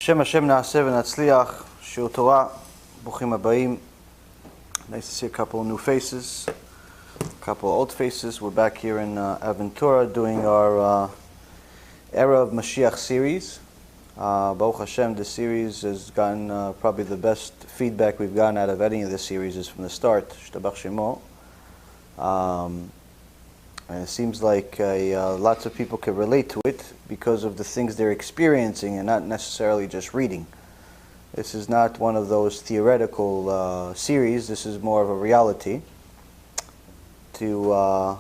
Shem Hashem na'aseh v'natzliach, Shiur Torah, Bruchim Habayim. Nice to see a couple of new faces, a couple of old faces. We're back here in Aventura doing our Era of Mashiach series. Baruch Hashem, this series has gotten probably the best feedback we've gotten out of any of the series from the start. Shtabach Shemo. And it seems like lots of people can relate to it because of the things they're experiencing and not necessarily just reading. This is not one of those theoretical series. This is more of a reality. Today,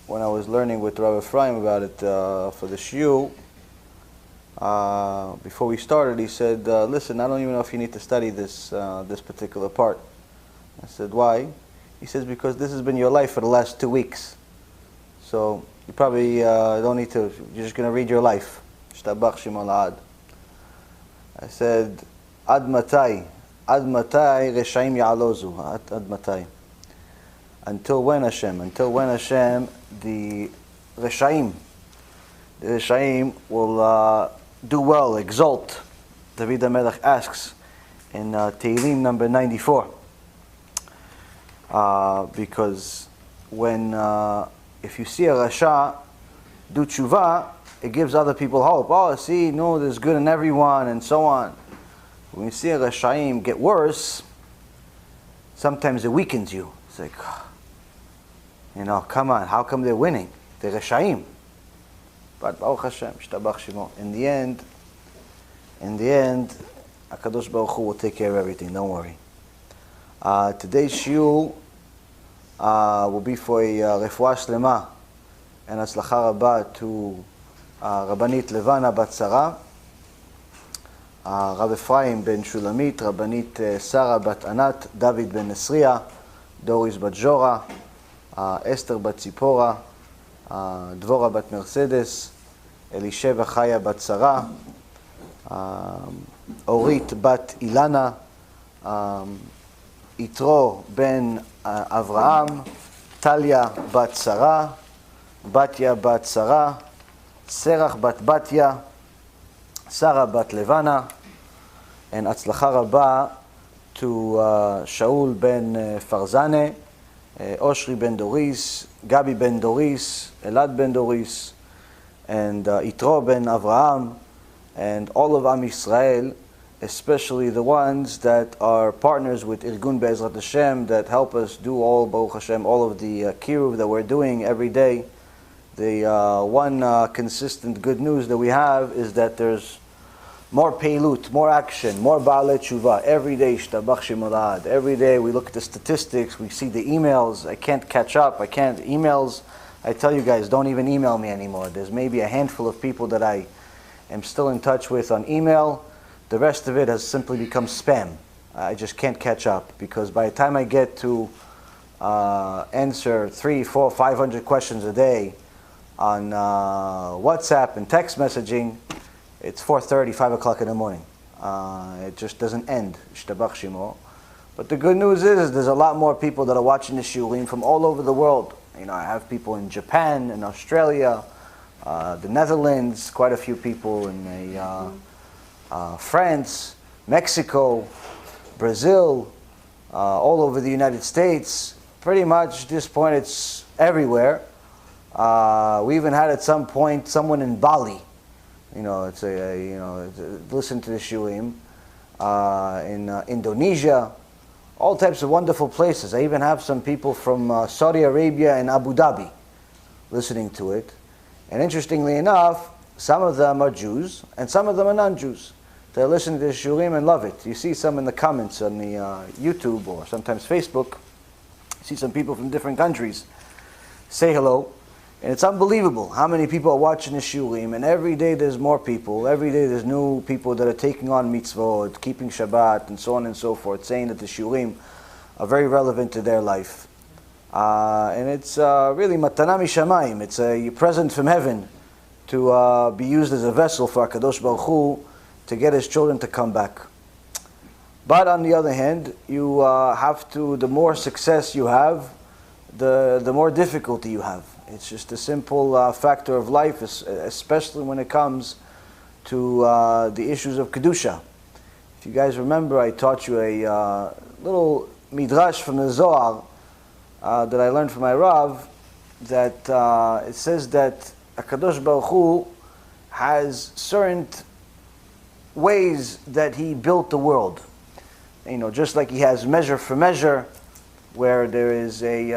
when I was learning with Rabbi about it for the shiur, before we started, he said, listen, I don't even know if you need to study this particular part. I said, why? He says, because this has been your life for the last 2 weeks. So you probably don't need to, you're just going to read your life. Shtabach Shemo La'ad. I said, Ad matai reshaim ya'alozu. Ad matai. Until when, Hashem? Until when, Hashem, the reshaim will do well, exalt. David HaMelech asks in Tehillim number 94. Because when if you see a rasha do tshuva, it gives other people hope. Oh, see, no, there's good in everyone, and so on. When you see a rashaim get worse, sometimes it weakens you. It's like, come on, how come they're winning? They're rashaim. But Baruch Hashem, Shtabach Shemo. In the end, HaKadosh Baruch Hu will take care of everything. Don't worry. Today's shiur will be for a refuah shlema and hatzlacha rabba to Rabbanit Levana bat Sarah, Rav Ephraim ben Shulamit, Rabbanit Sarah bat Anat, David ben Nesriya, Doris bat Jora, Esther bat Tzipora, Dvora bat Mercedes, Elisheva Chaya bat Sarah, Orit bat Ilana, Yitro ben Avraham, Talia bat Sarah, Batya bat Sarah, Serach bat Batya, Sarah bat Levana, and Hatzlacha Rabba to Shaul ben Farzane, Oshri ben Doris, Gabi ben Doris, Elad ben Doris, and Yitro ben Avraham, and all of Am Yisrael, especially the ones that are partners with Irgun Be'ezrat Hashem that help us do all, Baruch Hashem, all of the kiruv that we're doing every day. The one consistent good news that we have is that there's more peilut, more action, more ba'alei tshuva. Every day, Shtabach Shemo La'ad. Every day we look at the statistics, we see the emails. I can't catch up, emails. I tell you guys, don't even email me anymore. There's maybe a handful of people that I am still in touch with on email. The rest of it has simply become spam. I just can't catch up because by the time I get to answer 300, 400, 500 questions a day on WhatsApp and text messaging, it's 4:30, 5 o'clock in the morning. It just doesn't end. Shtabach Shemo. But the good news is there's a lot more people that are watching the shiurim from all over the world. I have people in Japan, in Australia, the Netherlands, quite a few people in France, Mexico, Brazil, all over the United States. Pretty much at this point it's everywhere. We even had at some point someone in Bali, listen to the shiurim, in Indonesia, all types of wonderful places. I even have some people from Saudi Arabia and Abu Dhabi listening to it. And interestingly enough, some of them are Jews and some of them are non-Jews. They listen to the shiurim and love it. You see some in the comments on the YouTube or sometimes Facebook. You see some people from different countries say hello. And it's unbelievable how many people are watching the shiurim. And every day there's more people. Every day there's new people that are taking on mitzvot, keeping Shabbat, and so on and so forth, saying that the shiurim are very relevant to their life. And it's really matana mishamayim. It's a present from heaven to be used as a vessel for HaKadosh Baruch Hu to get his children to come back. But on the other hand, you have to, the more success you have, the more difficulty you have. It's just a simple factor of life, especially when it comes to the issues of Kedusha. If you guys remember, I taught you a little midrash from the Zohar that I learned from my Rav, that it says that HaKadosh Baruch Hu has certain ways that he built the world. Just like he has measure for measure, where there is a,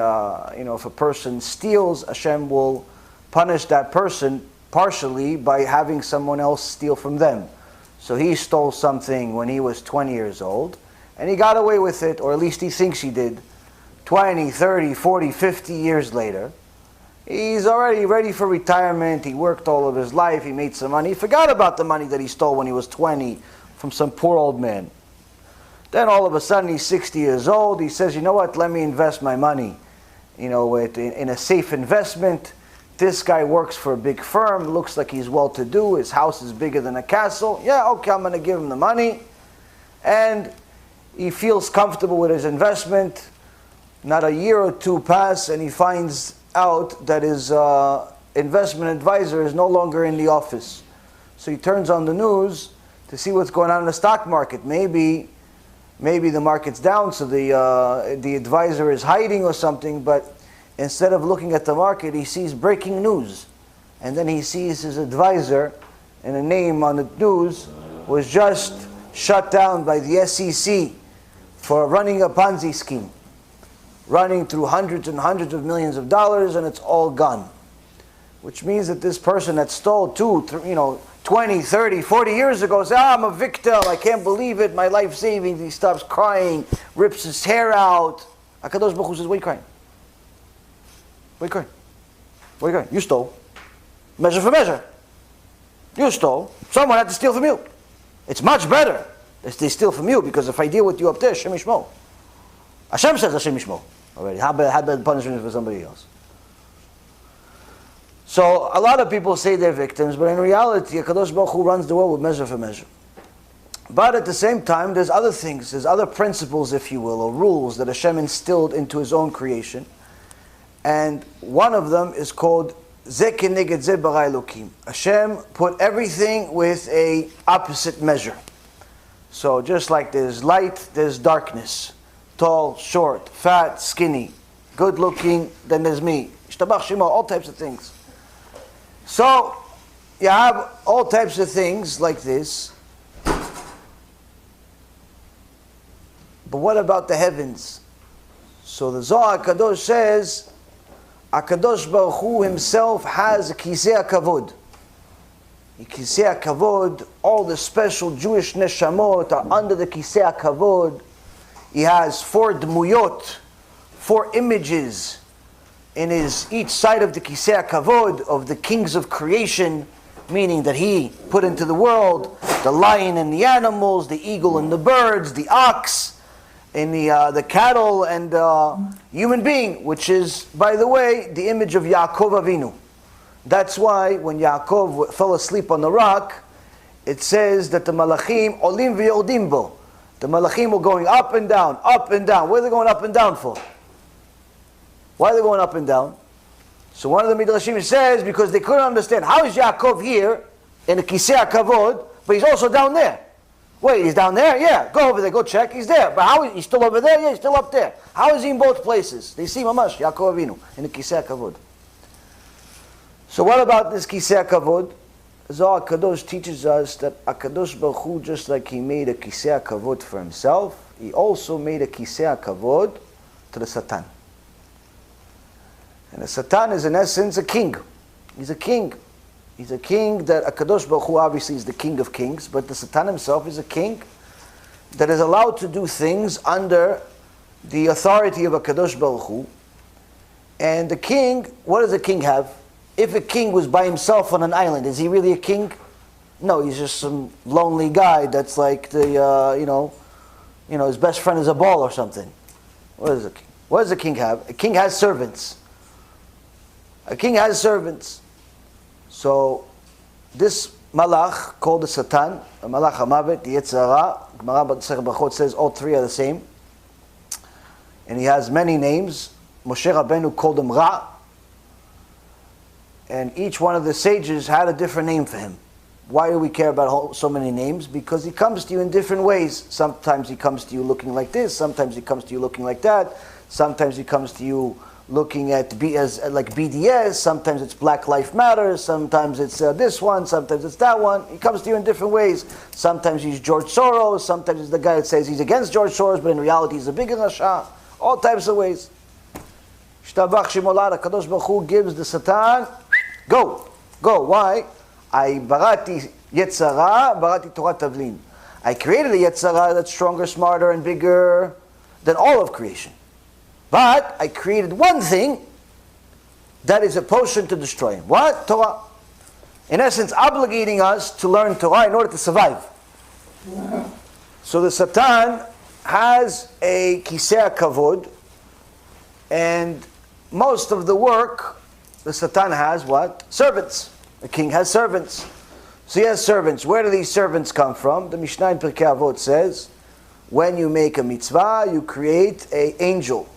if a person steals, Hashem will punish that person partially by having someone else steal from them. So he stole something when he was 20 years old, and he got away with it, or at least he thinks he did. 20, 30, 40, 50 years later, he's already ready for retirement. He worked all of his life, he made some money. He forgot about the money that he stole when he was 20 from some poor old man. Then all of a sudden he's 60 years old. He says, you know what, let me invest my money in a safe investment. This guy works for a big firm, looks like he's well-to-do, his house is bigger than a castle. Yeah, okay, I'm going to give him the money. And he feels comfortable with his investment. Not a year or two pass, and he finds out that his investment advisor is no longer in the office. So he turns on the news to see what's going on in the stock market. Maybe the market's down, so the advisor is hiding or something, but instead of looking at the market, he sees breaking news. And then he sees his advisor, and a name on the news was just shut down by the SEC for running a Ponzi scheme. Running through hundreds and hundreds of millions of dollars, and it's all gone. Which means that this person that stole 20, 30, 40 years ago says, I'm a victim, I can't believe it, my life savings. He stops crying, rips his hair out. HaKadosh Baruch Hu says, why are you crying? Why are you crying? Why are you crying? You stole. Measure for measure. You stole. Someone had to steal from you. It's much better if they steal from you, because if I deal with you up there, Hashem Yishmo. Hashem says Hashem Yishmo already. How bad the punishment for somebody else? So a lot of people say they're victims, but in reality, HaKadosh Baruch Hu runs the world with measure for measure. But at the same time, there's other things, there's other principles, if you will, or rules that Hashem instilled into His own creation. And one of them is called Ze Keneged Ze Bara Elokim. Hashem put everything with a opposite measure. So just like there's light, there's darkness. Tall, short, fat, skinny, good looking, then there's me. Ishtabach Shema, all types of things. So you have all types of things like this. But what about the heavens? So the Zohar Kadosh says, HaKadosh Baruch Hu himself has a Kisei HaKavod. Kisei HaKavod, all the special Jewish neshamot are under the Kisei HaKavod. He has 4 dmuyot, 4 images in each side of the Kisei HaKavod of the kings of creation, meaning that he put into the world the lion and the animals, the eagle and the birds, the ox, and the cattle and human being, which is, by the way, the image of Yaakov Avinu. That's why when Yaakov fell asleep on the rock, it says that the malachim olim v'yordim bo. The malachim were going up and down, up and down. What are they going up and down for? Why are they going up and down? So one of the midrashim says because they couldn't understand, how is Yaakov here in the Kisei HaKavod, but he's also down there? Wait, he's down there? Yeah, go over there, go check, he's there. But how is he still over there? Yeah, he's still up there. How is he in both places? They see Mamash, Yaakov Avinu, in the Kisei HaKavod. So what about this Kisei HaKavod? Zohar Kadosh teaches us that HaKadosh Baruch Hu, just like he made a Kisei HaKavod for himself, he also made a Kisei HaKavod to the Satan. And the Satan is in essence a king. He's a king. He's a king that HaKadosh Baruch Hu obviously is the king of kings, but the Satan himself is a king that is allowed to do things under the authority of HaKadosh Baruch Hu. And the king, what does a king have? If a king was by himself on an island, is he really a king? No, he's just some lonely guy that's like the, his best friend is a ball or something. What is a king? What does a king have? A king has servants. A king has servants. So this malach called the Satan, the malach hamavet, the Yetzer Hara, Gemara Masechet Brachot says all 3 are the same. And he has many names. Moshe Rabbeinu called him Ra. And each one of the sages had a different name for him. Why do we care about so many names? Because he comes to you in different ways. Sometimes he comes to you looking like this. Sometimes he comes to you looking like that. Sometimes he comes to you looking at like BDS. Sometimes it's Black Lives Matter. Sometimes it's this one. Sometimes it's that one. He comes to you in different ways. Sometimes he's George Soros. Sometimes he's the guy that says he's against George Soros, but in reality he's a bigger Rasha. All types of ways. Shtabach Shemolad, HaKadosh Baruch Hu gives the Satan, go. Why? I barati Yetzara, barati Torah Tavlin. I created a Yetzara that's stronger, smarter, and bigger than all of creation. But I created one thing that is a potion to destroy him. What? Torah. In essence, obligating us to learn Torah in order to survive. So the Satan has a Kisei Kavod, and most of the work, the Satan has what? Servants. The king has servants. So he has servants. Where do these servants come from? The Mishnah in Pirkei Avot says, when you make a mitzvah, you create an angel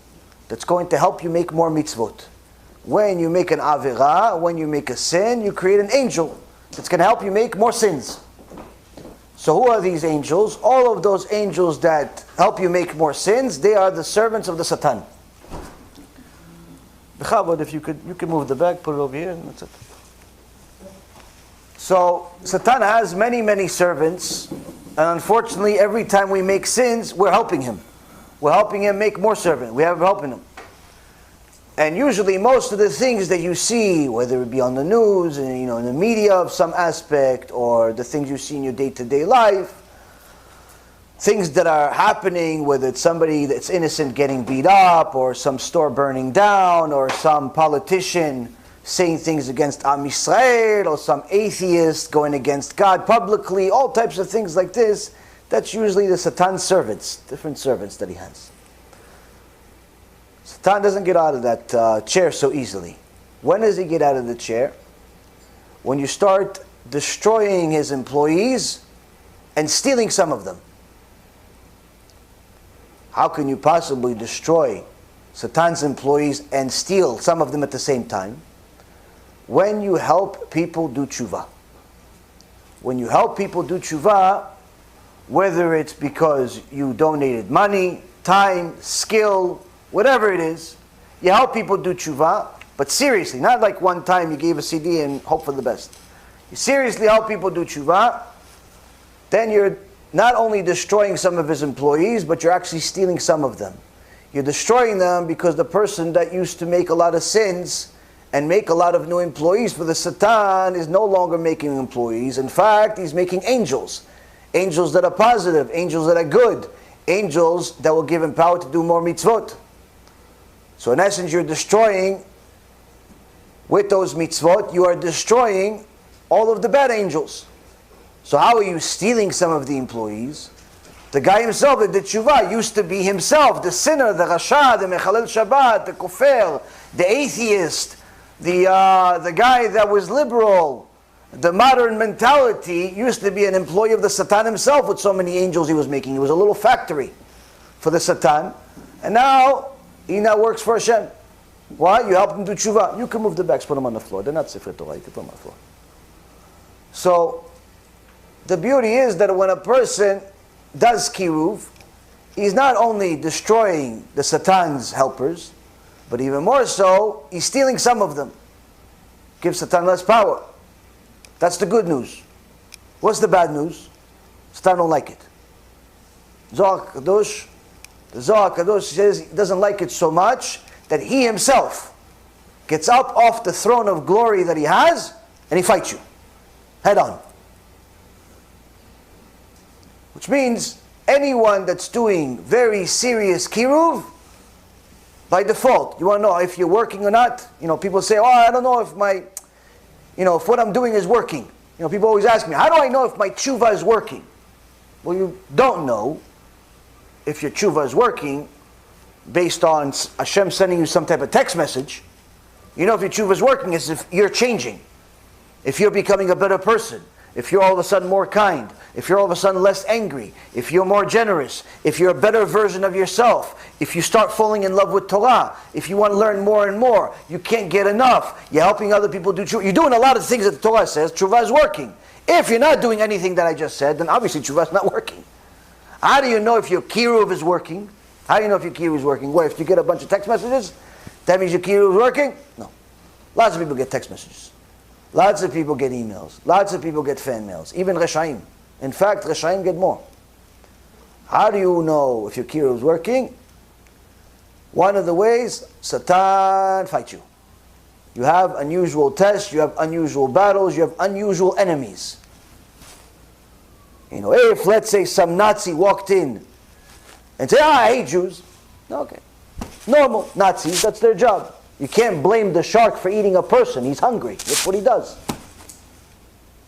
that's going to help you make more mitzvot. When you make an avirah, when you make a sin, you create an angel that's going to help you make more sins. So who are these angels? All of those angels that help you make more sins, they are the servants of the Satan. But if you could move the bag, put it over here, and that's it. So Satan has many, many servants, and unfortunately, every time we make sins, we're helping him. We're helping him make more servants. We're helping him. And usually, most of the things that you see, whether it be on the news, and in the media of some aspect, or the things you see in your day-to-day life, things that are happening, whether it's somebody that's innocent getting beat up, or some store burning down, or some politician saying things against Am Yisrael, or some atheist going against God publicly, all types of things like this, that's usually the Satan's servants, different servants that he has. Satan doesn't get out of that chair so easily. When does he get out of the chair? When you start destroying his employees and stealing some of them. How can you possibly destroy Satan's employees and steal some of them at the same time? When you help people do tshuva. When you help people do tshuva, whether it's because you donated money, time, skill, whatever it is, you help people do tshuva, but seriously, not like one time you gave a CD and hope for the best. You seriously help people do tshuva, then you're not only destroying some of his employees, but you're actually stealing some of them. You're destroying them because the person that used to make a lot of sins and make a lot of new employees for the Satan is no longer making employees. In fact, he's making angels. Angels that are positive, angels that are good, angels that will give him power to do more mitzvot. So in essence, you're destroying, with those mitzvot, you are destroying all of the bad angels. So how are you stealing some of the employees? The guy himself, the tshuva, used to be himself, the sinner, the rasha, the mechalel Shabbat, the kofar, the atheist, the guy that was liberal. The modern mentality used to be an employee of the Satan himself with so many angels he was making. It was a little factory for the Satan. And now, he now works for Hashem. Why? You help him do tshuva. You can move the bags, put them on the floor. They're not Sifrei Torah, you can put them on the floor. So, the beauty is that when a person does kiruv, he's not only destroying the Satan's helpers, but even more so, he's stealing some of them. Gives Satan less power. That's the good news. What's the bad news? Satan don't like it. Zohar Kadosh, the Zohar Kadosh says he doesn't like it so much that he himself gets up off the throne of glory that he has and he fights you head on. Which means anyone that's doing very serious kiruv, by default, you want to know if you're working or not. People say, "Oh, I don't know if if what I'm doing is working." People always ask me, "How do I know if my tshuva is working?" Well, you don't know if your tshuva is working based on Hashem sending you some type of text message. You know if your tshuva is working is if you're changing, if you're becoming a better person, if you're all of a sudden more kind, if you're all of a sudden less angry, if you're more generous, if you're a better version of yourself, if you start falling in love with Torah, if you want to learn more and more, you can't get enough, you're helping other people do tshuva, you're doing a lot of things that the Torah says, tshuva is working. If you're not doing anything that I just said, then obviously tshuva is not working. How do you know if your kiruv is working? How do you know if your kiruv is working? Well, if you get a bunch of text messages, that means your kiruv is working? No. Lots of people get text messages. Lots of people get emails. Lots of people get fan mails. Even Reshaim. In fact, Reshaim get more. How do you know if your kiruv is working? One of the ways, Satan fights you. You have unusual tests, you have unusual battles, you have unusual enemies. You know, if let's say some Nazi walked in and said, I hate Jews. Okay. Normal. Nazis, that's their job. You can't blame the shark for eating a person. He's hungry. That's what he does.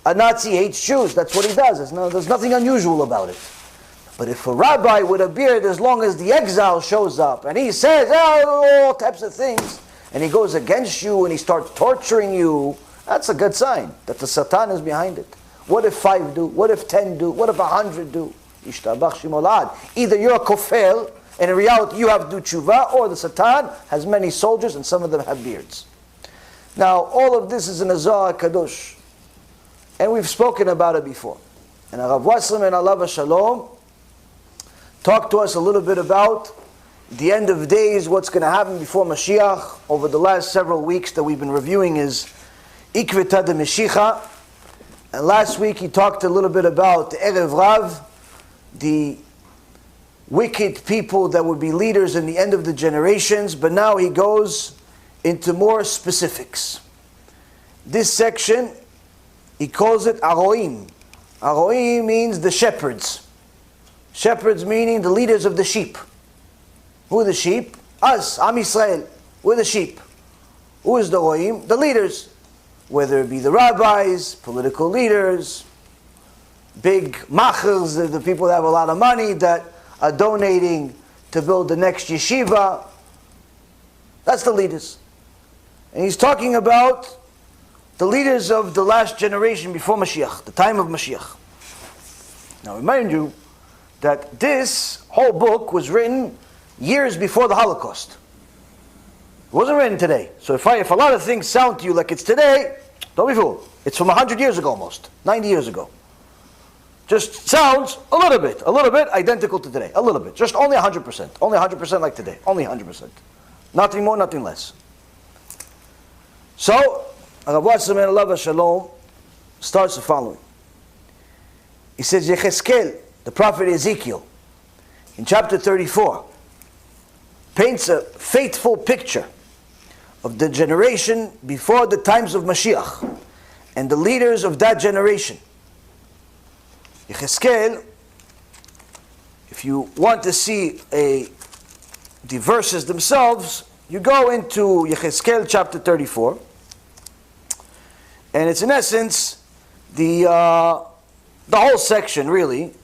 A Nazi hates Jews. That's what he does. There's nothing unusual about it. But if a rabbi with a beard, as long as the exile shows up and he says all types of things, and he goes against you and he starts torturing you, that's a good sign that the Satan is behind it. What if 5 do? What if 10 do? What if 100 do? Either you're a kofel, and in reality you have to do tshuva, or the Satan has many soldiers and some of them have beards. Now, all of this is in a Zohar Kadosh. And we've spoken about it before. And Rav Wasserman, alav shalom, talked to us a little bit about the end of days, what's going to happen before Mashiach. Over the last several weeks that we've been reviewing is Ikvita de Mashiach. And last week he talked a little bit about the Erev Rav, the wicked people that would be leaders in the end of the generations. But now he goes into more specifics. This section, he calls it Aroim. Aroim means the shepherds. Shepherds meaning the leaders of the sheep. Who are the sheep? Us, Am Yisrael. We're the sheep. Who is the Roim? The leaders. Whether it be the rabbis, political leaders, big machers, the people that have a lot of money that are donating to build the next yeshiva. That's the leaders. And he's talking about the leaders of the last generation before Mashiach, the time of Mashiach. Now remind you that this whole book was written years before the Holocaust. It wasn't written today. So if a lot of things sound to you like it's today, don't be fooled. It's from 100 years ago almost, 90 years ago. Just sounds a little bit identical to today. A little bit. Just only 100%. Only 100% like today. Only 100%. Nothing more, nothing less. So, Rav Wasserman alav shalom starts the following. He says, Yecheskel, the prophet Ezekiel, in chapter 34, paints a faithful picture of the generation before the times of Mashiach and the leaders of that generation. Yecheskel, if you want to see the verses themselves, you go into Yecheskel chapter 34, and it's in essence the whole section really,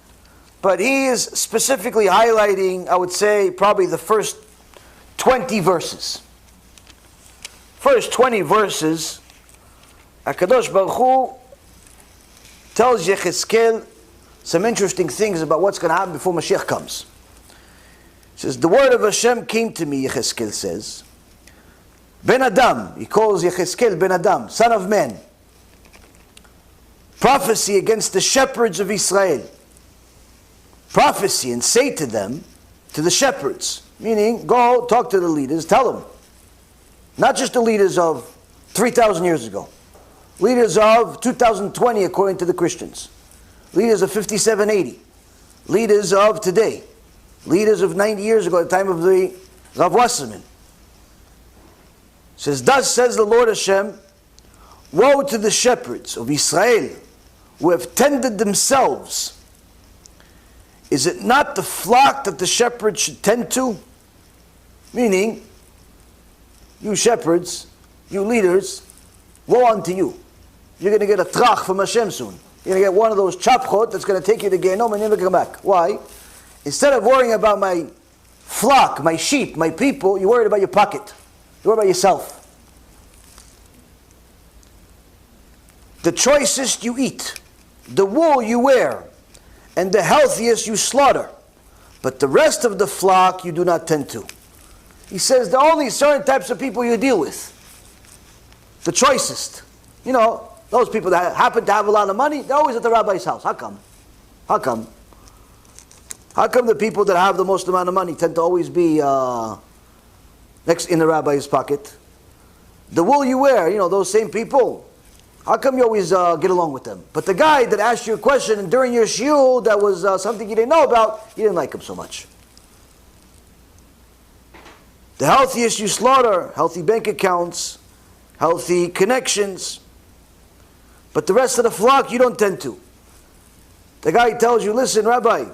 but he is specifically highlighting, I would say, probably the first 20 verses. First 20 verses, HaKadosh Baruch Hu tells Yecheskel some interesting things about what's going to happen before Mashiach comes. He says, the word of Hashem came to me, Yecheskel says, Ben Adam, he calls Yecheskel Ben Adam, son of man, prophecy against the shepherds of Israel. Prophecy and say to them, to the shepherds, meaning go talk to the leaders, tell them. Not just the leaders of 3,000 years ago. Leaders of 2020 according to the Christians. Leaders of 5780. Leaders of today. Leaders of 90 years ago at the time of the Rav Wasserman. Says, thus says the Lord Hashem, woe to the shepherds of Israel who have tended themselves. Is it not the flock that the shepherds should tend to? Meaning, you shepherds, you leaders, woe unto you. You're going to get a trach from Hashem soon. You're going to get one of those chapchot that's going to take you to Gehenom and never come back. Why? Instead of worrying about my flock, my sheep, my people, you're worried about your pocket. You're worried about yourself. The choicest you eat, the wool you wear, and the healthiest you slaughter. But the rest of the flock you do not tend to. He says there are only certain types of people you deal with. The choicest. You know, Those people that happen to have a lot of money, they're always at the rabbi's house. How come? How come? How come the people that have the most amount of money tend to always be next in the rabbi's pocket? The wool you wear, those same people. How come you always get along with them? But the guy that asked you a question and during your shiur that was something you didn't know about, you didn't like him so much. The healthiest you slaughter, healthy bank accounts, healthy connections. But the rest of the flock, you don't tend to. The guy tells you, listen, Rabbi,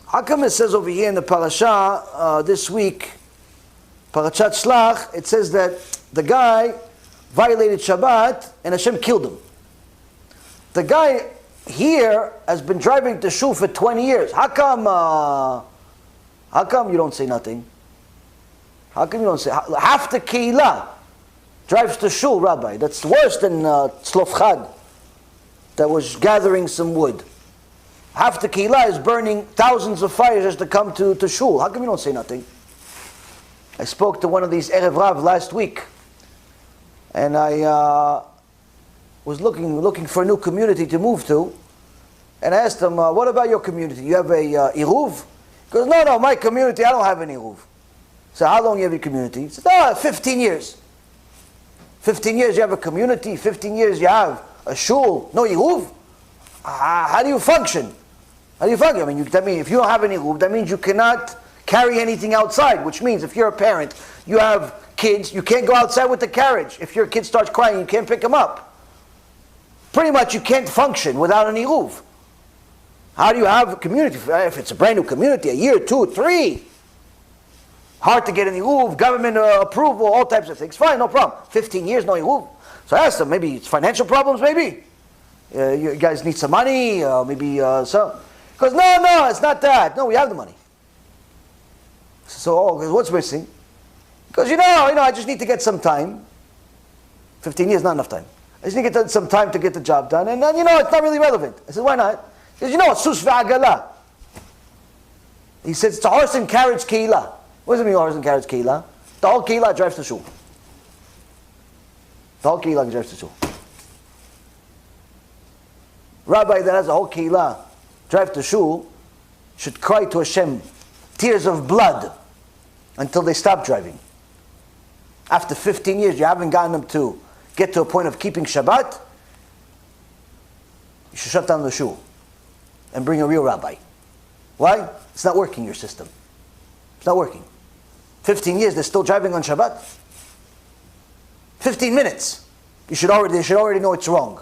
how come it says over here in the parasha this week, Parashat Shlach, it says that the guy violated Shabbat and Hashem killed him. The guy here has been driving to shul for 20 years. How come you don't say nothing? How come you don't say? Half the Keilah drives to shul, Rabbi. That's worse than Tzlof Chad that was gathering some wood. Half the Keilah is burning thousands of fires just to come to shul. How come you don't say nothing? I spoke to one of these Erev Rav last week, and I was looking for a new community to move to, and I asked him, what about your community? You have a Iruv? He goes, no, my community, I don't have an Iruv. So how long you have your community? He said, 15 years. 15 years you have a community, 15 years you have a shul, no Iruv? How do you function? How do you function? I mean, if you don't have any Iruv, that means you cannot carry anything outside, which means if you're a parent, you have kids, you can't go outside with the carriage. If your kid starts crying, you can't pick him up. Pretty much you can't function without an Iruv. How do you have a community? If it's a brand new community, a year, 2, 3, hard to get an Iruv, government approval, all types of things. Fine, no problem. 15 years, no Iruv. So I asked them, maybe it's financial problems, maybe? You guys need some money, maybe so. He goes, no, it's not that. No, we have the money. So, what's missing? Because, I just need to get some time. 15 years, not enough time. I just need to get some time to get the job done. And then, it's not really relevant. I said, why not? He says, it's sus v'agala. He says, it's a horse and carriage keilah. What does it mean, horse and carriage keilah? The whole keilah drives to shul. The whole keilah drives to shul. Rabbi that has a whole keilah drive to shul should cry to Hashem tears of blood until they stop driving. After 15 years, you haven't gotten them to get to a point of keeping Shabbat, you should shut down the shul and bring a real rabbi. Why? It's not working, your system. It's not working. 15 years, they're still driving on Shabbat. 15 minutes. They should already know it's wrong.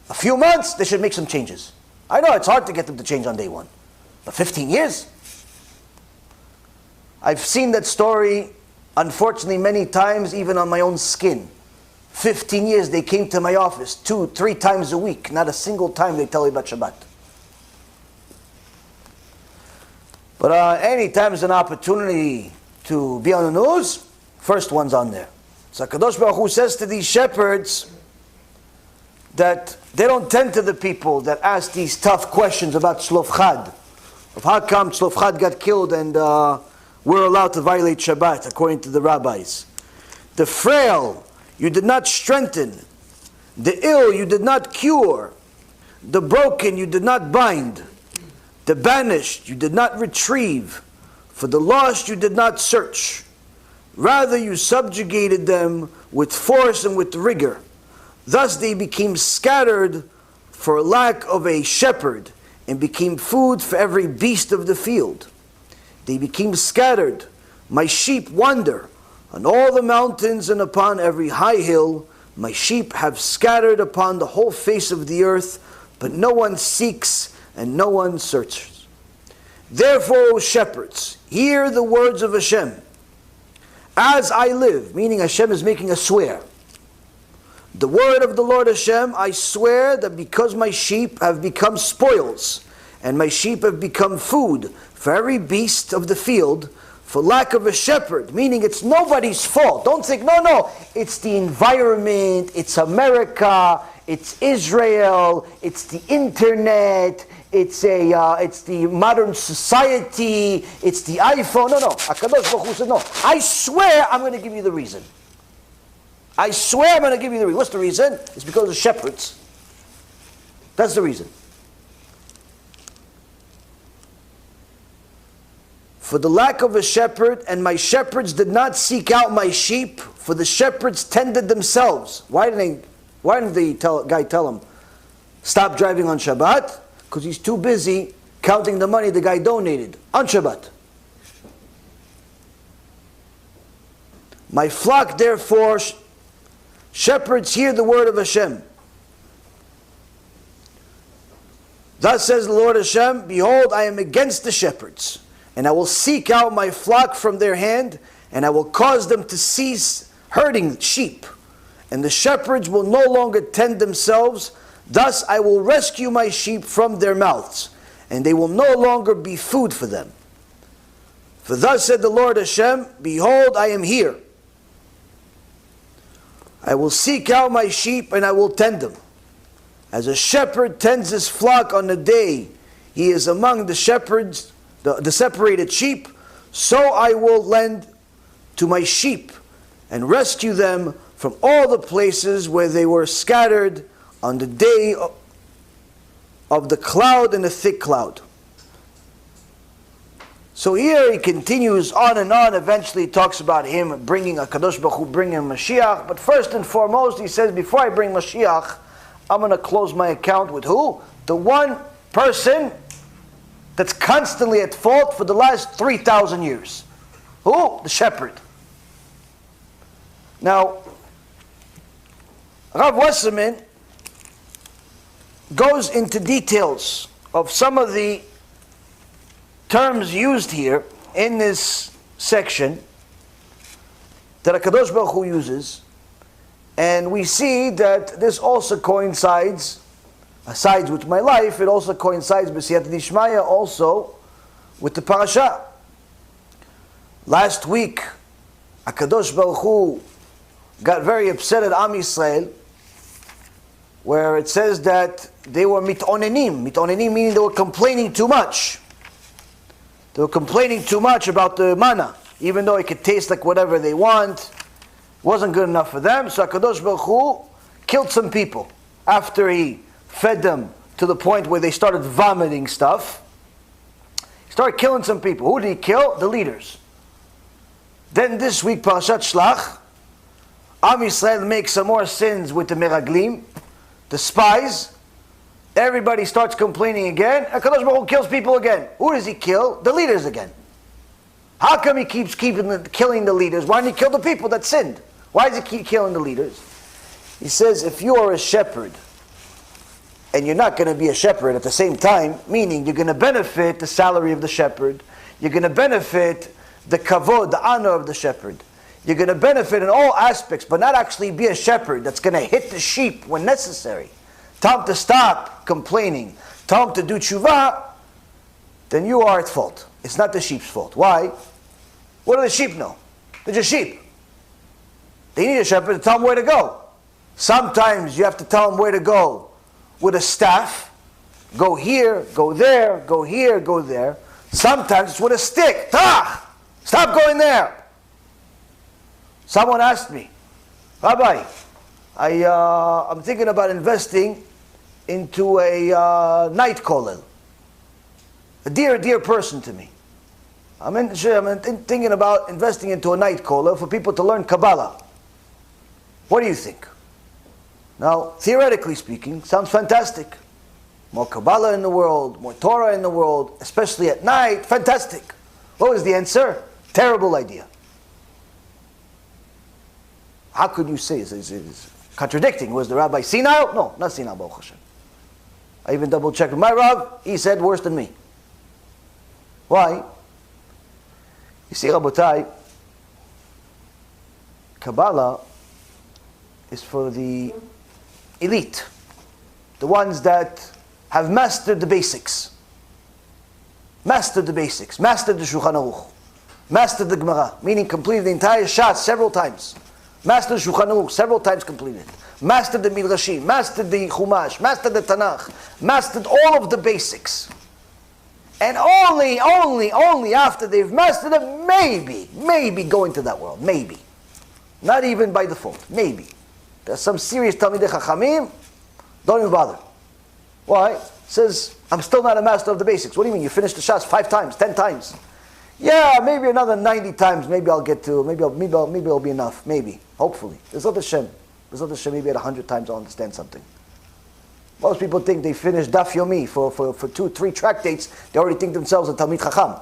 A few months, they should make some changes. I know it's hard to get them to change on day one. But 15 years? I've seen that story, unfortunately, many times, even on my own skin. 15 years, they came to my office 2, 3 times a week. Not a single time they tell me about Shabbat. But anytime there's an opportunity to be on the news, first one's on there. So Kadosh Baruch Hu says to these shepherds that they don't tend to the people that ask these tough questions about Tzlof Chad. Of how come Tzlof Chad got killed and we're allowed to violate Shabbat, according to the rabbis. The frail you did not strengthen. The ill you did not cure. The broken you did not bind. The banished you did not retrieve. For the lost you did not search. Rather you subjugated them with force and with rigor. Thus they became scattered for lack of a shepherd, and became food for every beast of the field. They became scattered. My sheep wander on all the mountains and upon every high hill. My sheep have scattered upon the whole face of the earth, but no one seeks and no one searches. Therefore, O shepherds, hear the words of Hashem. As I live, meaning Hashem is making a swear. The word of the Lord Hashem, I swear that because my sheep have become spoils, and my sheep have become food for every beast of the field, for lack of a shepherd, meaning it's nobody's fault. Don't think, no, it's the environment, it's America, it's Israel, it's the internet, it's the modern society, it's the iPhone. No. HaKadosh Baruch Hu said, no. I swear I'm going to give you the reason. I swear I'm going to give you the reason. What's the reason? It's because of the shepherds. That's the reason. For the lack of a shepherd, and my shepherds did not seek out my sheep, for the shepherds tended themselves. Why didn't the guy tell him, stop driving on Shabbat? Because he's too busy counting the money the guy donated on Shabbat. My flock, therefore, shepherds, hear the word of Hashem. Thus says the Lord Hashem, behold, I am against the shepherds, and I will seek out my flock from their hand, and I will cause them to cease herding sheep, and the shepherds will no longer tend themselves. Thus I will rescue my sheep from their mouths, and they will no longer be food for them. For thus said the Lord Hashem, behold, I am here. I will seek out my sheep, and I will tend them. As a shepherd tends his flock on the day he is among the shepherds, the separated sheep, so I will lend to my sheep and rescue them from all the places where they were scattered on the day of the cloud and the thick cloud. So here he continues on and on. Eventually he talks about him bringing a Kadosh Baruch Hu, bringing Mashiach. But first and foremost he says, before I bring Mashiach, I'm going to close my account with who? The one person that's constantly at fault for the last 3,000 years. Who? The shepherd. Now, Rav Wasserman goes into details of some of the terms used here in this section that HaKadosh Baruch Hu uses, and we see that this also coincides with my life. It also coincides b'siyata dishmaya also with the parasha. Last week, HaKadosh Baruch Hu got very upset at Am Yisrael, where it says that they were mitonenim. Mitonenim meaning they were complaining too much. They were complaining too much about the manna, even though it could taste like whatever they want. It wasn't good enough for them. So HaKadosh Baruch Hu killed some people after he fed them to the point where they started vomiting stuff. He started killing some people. Who did he kill? The leaders. Then this week, Parashat Shlach, Am Yisrael makes some more sins with the Meraglim, the spies. Everybody starts complaining again. HaKadosh Baruch Hu kills people again. Who does he kill? The leaders again. How come he keeps killing the leaders? Why didn't he kill the people that sinned? Why does he keep killing the leaders? He says, if you are a shepherd, and you're not going to be a shepherd at the same time, meaning you're going to benefit the salary of the shepherd, you're going to benefit the kavod, the honor of the shepherd, you're going to benefit in all aspects, but not actually be a shepherd that's going to hit the sheep when necessary. Tell them to stop complaining, tell them to do tshuva, then you are at fault. It's not the sheep's fault. Why? What do the sheep know? They're just sheep. They need a shepherd to tell them where to go. Sometimes you have to tell them where to go with a staff. Go here, go there, go here, go there. Sometimes it's with a stick. Tah! Stop going there. Someone asked me, Rabbi, I'm thinking about investing into a night kollel. A dear person to me. I'm thinking about investing into a night kollel for people to learn Kabbalah. What do you think? Now, theoretically speaking, sounds fantastic. More Kabbalah in the world, more Torah in the world, especially at night, fantastic. What was the answer? Terrible idea. How could you say it's contradicting? Was the Rabbi senile? No, not senile, Baruch Hashem. I even double checked with my Rav, he said worse than me. Why? You see, Rabotai, Kabbalah is for the elite, the ones that have mastered the basics. Mastered the basics, mastered the Shulchan Aruch, mastered the Gemara, meaning completed the entire Shas several times. Mastered the Shulchan Aruch, several times completed. Mastered the Midrashim, mastered the Chumash, mastered the Tanakh, mastered all of the basics. And only after they've mastered it, maybe go into that world. Maybe. Not even by default. Maybe. There's some serious Talmidei Chachamim, don't even bother. Why? It says, I'm still not a master of the basics. What do you mean? You finished the Shas 5 times, 10 times. Yeah, maybe another 90 times. Maybe I'll get to, maybe it'll be enough. Maybe. Hopefully. B'ezrat Hashem, maybe at 100 times I'll understand something. Most people think they finished Daf Yomi for 2-3 tractates. They already think themselves a Talmid Chacham.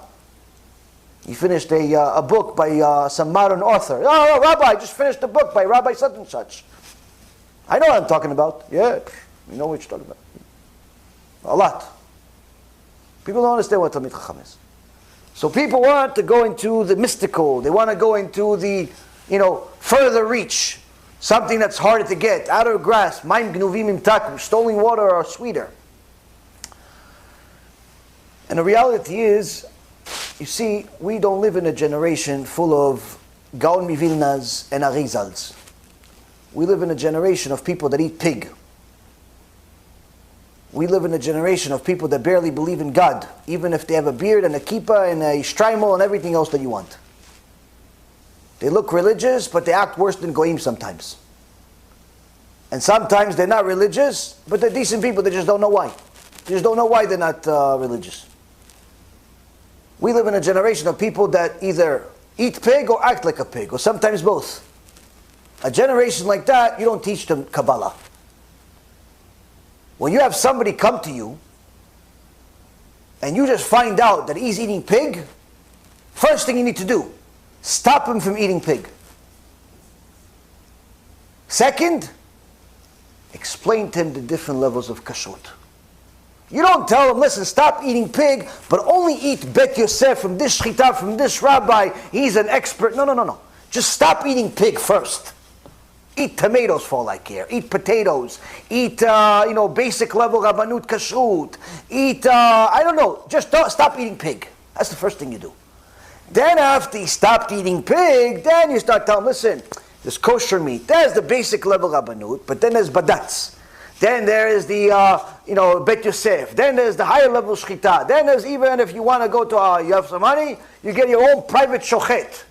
You finished a book by some modern author. Oh, Rabbi, I just finished a book by Rabbi such and such. I know what I'm talking about. Yeah, you know what you're talking about. A lot. People don't understand what Talmid Chacham is. So people want to go into the mystical. They want to go into the, further reach. Something that's harder to get, out of grasp. Maim gnuvim imtaku. Stolen water are sweeter. And the reality is, you see, we don't live in a generation full of Gaon Mivilnas and Arizals. We live in a generation of people that eat pig. We live in a generation of people that barely believe in God, even if they have a beard and a kippah and a shtreimel and everything else that you want. They look religious, but they act worse than goyim sometimes. And sometimes they're not religious, but they're decent people, they just don't know why. They just don't know why they're not religious. We live in a generation of people that either eat pig or act like a pig, or sometimes both. A generation like that, you don't teach them Kabbalah. When you have somebody come to you, and you just find out that he's eating pig, first thing you need to do, stop him from eating pig. Second, explain to him the different levels of kashrut. You don't tell him, listen, stop eating pig, but only eat Bet Yosef from this shchita, from this rabbi, he's an expert. No. Just stop eating pig first. Eat tomatoes for all I care. Eat potatoes. Eat, basic level Rabbanut kashrut. Eat, just stop eating pig. That's the first thing you do. Then after you stopped eating pig, then you start telling, listen, there's kosher meat. There's the basic level Rabbanut, but then there's badatz. Then there is the, Bet Yosef. Then there's the higher level shchita. Then there's even if you want to go to, you have some money, you get your own private shochet.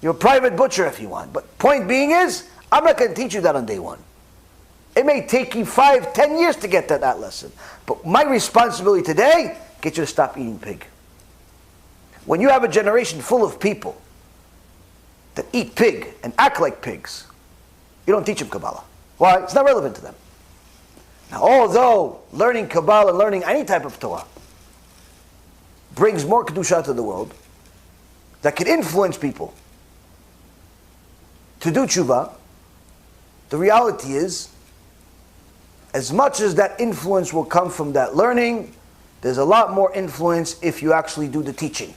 Your private butcher if you want. But point being is, I'm not going to teach you that on day one. It may take you 5-10 years to get that lesson. But my responsibility today, get you to stop eating pig. When you have a generation full of people that eat pig and act like pigs, you don't teach them Kabbalah. Why? It's not relevant to them. Now, although learning Kabbalah, learning any type of Torah, brings more Kedusha to the world, that can influence people to do tshuva, the reality is, as much as that influence will come from that learning, there's a lot more influence if you actually do the teaching.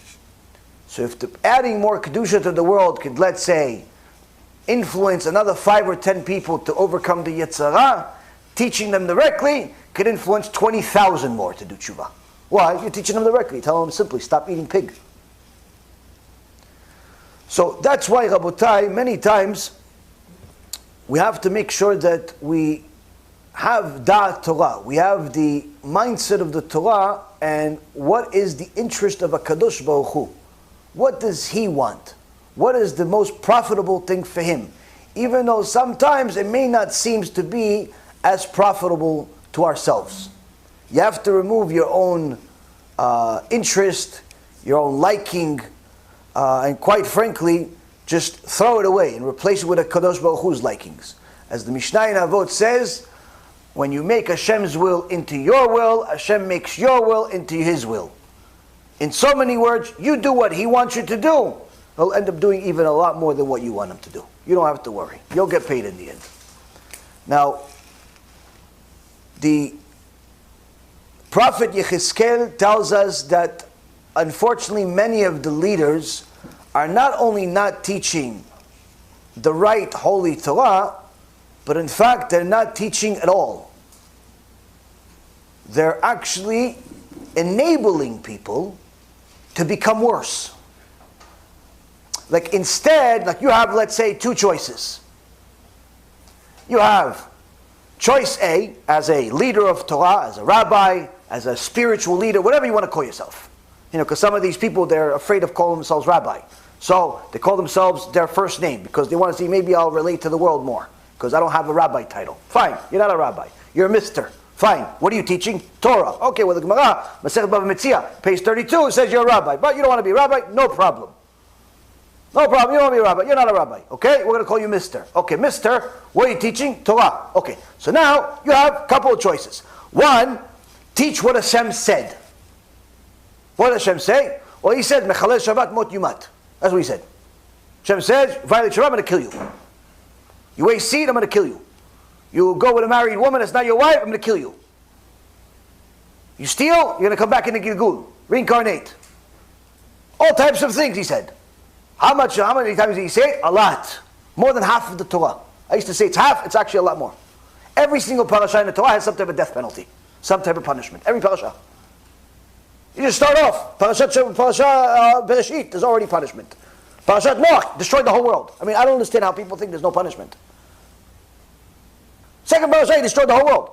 So if adding more Kedusha to the world could, let's say, influence another 5 or 10 people to overcome the Yetzirah, teaching them directly could influence 20,000 more to do tshuva. Why? You're teaching them directly. Tell them simply, stop eating pig. So that's why, Rabotai, many times we have to make sure that we have Da'at Torah. We have the mindset of the Torah and what is the interest of a Kadosh Baruch Hu. What does He want? What is the most profitable thing for Him? Even though sometimes it may not seem to be as profitable to ourselves. You have to remove your own interest, your own liking, and quite frankly, just throw it away and replace it with a Kadosh Baruch Hu's likings. As the Mishnah in Avot says, when you make Hashem's will into your will, Hashem makes your will into His will. In so many words, you do what He wants you to do. He'll end up doing even a lot more than what you want Him to do. You don't have to worry. You'll get paid in the end. Now, the Prophet Yechezkel tells us that unfortunately many of the leaders are not only not teaching the right holy Torah, but in fact they're not teaching at all. They're actually enabling people to become worse. Like instead, like you have, let's say, 2 choices. You have choice A, as a leader of Torah, as a rabbi, as a spiritual leader, whatever you want to call yourself. Because some of these people, they're afraid of calling themselves rabbi. So they call themselves their first name because they want to see maybe I'll relate to the world more because I don't have a rabbi title. Fine, you're not a rabbi. You're a mister. Fine. What are you teaching? Torah. Okay, well the Gemara, Masechet Bava Metzia, page 32, says you're a rabbi. But you don't want to be a rabbi? No problem. No problem. You don't want to be a rabbi. You're not a rabbi. Okay? We're going to call you mister. Okay, mister, what are you teaching? Torah. Okay. So now you have a couple of choices. One, teach what Hashem said. What did Hashem say? Well, he said, Mechalel Shabbat mot yumat. That's what he said. Hashem says, violate Shabbat, I'm going to kill you. You waste seed, I'm going to kill you. You go with a married woman that's not your wife, I'm going to kill you. You steal, you're going to come back in the Gilgul. Reincarnate. All types of things, he said. How many times did he say it? A lot. More than half of the Torah. I used to say it's half, it's actually a lot more. Every single parasha in the Torah has some type of death penalty. Some type of punishment. Every parasha. You just start off. Parashat Bereshit, there's already punishment. Parashat Noach, destroyed the whole world. I mean, I don't understand how people think there's no punishment. Second parasha, he destroyed the whole world.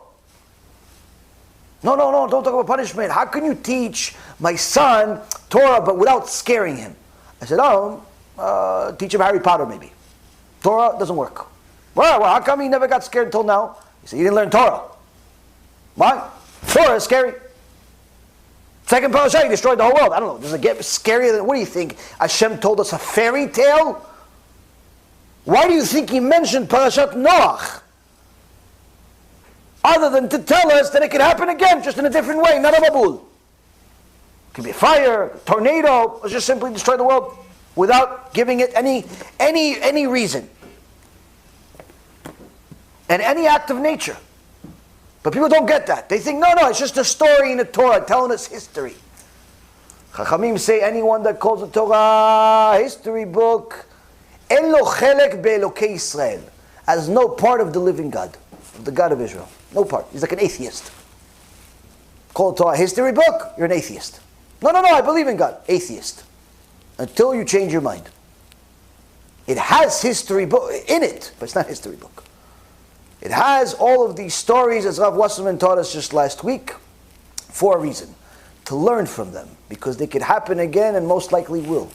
No, don't talk about punishment. How can you teach my son Torah but without scaring him? I said, teach him Harry Potter maybe. Torah doesn't work. Well, how come he never got scared until now? He said, you didn't learn Torah. Why? Torah is scary. Second parasha, he destroyed the whole world. I don't know, does it get scarier than, what do you think? Hashem told us a fairy tale? Why do you think he mentioned Parashat Noach? Other than to tell us that it could happen again, just in a different way, not a babul. It could be a fire, a tornado, or just simply destroy the world without giving it any reason. And any act of nature. But people don't get that. They think, no, it's just a story in the Torah telling us history. Chachamim say anyone that calls the Torah a history book, en lo chelek be'elokei Yisrael, as no part of the living God, of the God of Israel. No part. He's like an atheist. Call the Torah a history book, you're an atheist. No, I believe in God. Atheist. Until you change your mind. It has history book in it, but it's not a history book. It has all of these stories, as Rav Wasserman taught us just last week, for a reason. To learn from them. Because they could happen again and most likely will.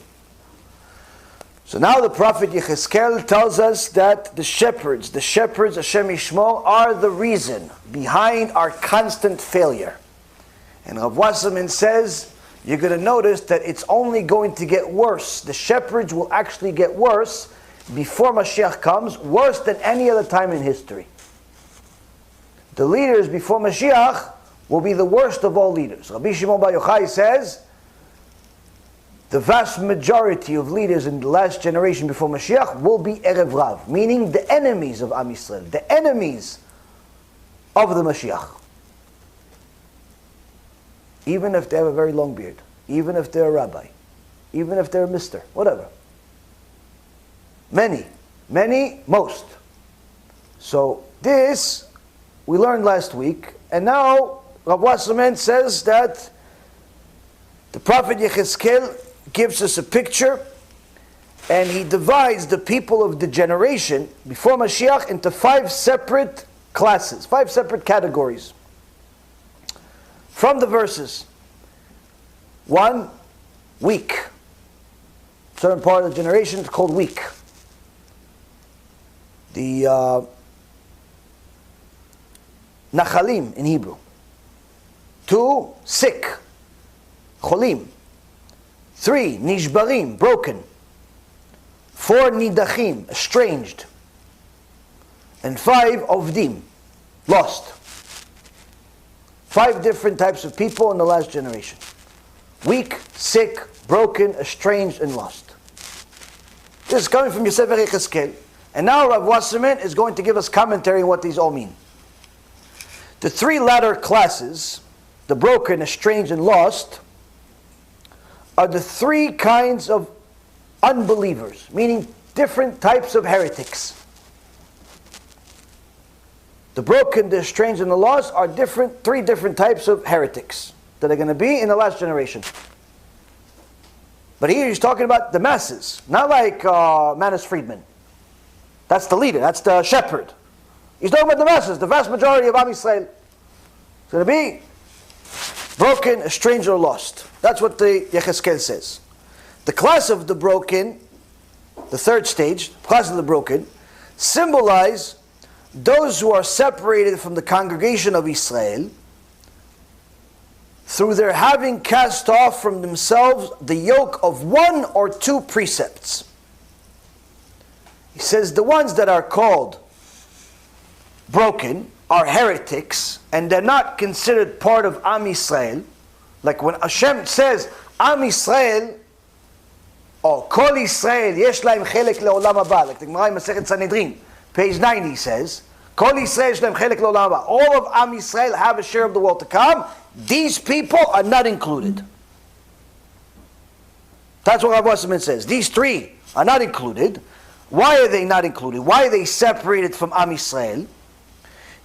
So now the prophet Yechezkel tells us that the shepherds, Hashem Yishmo, are the reason behind our constant failure. And Rav Wasserman says, you're going to notice that it's only going to get worse. The shepherds will actually get worse before Mashiach comes, worse than any other time in history. The leaders before Mashiach will be the worst of all leaders. Rabbi Shimon Bar Yochai says, the vast majority of leaders in the last generation before Mashiach will be Erev Rav, meaning the enemies of Am Yisrael, the enemies of the Mashiach. Even if they have a very long beard, even if they're a rabbi, even if they're a mister, whatever. Many, most. So this we learned last week, and now Rav Wasserman says that the prophet Yechezkel gives us a picture, and he divides the people of the generation before Mashiach into 5 separate classes, 5 separate categories. From the verses. 1, weak. Certain part of the generation is called weak. The Nachalim in Hebrew. 2, sick. Cholim. 3, nishbarim, broken. 4, nidachim, estranged. And 5, ovdim, lost. 5 different types of people in the last generation. Weak, sick, broken, estranged, and lost. This is coming from Yosef Yechezkel. And now Rav Wasserman is going to give us commentary on what these all mean. The 3 latter classes, the broken, estranged, and lost, are the 3 kinds of unbelievers, meaning different types of heretics. The broken, the estranged, and the lost are 3 different types of heretics that are going to be in the last generation. But here he's talking about the masses, not like Manis Friedman. That's the leader, that's the shepherd. He's talking about the masses, the vast majority of Am Yisrael. It's going to be broken, estranged, or lost. That's what the Yechezkel says. The class of the broken, the third stage, class of the broken, symbolize those who are separated from the congregation of Israel through their having cast off from themselves the yoke of one or two precepts. He says the ones that are called broken are heretics, and they're not considered part of Am Yisrael. Like when Hashem says, Am Yisrael, or Kol Yisrael, Yesh Laim Chelek Le'olam Haba, like the Gemara in Masechet Sanhedrin, page 90 says, Kol Yisrael Yesh Laim Chelek Le'olam Haba. All of Am Yisrael have a share of the world to come. These people are not included. That's what Rav Wasserman says. These three are not included. Why are they not included? Why are they separated from Am Yisrael?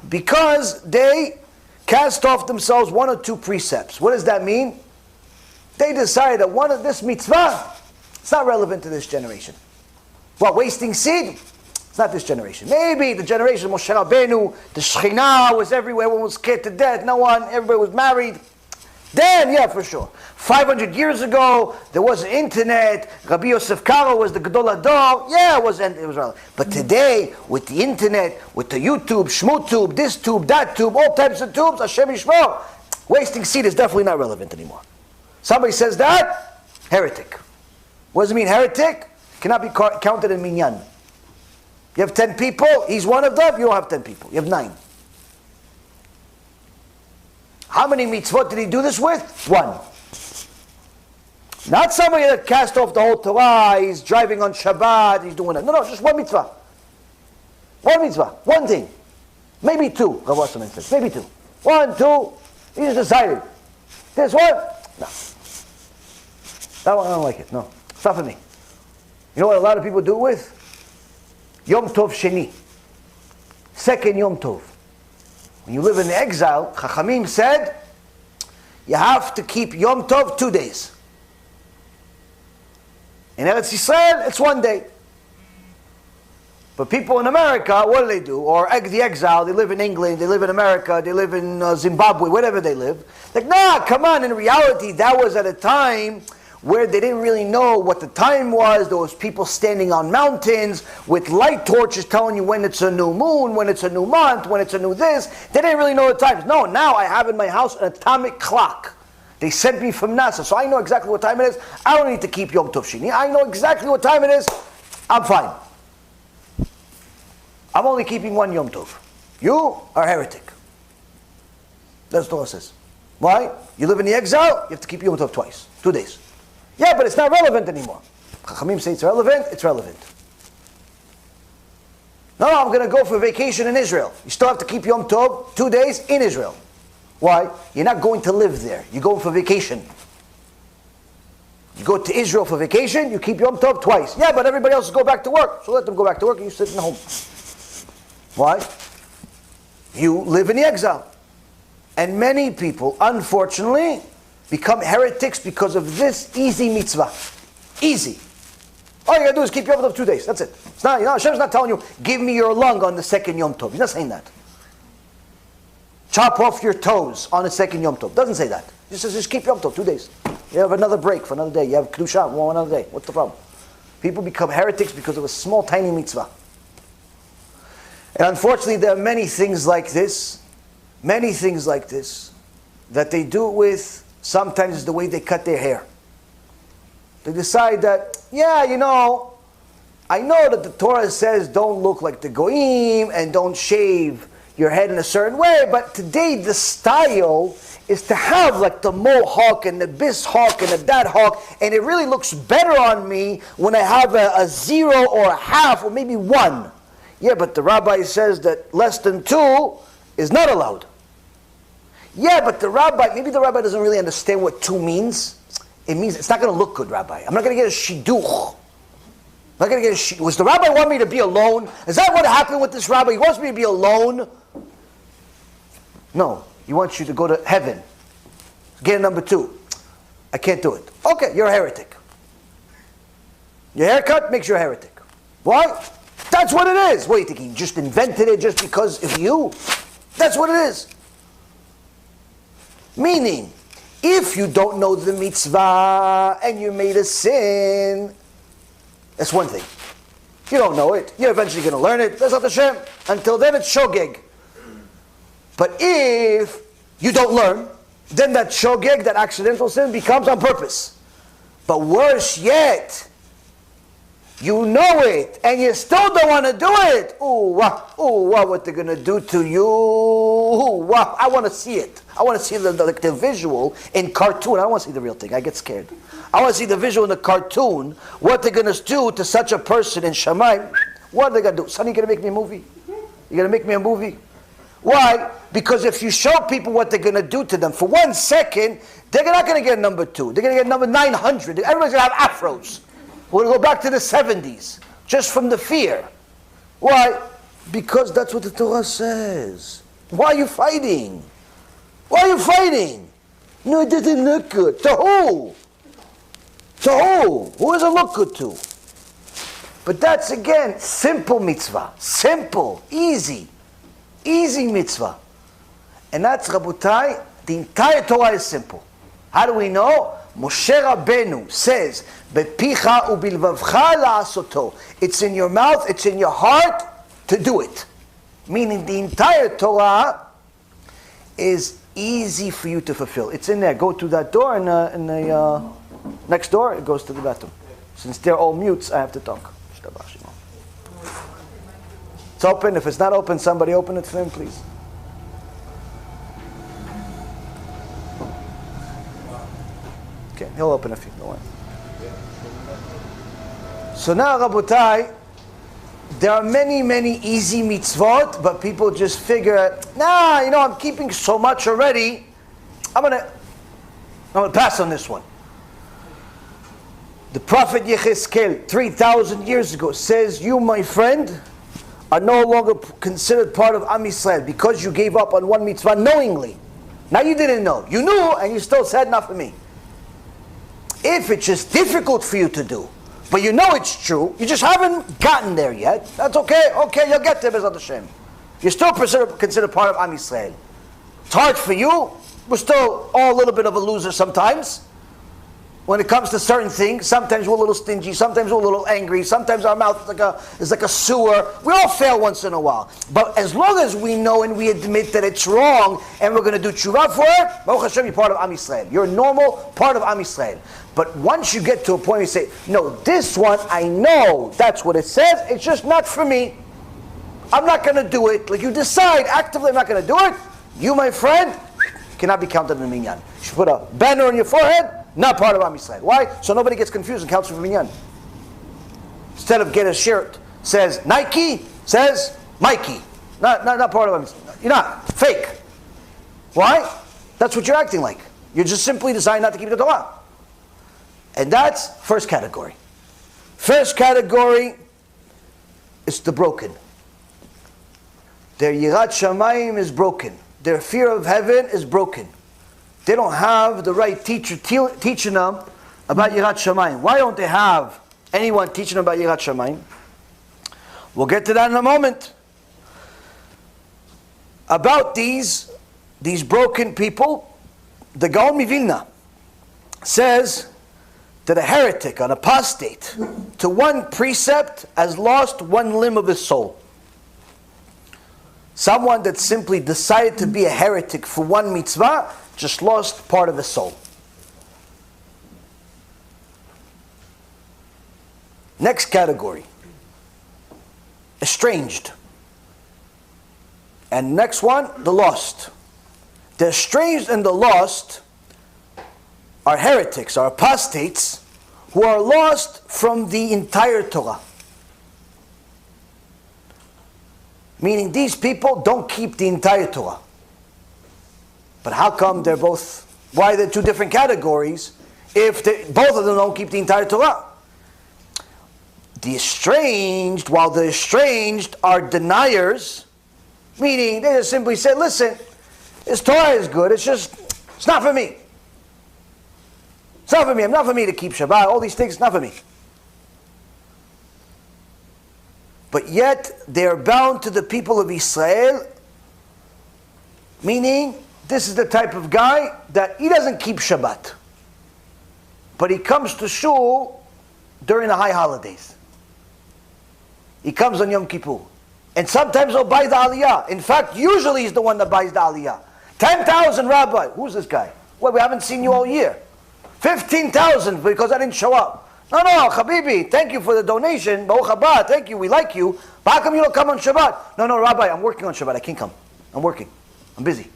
Because they cast off themselves one or two precepts. What does that mean? They decided that one of this mitzvah, it's not relevant to this generation. What, wasting seed? It's not this generation. Maybe the generation of Moshe Rabbeinu, the Shekhinah was everywhere, everyone was scared to death, no one, everybody was married. Then, yeah, for sure. 500 years ago, there was an internet, Rabbi Yosef Karo was the Gadol Hador, yeah, it was relevant. But today, with the internet, with the YouTube, Shmutube, this tube, that tube, all types of tubes, Hashem Yishmor, wasting seed is definitely not relevant anymore. Somebody says that, heretic. What does it mean, heretic? Cannot be counted in minyan. You have 10 people, he's one of them, you don't have 10 people, you have 9. How many mitzvot did he do this with? 1. Not somebody that cast off the whole Torah, he's driving on Shabbat, he's doing it. No, just 1 mitzvah. 1 mitzvah, 1 thing. Maybe 2, Rav Wasserman says, maybe 2. 1, 2, he just decided. This one? No. That one I don't like it, no. It's not for me. You know what a lot of people do it with? Yom Tov Sheni. Second Yom Tov. When you live in exile, Chachamim said, you have to keep Yom Tov 2 days. In Eretz Yisrael, it's 1 day. But people in America, what do? Or the exile, they live in England, they live in America, they live in Zimbabwe, wherever they live. Like, nah, come on, in reality, that was at a time where they didn't really know what the time was. There was people standing on mountains with light torches telling you when it's a new moon, when it's a new month, when it's a new this. They didn't really know the times. No, now I have in my house an atomic clock. They sent me from NASA, so I know exactly what time it is. I don't need to keep Yom Tov Shini. I know exactly what time it is. I'm fine. I'm only keeping 1 Yom Tov. You are heretic. That's what Torah says. Why? You live in the exile, you have to keep Yom Tov twice, 2 days. Yeah, but it's not relevant anymore. Chachamim say it's relevant, it's relevant. No, I'm going to go for vacation in Israel. You still have to keep Yom Tov 2 days in Israel. Why? You're not going to live there. You're going for vacation. You go to Israel for vacation, you keep Yom Tov twice. Yeah, but everybody else go back to work. So let them go back to work and you sit in the home. Why? You live in the exile. And many people, unfortunately, become heretics because of this easy mitzvah. Easy. All you gotta do is keep Yom Tov 2 days. That's it. It's not, Hashem's not telling you, give me your lung on the second Yom Tov. He's not saying that. Chop off your toes on the second Yom Tov. Doesn't say that. He says just keep Yom Tov 2 days. You have another break for another day. You have Kedusha one another day. What's the problem? People become heretics because of a small, tiny mitzvah. And unfortunately, there are many things like this, that they do it with. Sometimes it's the way they cut their hair. They decide that, yeah, I know that the Torah says don't look like the goyim and don't shave your head in a certain way, but today the style is to have like the mohawk and the bis hawk and the dat hawk, and it really looks better on me when I have a 0 or a half or maybe 1. Yeah, but the rabbi says that less than 2 is not allowed. Yeah, but maybe the rabbi doesn't really understand what 2 means. It means it's not going to look good, Rabbi. I'm not going to get a shidduch. Was the rabbi want me to be alone? Is that what happened with this rabbi? He wants me to be alone? No, he wants you to go to heaven. Get number 2. I can't do it. Okay, you're a heretic. Your haircut makes you a heretic. Why? That's what it is. What do you think? He just invented it just because of you? That's what it is. Meaning, If you don't know the mitzvah and you made a sin, that's one thing. You don't know it. You're eventually going to learn it. Bezat Hashem. Until then, it's shogeg. But if you don't learn, then that shogeg, that accidental sin, becomes on purpose. But worse yet, you know it, and you still don't want to do it. Ooh, what they're going to do to you. Ooh, I want to see it. I want to see the visual in cartoon. I don't want to see the real thing. I get scared. I want to see the visual in the cartoon, what they're going to do to such a person in Shammai. What are they going to do? Son, you're going to make me a movie? You're going to make me a movie? Why? Because if you show people what they're going to do to them, for 1 second, they're not going to get number 2. They're going to get number 900. Everybody's going to have afros. We're going to go back to the 70s, just from the fear. Why? Because that's what the Torah says. Why are you fighting? Why are you fighting? No, it doesn't look good. To who? To who? Who does it look good to? But that's, again, simple mitzvah. Simple, easy. Easy mitzvah. And that's, Rabotai, the entire Torah is simple. How do we know? Moshe Rabbeinu says, "Bepicha ubilvavcha la'asoto." It's in your mouth, it's in your heart to do it. Meaning the entire Torah is easy for you to fulfill. It's in there. Go to that door, and in the next door, it goes to the bathroom. Since they're all mutes, I have to talk. It's open. If it's not open, somebody open it for him, please. Okay, he'll open a few. Don't worry. So now, Rabotai, there are many, many easy mitzvot, but people just figure, I'm keeping so much already. I'm gonna pass on this one. The Prophet Yechezkel, 3,000 years ago, says, "You, my friend, are no longer considered part of Am Yisrael because you gave up on one mitzvah knowingly." Now you didn't know. You knew, and you still said, "Not for me." If it's just difficult for you to do, but you know it's true, you just haven't gotten there yet, that's okay. Okay, you'll get there, Bezat Hashem. You're still considered part of Am Yisrael. It's hard for you. We're still all a little bit of a loser sometimes. When it comes to certain things, sometimes we're a little stingy, sometimes we're a little angry, sometimes our mouth is like a sewer. We all fail once in a while. But as long as we know and we admit that it's wrong and we're going to do tshuva for it, Baruch Hashem, you're part of Am Yisrael. You're a normal part of Am Yisrael. But once you get to a point where you say, no, this one, I know that's what it says, it's just not for me. I'm not going to do it. Like you decide actively, I'm not going to do it. You, my friend, cannot be counted in the minyan. You should put a banner on your forehead, not part of Am Yisrael. Why? So nobody gets confused and counts for minyan. Instead of get a shirt, says Nike, says Mikey. Not part of Am Yisrael. You're not. Fake. Why? That's what you're acting like. You're just simply deciding not to keep the Torah. And that's first category. First category is the broken. Their Yirat Shamayim is broken. Their fear of heaven is broken. They don't have the right teacher teaching them about Yirat Shamayim. Why don't they have anyone teaching them about Yirat Shamayim? We'll get to that in a moment. About these broken people, the Gaon Mivilna says that a heretic, an apostate, to one precept has lost one limb of his soul. Someone that simply decided to be a heretic for one mitzvah just lost part of his soul. Next category, estranged. And next one, the lost. The estranged and the lost are heretics, are apostates, who are lost from the entire Torah. Meaning these people don't keep the entire Torah. But how come they're both, why are they two different categories if both of them don't keep the entire Torah? The estranged, while the estranged are deniers, meaning they just simply say, listen, this Torah is good, it's not for me. It's not for me. It's not for me to keep Shabbat. All these things, it's not for me. But yet, they are bound to the people of Israel, meaning this is the type of guy that he doesn't keep Shabbat. But he comes to shul during the high holidays. He comes on Yom Kippur. And sometimes he'll buy the aliyah. In fact, usually he's the one that buys the aliyah. 10,000, Rabbi. Who's this guy? Well, we haven't seen you all year. 15,000 because I didn't show up. No, Habibi, thank you for the donation. Baruch haba, thank you, we like you. But how come you don't come on Shabbat? No, Rabbi, I'm working on Shabbat. I can't come. I'm working. I'm busy.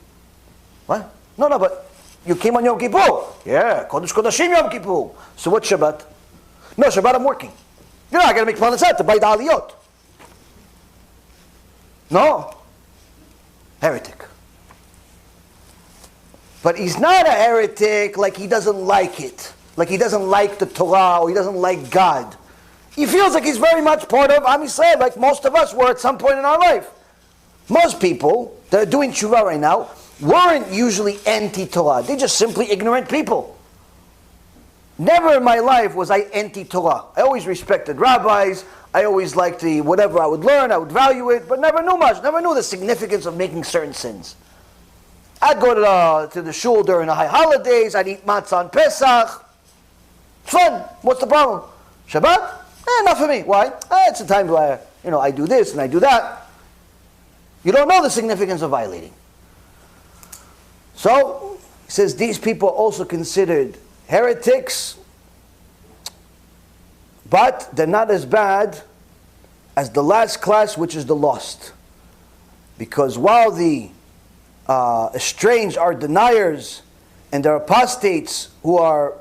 What? No, but you came on Yom Kippur. Yeah, Kodesh Kodashim Yom Kippur. So what's Shabbat? No, Shabbat I'm working. You know, I got to make parnasat to buy the aliyot. No. Heretic. But he's not a heretic like he doesn't like it. Like he doesn't like the Torah or he doesn't like God. He feels like he's very much part of Am Yisrael, like most of us were at some point in our life. Most people that are doing tshuva right now weren't usually anti-Torah. They're just simply ignorant people. Never in my life was I anti-Torah. I always respected rabbis. I always liked whatever I would learn, I would value it, but never knew much. Never knew the significance of making certain sins. I'd go to the shul during the high holidays. I'd eat matzah on Pesach. Fun. What's the problem? Shabbat? Not for me. Why? It's a time where I do this and I do that. You don't know the significance of violating. So, he says these people are also considered heretics, but they're not as bad as the last class, which is the lost. Because while the estranged are deniers and they're apostates who are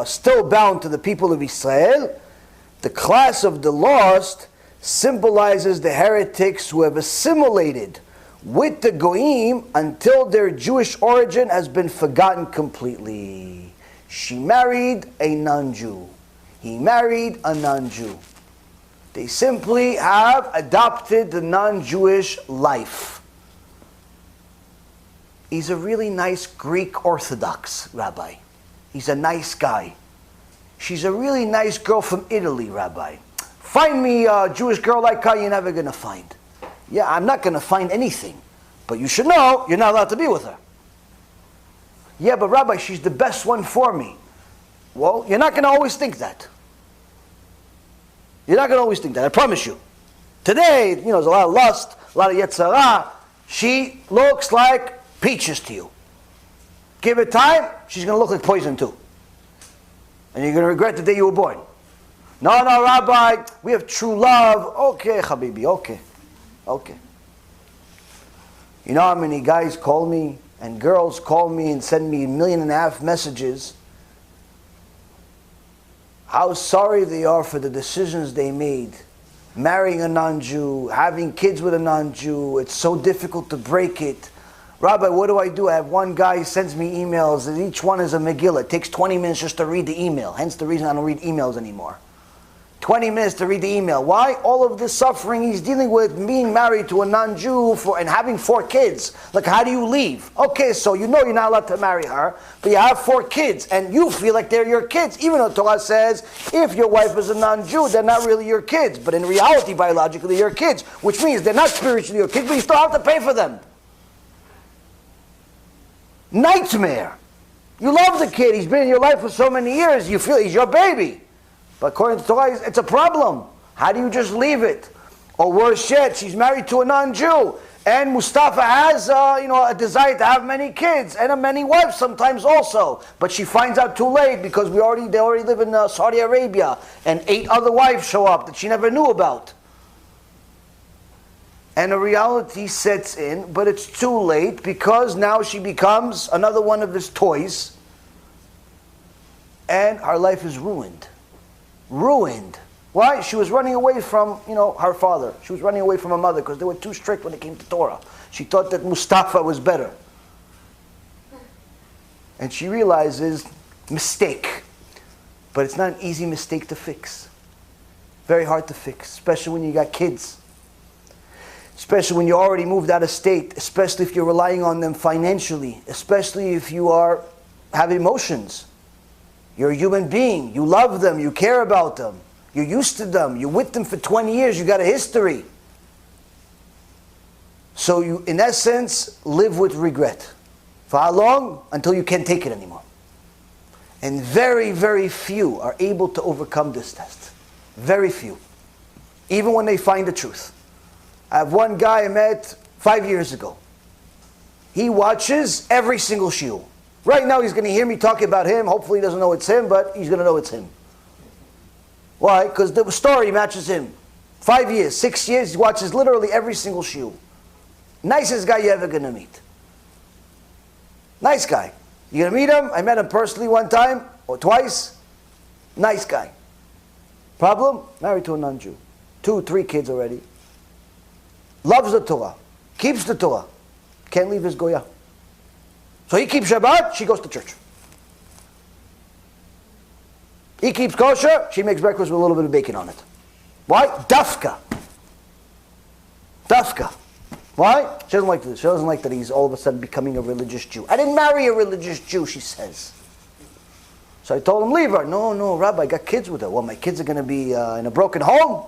still bound to the people of Israel, the class of the lost symbolizes the heretics who have assimilated with the Goyim until their Jewish origin has been forgotten completely. She married a non-Jew. He married a non-Jew. They simply have adopted the non-Jewish life. He's a really nice Greek Orthodox rabbi. He's a nice guy. She's a really nice girl from Italy, Rabbi. Find me a Jewish girl like her, you're never going to find. Yeah, I'm not going to find anything. But you should know, you're not allowed to be with her. Yeah, but Rabbi, she's the best one for me. Well, you're not going to always think that. You're not going to always think that, I promise you. Today, there's a lot of lust, a lot of yetzirah. She looks like peaches to you. Give it time, she's going to look like poison too. And you're going to regret the day you were born. No, Rabbi, we have true love. Okay, Habibi, okay. You know how many guys call me and girls call me and send me 1.5 million messages? How sorry they are for the decisions they made. Marrying a non-Jew, having kids with a non-Jew, it's so difficult to break it. Rabbi, what do? I have one guy who sends me emails, and each one is a Megillah. It takes 20 minutes just to read the email. Hence the reason I don't read emails anymore. 20 minutes to read the email. Why? All of this suffering he's dealing with, being married to a non-Jew and having 4 kids. Like, how do you leave? Okay, so you're not allowed to marry her, but you have 4 kids, and you feel like they're your kids, even though Torah says, if your wife is a non-Jew, they're not really your kids. But in reality, biologically, they're your kids, which means they're not spiritually your kids, but you still have to pay for them. Nightmare. You love the kid, he's been in your life for so many years, you feel he's your baby. But according to Torah, it's a problem. How do you just leave it? Or worse yet, she's married to a non-Jew, and Mustafa has a desire to have many kids, and many wives sometimes also. But she finds out too late because they already live in Saudi Arabia, and 8 other wives show up that she never knew about. And a reality sets in, but it's too late because now she becomes another one of his toys, and her life is ruined. Ruined. Why? She was running away from, her father. She was running away from her mother because they were too strict when it came to Torah. She thought that Mustafa was better. And she realizes, mistake. But it's not an easy mistake to fix. Very hard to fix, especially when you got kids. Especially when you already moved out of state, especially if you're relying on them financially, especially if you have emotions. You're a human being. You love them. You care about them. You're used to them. You're with them for 20 years. You got a history. So you, in essence, live with regret. For how long? Until you can't take it anymore. And very, very few are able to overcome this test. Very few. Even when they find the truth. I have one guy I met 5 years ago. He watches every single shiur. Right now he's going to hear me talking about him. Hopefully he doesn't know it's him, but he's going to know it's him. Why? Because the story matches him. 5 years, 6 years, he watches literally every single shiur. Nicest guy you're ever going to meet. Nice guy. You going to meet him? I met him personally one time or twice. Nice guy. Problem? Married to a non-Jew. 2, 3 kids already. Loves the Torah. Keeps the Torah. Can't leave his Goya. So he keeps Shabbat, she goes to church. He keeps kosher, she makes breakfast with a little bit of bacon on it. Why? Dafka. Dafka. Why? She doesn't like this. She doesn't like that he's all of a sudden becoming a religious Jew. I didn't marry a religious Jew, she says. So I told him, leave her. No, Rabbi, I got kids with her. Well, my kids are going to be in a broken home.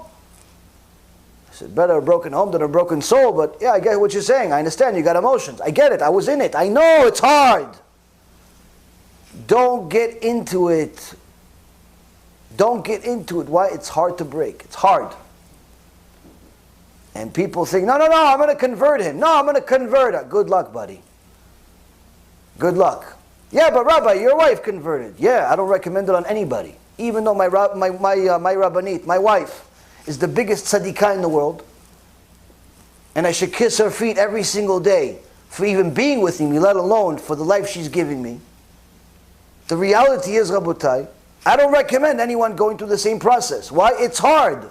I said, better a broken home than a broken soul, but yeah, I get what you're saying. I understand, you got emotions. I get it, I was in it. I know it's hard. Don't get into it. Don't get into it. Why? It's hard to break. It's hard. And people think, no, I'm going to convert him. No, I'm going to convert her. Good luck, buddy. Good luck. Yeah, but Rabbi, your wife converted. Yeah, I don't recommend it on anybody. Even though my Rabbanit, my wife, is the biggest tzadikah in the world, and I should kiss her feet every single day for even being with me, let alone for the life she's giving me. The reality is, Rabotai, I don't recommend anyone going through the same process. Why? It's hard.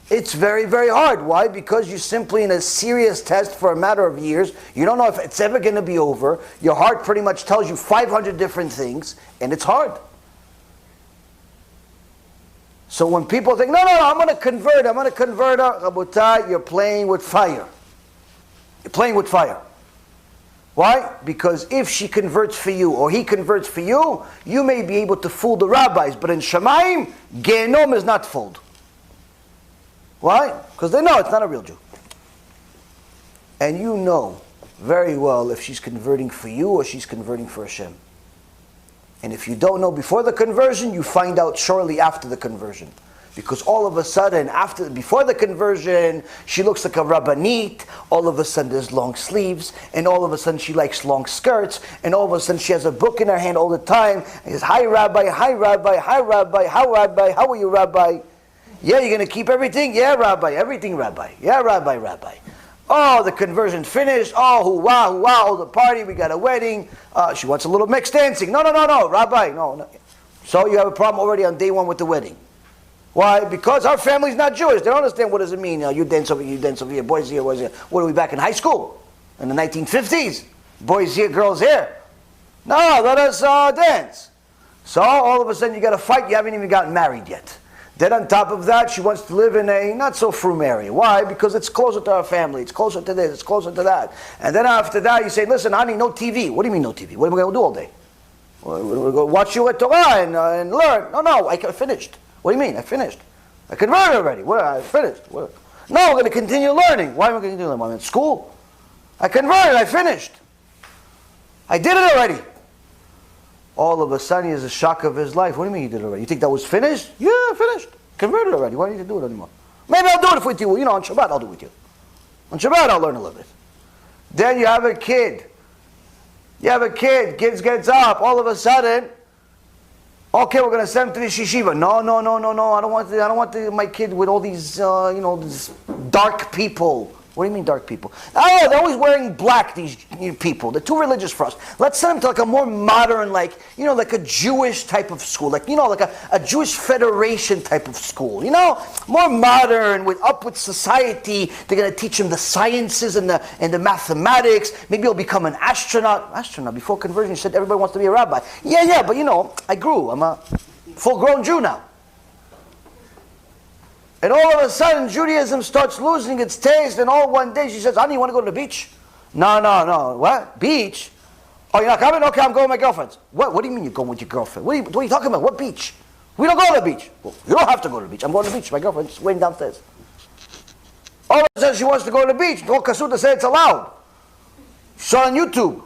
It's very, very hard. Why? Because you're simply in a serious test for a matter of years. You don't know if it's ever going to be over. Your heart pretty much tells you 500 different things, and it's hard. So when people think, no, I'm going to convert her, Rabotai, you're playing with fire. You're playing with fire. Why? Because if she converts for you, or he converts for you, you may be able to fool the rabbis, but in Shamayim, Gehenom is not fooled. Why? Because they know it's not a real Jew. And you know very well if she's converting for you or she's converting for Hashem. And if you don't know before the conversion, you find out shortly after the conversion. Because all of a sudden, before the conversion, she looks like a rabbanit. All of a sudden there's long sleeves. And all of a sudden she likes long skirts. And all of a sudden she has a book in her hand all the time. And says, hi Rabbi, hi Rabbi, hi Rabbi, how Rabbi, how are you Rabbi? Yeah, you're going to keep everything? Yeah, Rabbi, everything Rabbi. Yeah, Rabbi, Rabbi. Oh, the conversion's finished. Oh, hoo-wah, oh, the party, we got a wedding. She wants a little mixed dancing. No, Rabbi, no. So you have a problem already on day one with the wedding. Why? Because our family's not Jewish. They don't understand what does it mean. You dance over here, boys here, boys here. What are we, back in high school? In the 1950s? Boys here, girls here. No, let us dance. So all of a sudden you got a fight, you haven't even gotten married yet. Then on top of that, she wants to live in a not-so-frum area. Why? Because it's closer to our family. It's closer to this. It's closer to that. And then after that, you say, listen, honey, no TV. What do you mean no TV? What are we going to do all day? We're going to go watch you at Torah and learn. No, I finished. What do you mean? I finished. I converted already. I finished. What? No, we're going to continue learning. Why am I going to continue learning? I'm in school. I converted. I finished. I did it already. All of a sudden, he has a shock of his life. What do you mean you did it already? You think that was finished? Yeah, finished. Converted already. Why do you need to do it anymore? Maybe I'll do it with you. On Shabbat, I'll do it with you. On Shabbat, I'll learn a little bit. Then you have a kid. Kids gets up. All of a sudden, okay, we're going to send him to the shishiva. No. I don't want my kid with all these, these dark people. What do you mean dark people? Oh, they're always wearing black, these people. They're too religious for us. Let's send them to like a more modern, like a Jewish type of school. Like a Jewish Federation type of school. More modern, up with society. They're going to teach him the sciences and the mathematics. Maybe he'll become an astronaut. Before conversion, you said everybody wants to be a rabbi. Yeah, but I grew. I'm a full-grown Jew now. And all of a sudden, Judaism starts losing its taste, and all one day she says, honey, you want to go to the beach? No. What? Beach? Oh, you're not coming? Okay, I'm going with my girlfriends. What do you mean you're going with your girlfriend? What are you talking about? What beach? We don't go to the beach. Well, you don't have to go to the beach. I'm going to the beach. My girlfriend's waiting downstairs. All of a sudden, she wants to go to the beach. Well, Kasuta said it's allowed. She saw on YouTube.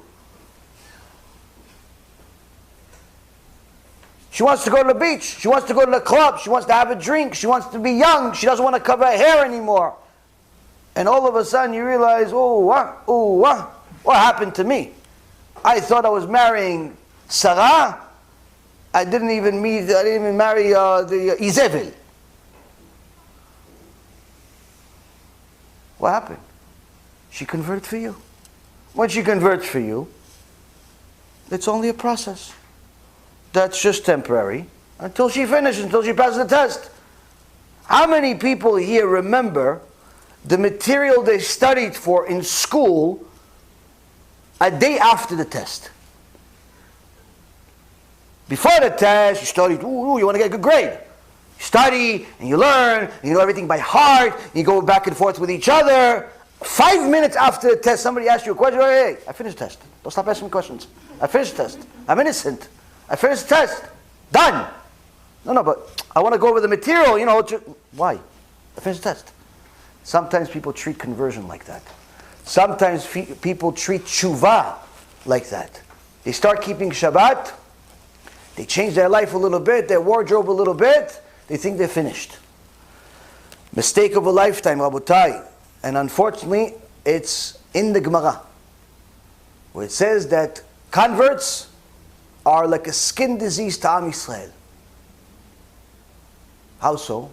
She wants to go to the beach. She wants to go to the club. She wants to have a drink. She wants to be young. She doesn't want to cover her hair anymore. And all of a sudden you realize, what happened to me? I thought I was marrying Sarah. I didn't even marry the Izebel. What happened? She converted for you. When she converts for you, it's only a process. That's just temporary until she finishes, until she passes the test. How many people here remember the material they studied for in school a day after the test? Before the test, you studied, you want to get a good grade. You study, and you learn, and you know everything by heart, and you go back and forth with each other. 5 minutes after the test, somebody asks you a question, hey, I finished the test. Don't stop asking me questions. I finished the test. I'm innocent. I finished the test. Done. No, but I want to go over the material, Why? I finished the test. Sometimes people treat conversion like that. Sometimes people treat tshuva like that. They start keeping Shabbat. They change their life a little bit, their wardrobe a little bit. They think they're finished. Mistake of a lifetime, Rabotai. And unfortunately, it's in the Gemara, where it says that converts are like a skin disease to Am Yisrael. How so?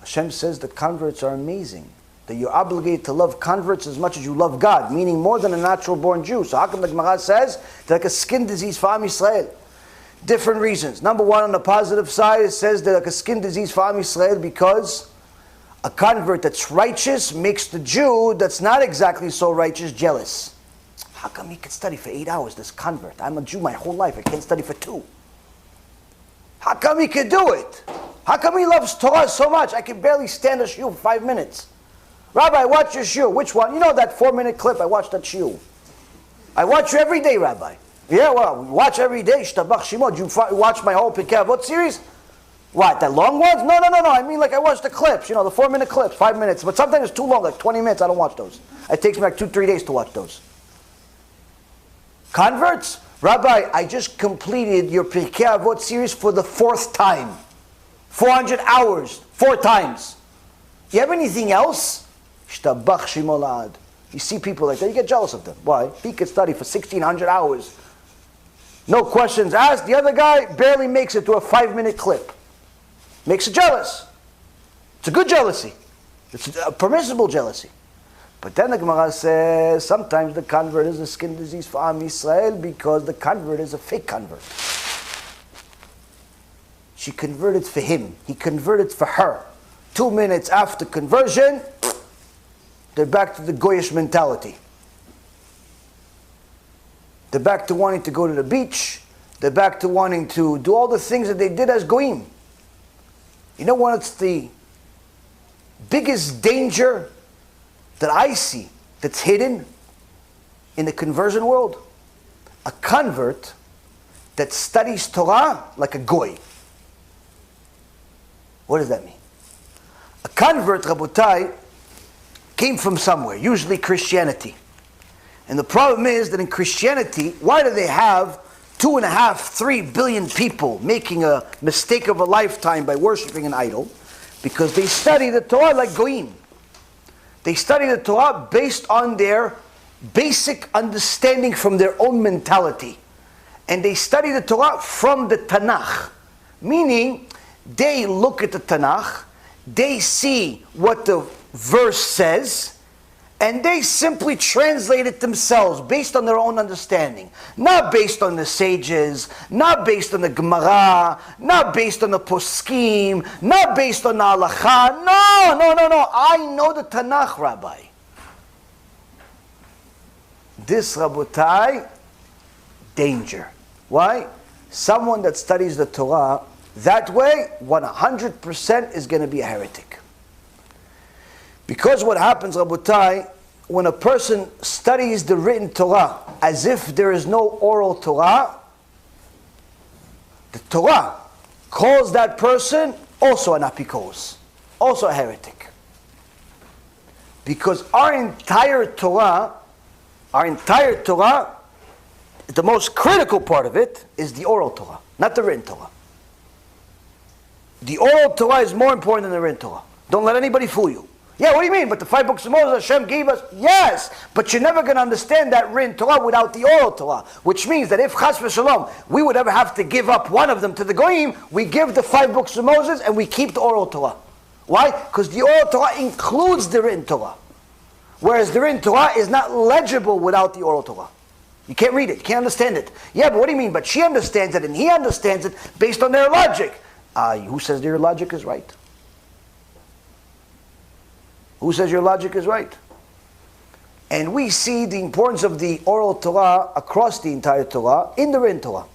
Hashem says that converts are amazing. That you're obligated to love converts as much as you love God, meaning more than a natural born Jew. So how come the Gemara says it's like a skin disease for Am Yisrael? Different reasons. Number one, on the positive side, it says that like a skin disease for Am Yisrael because a convert that's righteous makes the Jew that's not exactly so righteous jealous. How come he can study for 8 hours, this convert? I'm a Jew my whole life. I can't study for 2. How come he can do it? How come he loves Torah so much? I can barely stand a shiur for 5 minutes. Rabbi, watch your shiur. Which one? You know that 4-minute clip? I watched that shiur. I watch you every day, Rabbi. Yeah, well, we watch every day. Shtabach Shimo. Did you watch my whole Pirkei Avot series? What, the long ones? No. I mean, like I watch the clips, the 4-minute clips, 5 minutes. But sometimes it's too long, like 20 minutes. I don't watch those. It takes me like 2-3 days to watch those. Converts? Rabbi, I just completed your Pirkei Avot series for the 4th time. 400 hours, 4 times. You have anything else? Shtabach Shimo La'ad. You see people like that, you get jealous of them. Why? He could study for 1,600 hours. No questions asked. The other guy barely makes it to a 5-minute clip. Makes you jealous. It's a good jealousy. It's a permissible jealousy. But then the Gemara says sometimes the convert is a skin disease for Am Yisrael because the convert is a fake convert. She converted for him. He converted for her. 2 minutes after conversion, they're back to the Goyish mentality. They're back to wanting to go to the beach. They're back to wanting to do all the things that they did as Goyim. You know what's the biggest danger that I see that's hidden in the conversion world? A convert that studies Torah like a Goy. What does that mean? A convert, Rabotai, came from somewhere, usually Christianity. And the problem is that in Christianity, why do they have 2.5, 3 billion people making a mistake of a lifetime by worshiping an idol? Because they study the Torah like Goyim. They study the Torah based on their basic understanding from their own mentality. And they study the Torah from the Tanakh. Meaning, they look at the Tanakh, they see what the verse says, and they simply translate it themselves based on their own understanding. Not based on the sages, not based on the Gemara, not based on the Poskim, not based on the Halacha. No. I know the Tanakh, Rabbi. This, Rabotai, danger. Why? Someone that studies the Torah that way, 100% is going to be a heretic. Because what happens, Rabotai, when a person studies the written Torah as if there is no oral Torah, the Torah calls that person also an apikos, also a heretic. Because our entire Torah, the most critical part of it is the oral Torah, not the written Torah. the oral Torah is more important than the written Torah. Don't let anybody fool you. Yeah, what do you mean? But the 5 books of Moses Hashem gave us. Yes, but you're never going to understand that written Torah without the oral Torah. Which means that if Chas v'Shalom, we would ever have to give up one of them to the Goyim, we give the 5 books of Moses and we keep the oral Torah. Why? Because the oral Torah includes the written Torah. Whereas the written Torah is not legible without the oral Torah. You can't read it, you can't understand it. Yeah, but what do you mean? But she understands it and he understands it based on their logic. Who says their logic is right? Who says your logic is right? And we see the importance of the oral Torah across the entire Torah in the written Torah.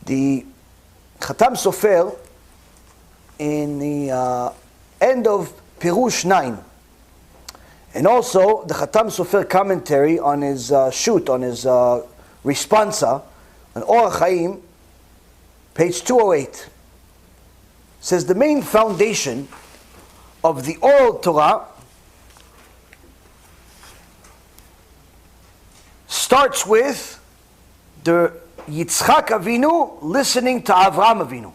The Khatam Sofer, in the end of Pirush 9, and also the Khatam Sofer commentary on his shoot, on his responsa, on Orach Chaim, page 208, says the main foundation of the oral Torah starts with the Yitzchak Avinu listening to Avraham Avinu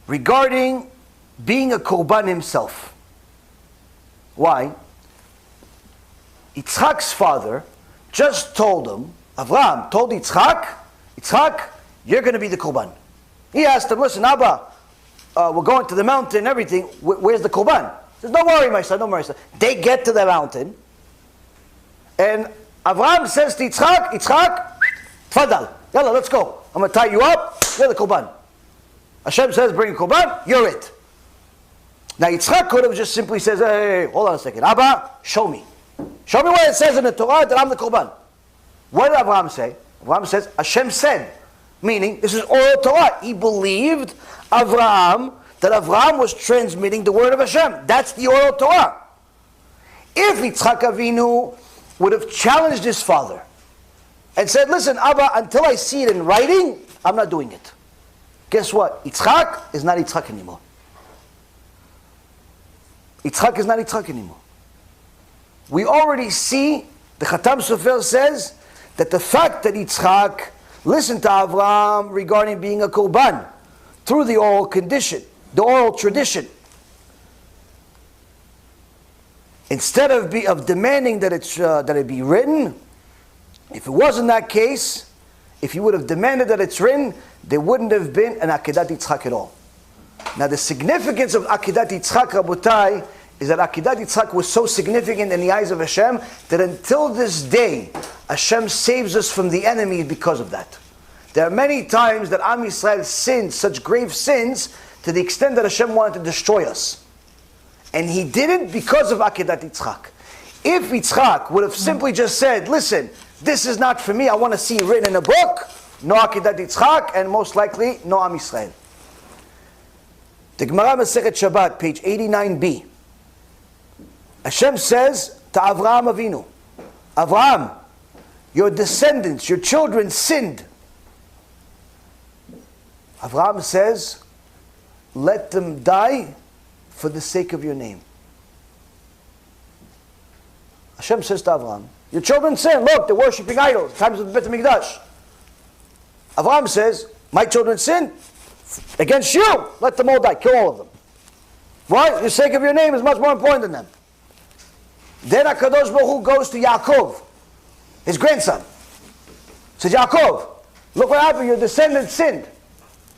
regarding being a korban himself. Why? Yitzchak's father just told him, Avraham told Yitzchak, you're going to be the korban. He asked him, listen, Abba, we're going to the mountain and everything. Where's the korban? He says, don't worry, my son, don't worry, son. They get to the mountain, and Avraham says to Yitzchak, tfadal, yalla, let's go. I'm going to tie you up, you're the korban. Hashem says, bring a korban, you're it. Now Yitzchak could have just simply said, hey, hold on a second. Abba, show me. Show me where it says in the Torah that I'm the korban. What did Avraham say? Avraham says, Hashem said. Meaning, this is oral Torah. He believed Avraham, that Avraham was transmitting the word of Hashem. That's the oral Torah. If Yitzchak Avinu would have challenged his father and said, listen, Abba, until I see it in writing, I'm not doing it. Guess what? Yitzchak is not Yitzchak anymore. Yitzchak is not Yitzchak anymore. We already see, the Khatam Sofer says, that the fact that Yitzchak listened to Avraham regarding being a korban through the oral condition, the oral tradition, instead of demanding that it be written, if it wasn't that case, if he would have demanded that it's written, there wouldn't have been an Akedat Yitzchak at all. Now the significance of Akedat Yitzchak, Rabotai, is that Akedat Yitzchak was so significant in the eyes of Hashem that until this day, Hashem saves us from the enemy because of that. There are many times that Am Yisrael sinned such grave sins to the extent that Hashem wanted to destroy us. And He didn't because of Akedat Yitzchak. If Yitzchak would have simply just said, listen, this is not for me, I want to see it written in a book, no Akedat Yitzchak, and most likely, no Am Yisrael. The Gemara Masechet Shabbat, page 89b. Hashem says to Avraham Avinu, Avraham, your descendants, your children sinned. Avraham says, let them die for the sake of your name. Hashem says to Avraham, your children sin, look, they're worshipping idols, times of the Beit HaMikdash. Avraham says, my children sin against you, let them all die, kill all of them. Why? The sake of your name is much more important than them. Then HaKadosh Baruch Hu goes to Yaakov, his grandson. Says, Yaakov, look what happened, your descendants sinned.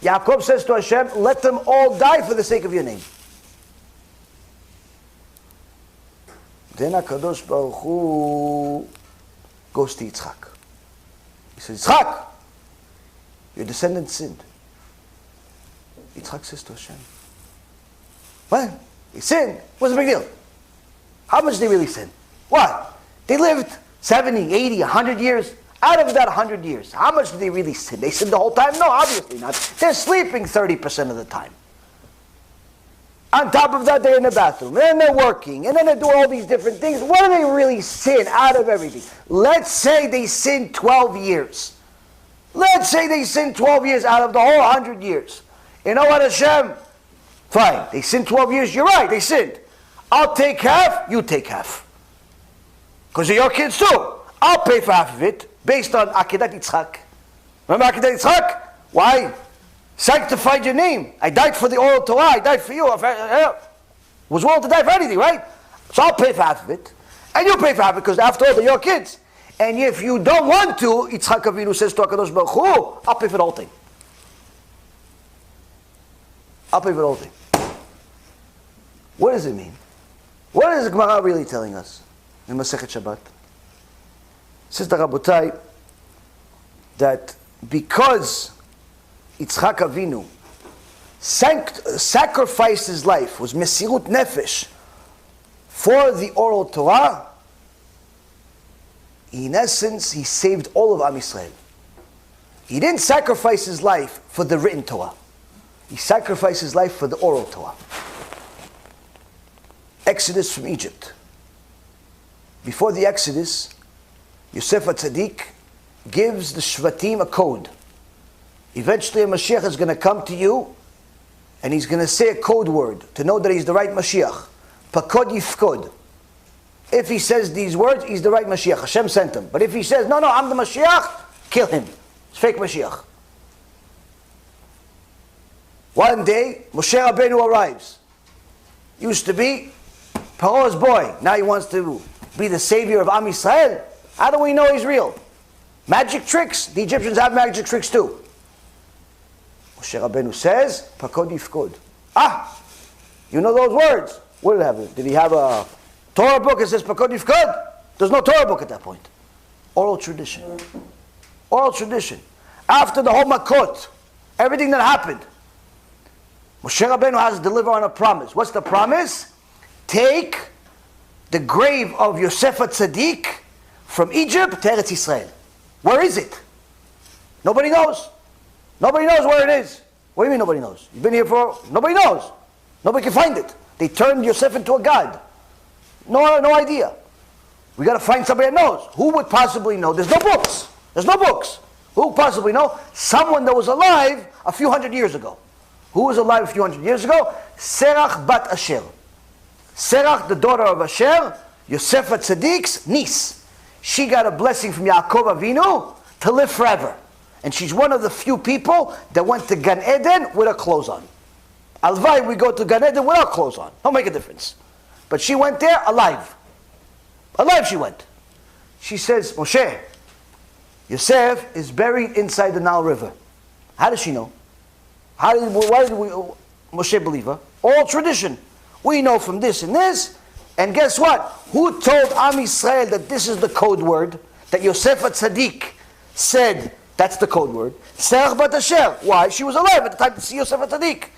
Yaakov says to Hashem, let them all die for the sake of your name. Then HaKadosh Baruch Hu goes to Yitzchak. He says, Yitzchak, your descendants sinned. Yitzchak says to Hashem, what? They sinned? What's the big deal? How much did they really sin? What? They lived 70, 80, 100 years. Out of that 100 years, how much did they really sin? They sinned the whole time? No, obviously not. They're sleeping 30% of the time. On top of that, they're in the bathroom, and then they're working, and then they do all these different things. What do they really sin out of everything? Let's say they sinned 12 years. Let's say they sinned 12 years out of the whole 100 years. You know what, Hashem? Fine, they sinned 12 years. You're right, they sinned. I'll take half, you take half. Because they're your kids too. I'll pay for half of it, based on Akedat Yitzchak. Remember Akedat Yitzchak? Why? sanctified your name. I died for the oral Torah. I died for you. I was willing to die for anything, right? So I'll pay for half of it. And you pay for half of it, because after all, they're your kids. And if you don't want to, Yitzchak Avinu says to HaKadosh Baruch Hu, I'll pay for the whole thing. I'll pay for the whole thing. What does it mean? What is the Gemara really telling us in Masechet Shabbat? Says the Rabotai that because Yitzchak Avinu sacrificed his life, was Mesirut Nefesh, for the oral Torah, in essence, he saved all of Am Yisrael. He didn't sacrifice his life for the written Torah. He sacrificed his life for the oral Torah. Exodus from Egypt. Before the Exodus, Yosef HaTzadik gives the Shvatim a code. Eventually a Mashiach is going to come to you and he's going to say a code word to know that he's the right Mashiach. Pakod yifkod. If he says these words, he's the right Mashiach. Hashem sent him. But if he says, no, I'm the Mashiach, kill him. It's fake Mashiach. One day, Moshe Rabbeinu arrives. Used to be Paro's boy. Now he wants to be the savior of Am Yisrael. How do we know he's real? Magic tricks. The Egyptians have magic tricks too. Moshe Rabbeinu says, Pakod yifkod. You know those words. What did it have? Did he have a Torah book that says Pakod yifkod? There's no Torah book at that point. Oral tradition. Oral tradition. After the whole Makot, everything that happened, Moshe Rabbeinu has to deliver on a promise. What's the promise? Take the grave of Yosef HaTzadik from Egypt to Eretz Yisrael. Where is it? Nobody knows. Nobody knows where it is. What do you mean nobody knows? You've been here for... Nobody knows. Nobody can find it. They turned Yosef into a god. No idea. We got to find somebody that knows. Who would possibly know? There's no books. There's no books. Who would possibly know? Someone that was alive a few hundred years ago. Who was alive a few hundred years ago? Serach bat Asher. Serach, the daughter of Asher, Yosef HaTzadik's niece. She got a blessing from Yaakov Avinu to live forever. And she's one of the few people that went to Gan Eden with her clothes on. Alvai, we go to Gan Eden without clothes on. Don't make a difference. But she went there alive. Alive she went. She says, Moshe, Yosef is buried inside the Nile River. How does she know? Why did Moshe believe her? All tradition. We know from this and this. And guess what? Who told Am Yisrael that this is the code word? That Yosef HaTzadik said that's the code word. Serach bat Asher. Why? She was alive at the time to see Yosef HaTzadik.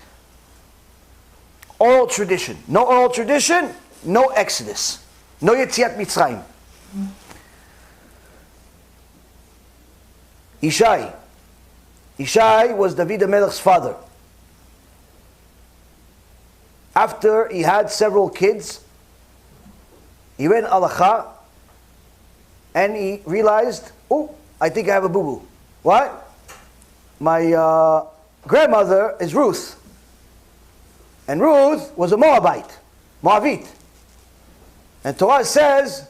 Oral tradition. No oral tradition, no Exodus. No Yetziat Mitzrayim. Ishai. Ishai was David HaMelech's father. After he had several kids, he read Halacha and he realized, oh, I think I have a boo-boo. What? My grandmother is Ruth. And Ruth was a Moabite, Moabite. And Torah says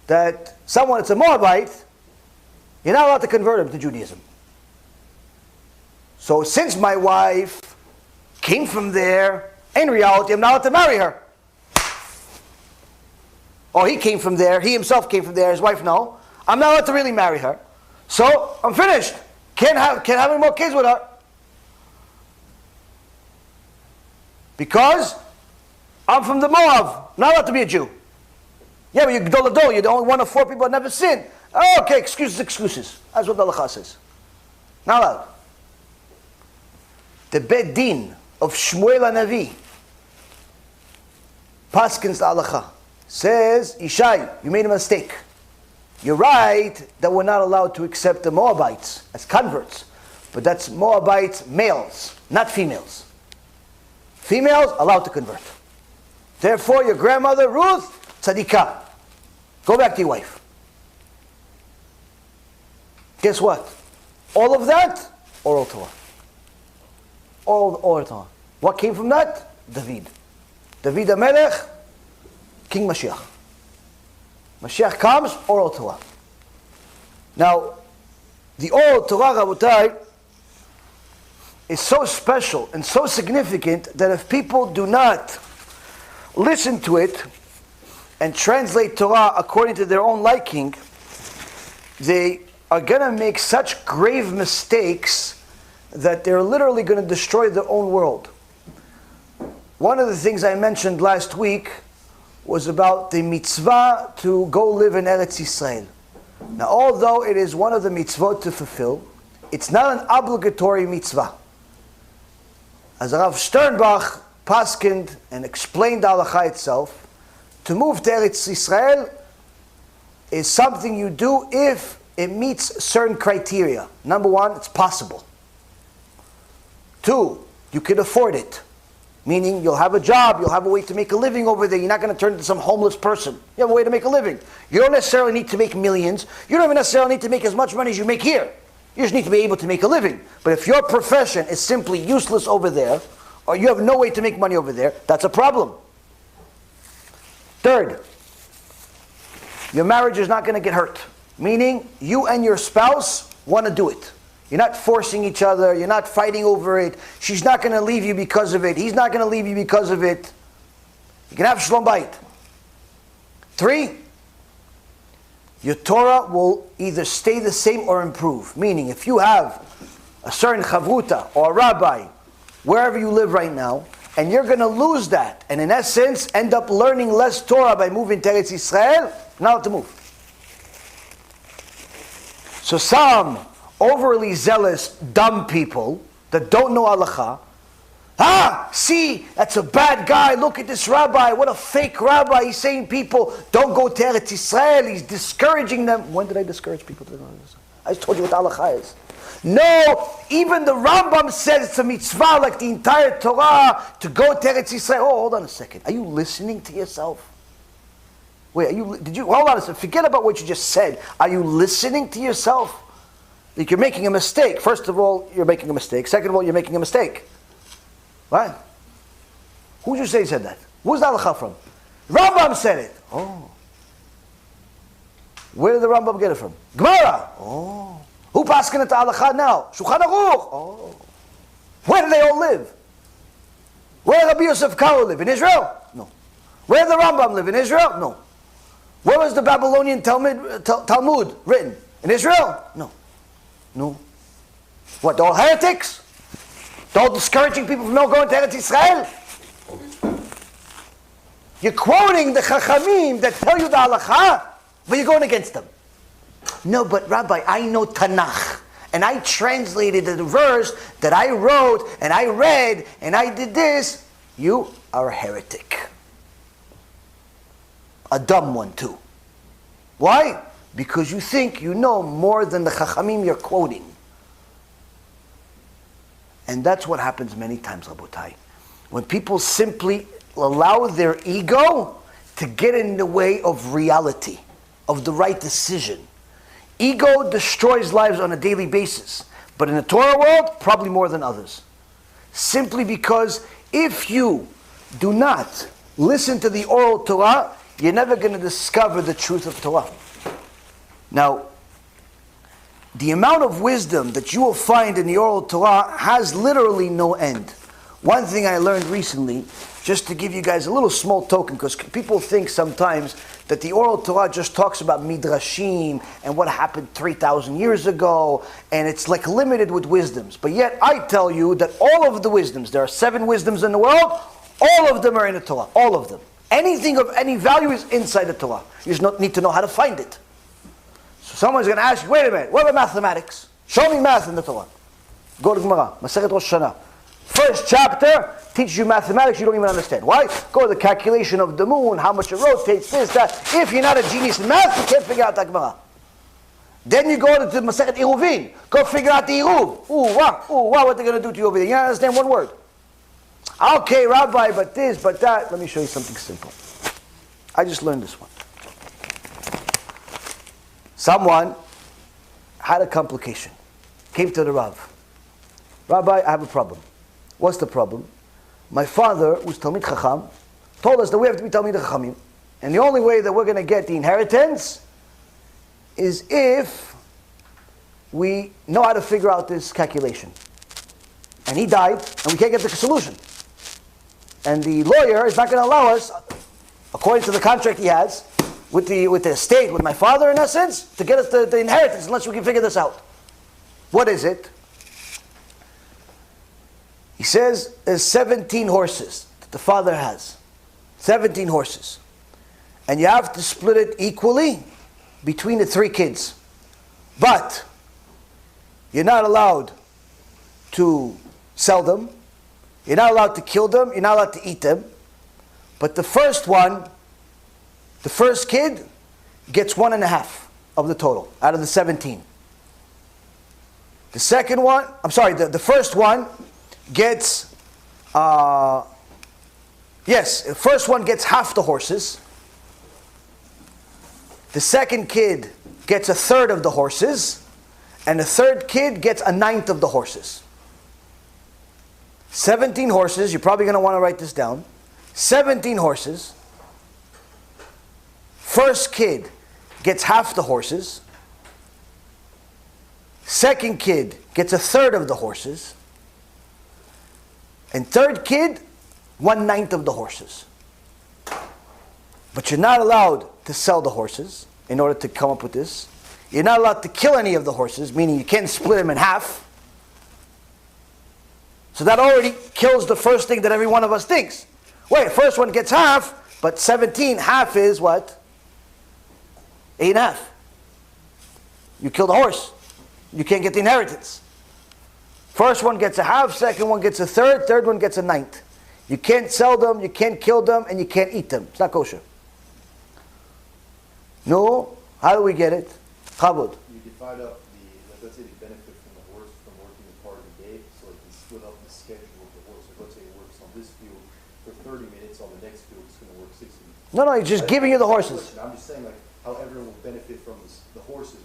that someone that's a Moabite, you're not allowed to convert him to Judaism. So since my wife came from there, in reality I'm not allowed to marry her. Or he came from there, he himself came from there, his wife no. I'm not allowed to really marry her. So I'm finished. Can't have any more kids with her. Because I'm from the Moab, not allowed to be a Jew. Yeah, but you're Gdol Adol, you're the only one of 4 people that never sinned. Oh, okay, excuses. That's what the Halacha says. Not allowed. The Beit Din of Shmuel HaNavi, Paskins the Halacha, says, Ishai, you made a mistake. You're right that we're not allowed to accept the Moabites as converts. But that's Moabites males, not females. Females allowed to convert. Therefore, your grandmother Ruth, tzadikah. Go back to your wife. Guess what? All of that, oral Torah. All oral Torah. What came from that? David. David HaMelech, King Mashiach. Mashiach comes, oral Torah. Now, the oral Torah, Rabotai, is so special and so significant that if people do not listen to it and translate Torah according to their own liking, they are going to make such grave mistakes that they're literally going to destroy their own world. One of the things I mentioned last week was about the mitzvah to go live in Eretz Yisrael. Now, although it is one of the mitzvot to fulfill, it's not an obligatory mitzvah. As Rav Sternbach paskined and explained the halacha itself, to move to Eretz Yisrael is something you do if it meets certain criteria. Number one, it's possible. Two, you can afford it. Meaning you'll have a job, you'll have a way to make a living over there. You're not going to turn into some homeless person. You have a way to make a living. You don't necessarily need to make millions. You don't even necessarily need to make as much money as you make here. You just need to be able to make a living. But if your profession is simply useless over there, or you have no way to make money over there, that's a problem. Third, your marriage is not going to get hurt. Meaning you and your spouse want to do it. You're not forcing each other. You're not fighting over it. She's not going to leave you because of it. He's not going to leave you because of it. You can have shalom bayit. 3, your Torah will either stay the same or improve. Meaning, if you have a certain chavruta or a rabbi wherever you live right now, and you're going to lose that, and in essence end up learning less Torah by moving to Eretz Yisrael, not allowed to move. So some overly zealous, dumb people that don't know halacha, see, that's a bad guy, look at this rabbi, what a fake rabbi, he's saying people don't go to Eretz Yisrael, he's discouraging them. When did I discourage people to go to Eretz Yisrael? I just told you what halacha is. No, even the Rambam says it's a mitzvah like the entire Torah to go to Eretz Yisrael. Oh, hold on a second, are you listening to yourself? Wait, hold on a second, forget about what you just said. Are you listening to yourself? Like you're making a mistake. First of all, you're making a mistake. Second of all, you're making a mistake. Right? Who did you say said that? Who's the halacha from? Rambam said it. Oh. Where did the Rambam get it from? Gemara. Oh. Who paskin it to halacha now? Shulchan Aruch. Oh. Where do they all live? Where did Rabbi Yosef Karo live? In Israel? No. Where did the Rambam live? In Israel? No. Where was the Babylonian Talmud written? In Israel? No. No. What, they're all heretics? They're all discouraging people from not going to Eretz Yisrael? You're quoting the Chachamim that tell you the halacha, but you're going against them. No, but Rabbi, I know Tanakh, and I translated the verse that I wrote, and I read, and I did this. You are a heretic. A dumb one too. Why? Because you think you know more than the Chachamim you're quoting. And that's what happens many times, Rabotai. When people simply allow their ego to get in the way of reality, of the right decision. Ego destroys lives on a daily basis. But in the Torah world, probably more than others. Simply because if you do not listen to the oral Torah, you're never going to discover the truth of Torah. Now, the amount of wisdom that you will find in the oral Torah has literally no end. One thing I learned recently, just to give you guys a little small token, because people think sometimes that the oral Torah just talks about midrashim and what happened 3,000 years ago, and it's like limited with wisdoms. But yet I tell you that all of the wisdoms, there are 7 wisdoms in the world, all of them are in the Torah, all of them. Anything of any value is inside the Torah. You just need to know how to find it. So someone's going to ask you, wait a minute, what about mathematics? Show me math in the Torah. Go to Gemara, Masechet Rosh Hashanah. First chapter teaches you mathematics you don't even understand. Why? Go to the calculation of the moon, how much it rotates, this, that. If you're not a genius in math, you can't figure out that Gemara. Then you go to the Masechet Eruvin. Go figure out the Eruv. What they're going to do to you over there. You don't understand one word. Okay, Rabbi, but this, but that. Let me show you something simple. I just learned this one. Someone had a complication. Came to the Rav. Rabbi, I have a problem. What's the problem? My father, who's Talmid Chacham, told us that we have to be Talmid Chachamim. And the only way that we're going to get the inheritance is if we know how to figure out this calculation. and he died, and we can't get the solution. And the lawyer is not going to allow us, according to the contract he has, with the estate, with my father in essence, to get us the inheritance unless we can figure this out. What is it? He says there's 17 horses that the father has. 17 horses. And you have to split it equally between the 3 kids. But you're not allowed to sell them. You're not allowed to kill them. You're not allowed to eat them. But the first kid gets 1.5 of the total out of the 17. The second one, the first one gets, the first one gets half the horses. The second kid gets 1/3 of the horses. And the third kid gets 1/9 of the horses. 17 horses, you're probably going to want to write this down. 17 horses. First kid gets half the horses. Second kid gets 1/3 of the horses. And third kid, 1/9 of the horses. But you're not allowed to sell the horses in order to come up with this. You're not allowed to kill any of the horses, meaning you can't split them in half. So that already kills the first thing that every one of us thinks. Wait, first one gets half, but 17, half is what? 8.5. You kill the horse. You can't get the inheritance. First one gets 1/2, second one gets 1/3, third one gets 1/9. You can't sell them, you can't kill them, and you can't eat them. It's not kosher. No, how do we get it? Chabod. You divide up let's say the benefit from the horse from working a part of the day, so it can split up the schedule of the horse. Like let's say it works on this field for 30 minutes, on the next field it's going to work 60 minutes. No, he's just giving you the horses. I'm just saying like how everyone will benefit from the horses.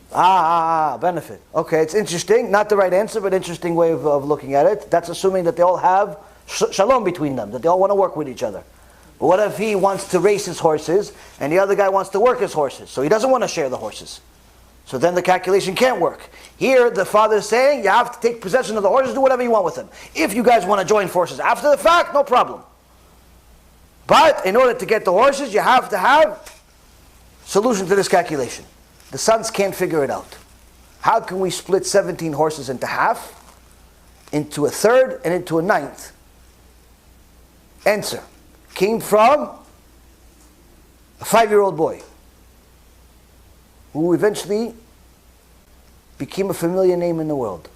Benefit. Okay, it's interesting. Not the right answer, but interesting way of looking at it. That's assuming that they all have shalom between them, that they all want to work with each other. But what if he wants to race his horses and the other guy wants to work his horses? So he doesn't want to share the horses. So then the calculation can't work. Here the father is saying you have to take possession of the horses, do whatever you want with them. If you guys want to join forces after the fact, no problem. But in order to get the horses, you have to have solution to this calculation. The sons can't figure it out. How can we split 17 horses into half, into 1/3, and into 1/9? Answer. Came from a 5-year-old boy who eventually became a familiar name in the world.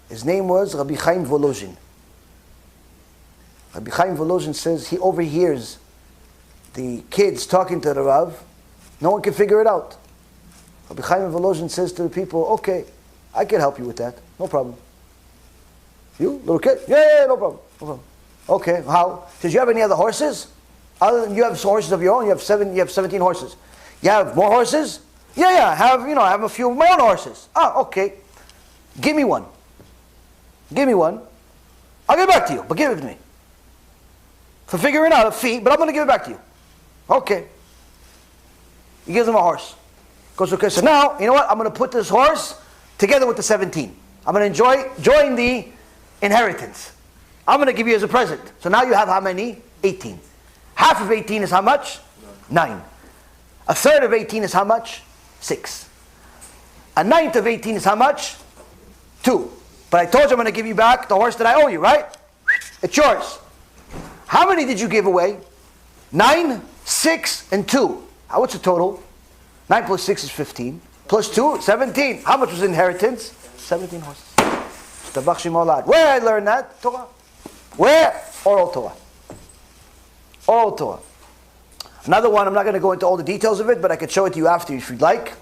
His name was Rabbi Chaim Volozhin. Rabbi Chaim Volozhin says he overhears the kids talking to the Rav. No one can figure it out. Rabbi Chaim Volozhin says to the people, okay, I can help you with that. No problem. You, little kid? Yeah, no problem. No problem. Okay, how? Did you have any other horses? Other than you have horses of your own, you have 17 horses. You have more horses? Yeah, I have a few of my own horses. Okay. Give me one. Give me one. I'll give it back to you, but give it to me. For figuring out a fee, but I'm going to give it back to you. Okay. He gives him a horse. Goes, okay, so now, you know what? I'm going to put this horse together with the 17. I'm going to join the inheritance. I'm going to give you as a present. So now you have how many? 18. Half of 18 is how much? 9. 1/3 of 18 is how much? 6. 1/9 of 18 is how much? 2. But I told you I'm going to give you back the horse that I owe you, right? It's yours. How many did you give away? 9, 6, and 2. What's the total? 9 plus 6 is 15. Plus 2, 17. How much was inheritance? 17 horses. Where I learned that? Torah. Where? Oral Torah. Oral Torah. Another one, I'm not going to go into all the details of it, but I could show it to you after if you'd like.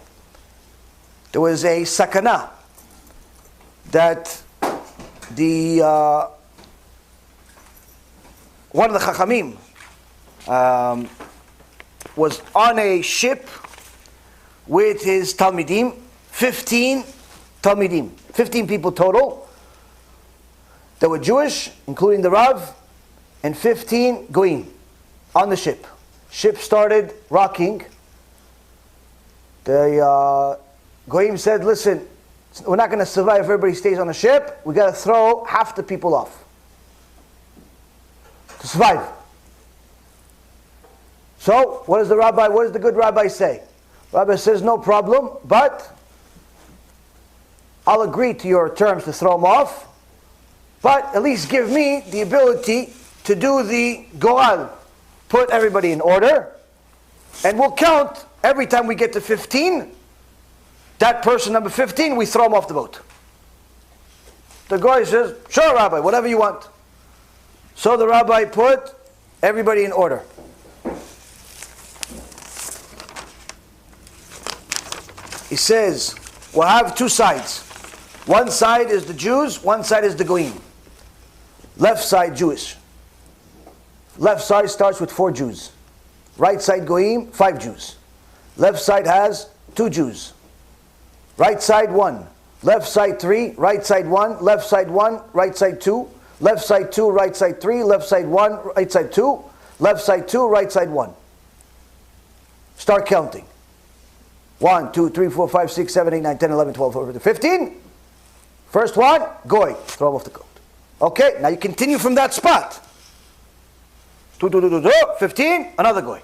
There was a sakana that one of the chachamim was on a ship with his talmidim, 15 talmidim, 15 people total that were Jewish, including the Rav, and 15 goyim on the ship. Ship started rocking. The goyim said, listen, We're not going to survive if everybody stays on the ship. We got to throw half the people off to survive. So, what does the good rabbi say? Rabbi says, no problem, but I'll agree to your terms to throw them off, but at least give me the ability to do the goal. Put everybody in order, and we'll count every time we get to 15, that person number 15, we throw him off the boat. The guy says, sure rabbi, whatever you want. So the rabbi put everybody in order. He says, we'll have two sides. One side is the Jews, one side is the Goyim. Left side Jewish. Left side starts with 4 Jews. Right side Goyim, 5 Jews. Left side has 2 Jews. Right side 1. Left side 3, right side 1, left side 1, right side 2. Left side 2, right side 3, left side 1, right side 2. Left side 2, right side 1. Start counting. 1, 2, 3, 4, 5, 6, 7, 8, 9, 10, 11, 12, 15. First one, goy. Throw him off the boat. Okay, now you continue from that spot. 15, another goy.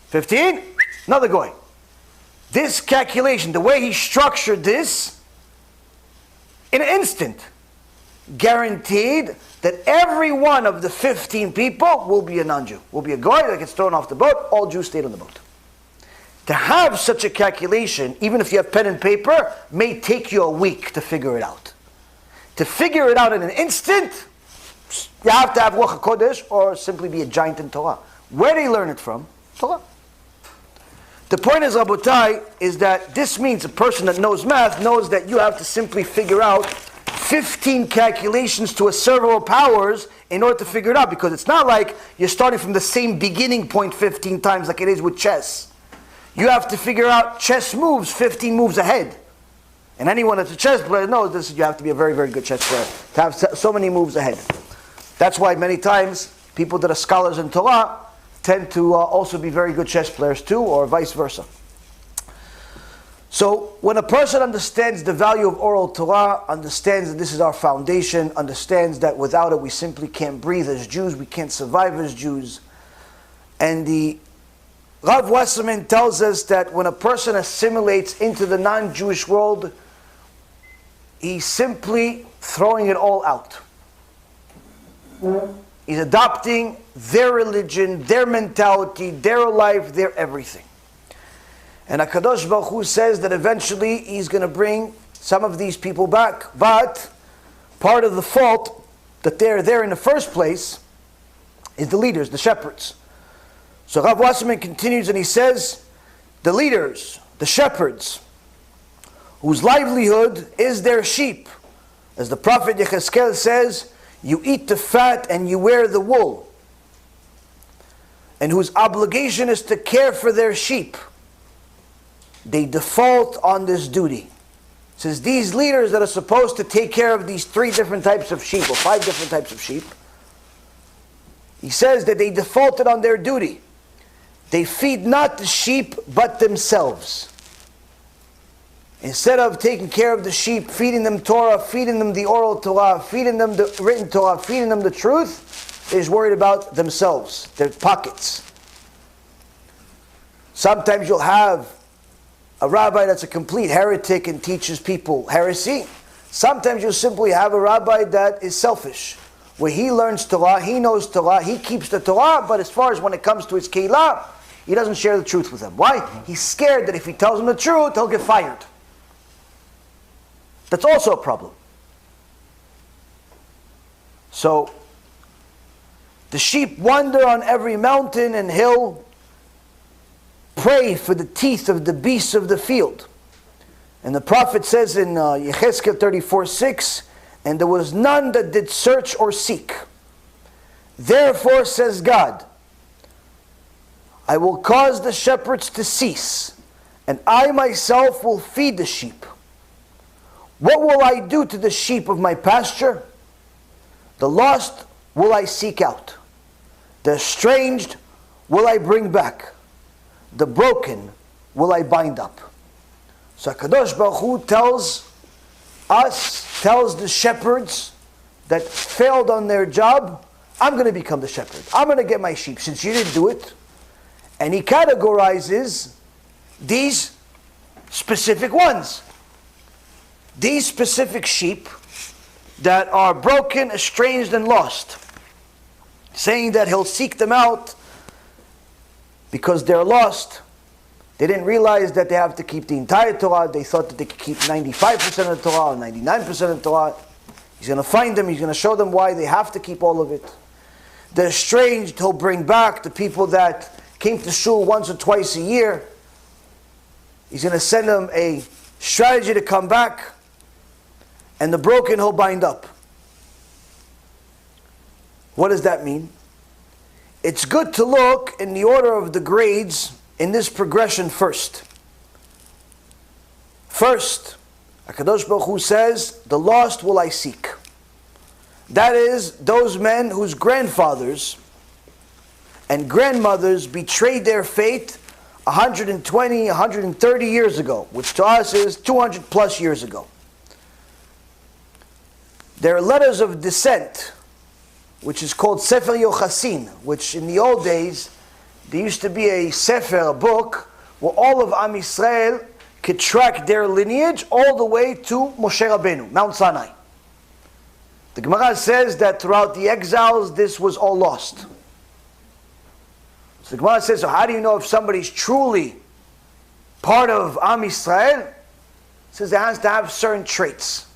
15, another goy. This calculation, the way he structured this, in an instant, guaranteed that every one of the 15 people will be a non-Jew. Will be a goy that gets thrown off the boat. All Jews stayed on the boat. To have such a calculation, even if you have pen and paper, may take you a week to figure it out. To figure it out in an instant, you have to have Ruach HaKodesh or simply be a giant in Torah. Where do you learn it from? Torah. The point is, Rabotai, is that this means a person that knows math knows that you have to simply figure out 15 calculations to a several powers in order to figure it out. Because it's not like you're starting from the same beginning point 15 times like it is with chess. You have to figure out chess moves 15 moves ahead. And anyone that's a chess player knows this. You have to be a very, very good chess player to have so many moves ahead. That's why many times people that are scholars in Torah tend to also be very good chess players too, or vice versa. So when a person understands the value of oral Torah, understands that this is our foundation, understands that without it we simply can't breathe as Jews, we can't survive as Jews. And the Rav Wasserman tells us that when a person assimilates into the non-Jewish world, he's simply throwing it all out. He's adopting their religion, their mentality, their life, their everything. And HaKadosh Baruch Hu says that eventually he's going to bring some of these people back. But part of the fault that they're there in the first place is the leaders, the shepherds. So Rav Wasserman continues and he says, the leaders, the shepherds, whose livelihood is their sheep. As the prophet Yechezkel says, you eat the fat and you wear the wool. And whose obligation is to care for their sheep. They default on this duty. It says these leaders that are supposed to take care of these 3 different types of sheep, or 5 different types of sheep, he says that they defaulted on their duty. They feed not the sheep, but themselves. Instead of taking care of the sheep, feeding them Torah, feeding them the oral Torah, feeding them the written Torah, feeding them the truth, they're just worried about themselves, their pockets. Sometimes you'll have a rabbi that's a complete heretic and teaches people heresy. Sometimes you'll simply have a rabbi that is selfish, where he learns Torah, he knows Torah, he keeps the Torah, but as far as when it comes to his keilah, he doesn't share the truth with them. Why? He's scared that if he tells them the truth, he'll get fired. That's also a problem. So, the sheep wander on every mountain and hill, pray for the teeth of the beasts of the field. And the prophet says in Yechezkel 34:6, and there was none that did search or seek. Therefore, says God, I will cause the shepherds to cease, and I myself will feed the sheep. What will I do to the sheep of my pasture? The lost will I seek out. The estranged will I bring back. The broken will I bind up. So HaKadosh Baruch Hu tells us, tells the shepherds that failed on their job, I'm going to become the shepherd. I'm going to get my sheep since you didn't do it. And he categorizes these specific ones. These specific sheep that are broken, estranged, and lost. Saying that he'll seek them out because they're lost. They didn't realize that they have to keep the entire Torah. They thought that they could keep 95% of the Torah or 99% of the Torah. He's going to find them. He's going to show them why they have to keep all of it. The estranged, he'll bring back the people that came to shul once or twice a year. He's going to send them a strategy to come back. And the broken he'll bind up. What does that mean? It's good to look in the order of the grades in this progression first. First, HaKadosh Baruch Hu says, the lost will I seek. That is, those men whose grandfathers and grandmothers betrayed their faith 120, 130 years ago, which to us is 200 plus years ago. Their letters of descent, which is called Sefer Yochasin, which in the old days, there used to be a Sefer, a book, where all of Am Yisrael could track their lineage all the way to Moshe Rabbeinu, Mount Sinai. The Gemara says that throughout the exiles, this was all lost. So the Gemara says, so how do you know if somebody's truly part of Am Yisrael? It says it has to have certain traits.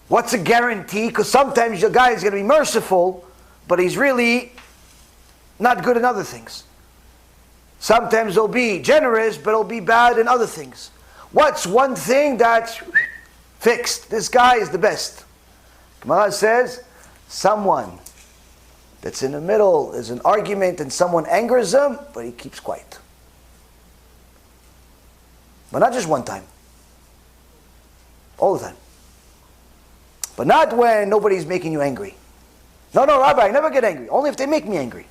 What's a guarantee? Because sometimes your guy is going to be merciful, but he's really not good in other things. Sometimes he'll be generous, but he'll be bad in other things. What's one thing that's fixed? This guy is the best. Gemara says, someone that's in the middle, there's an argument and someone angers him, but he keeps quiet. But not just one time. All the time. But not when nobody's making you angry. No, Rabbi, I never get angry. Only if they make me angry.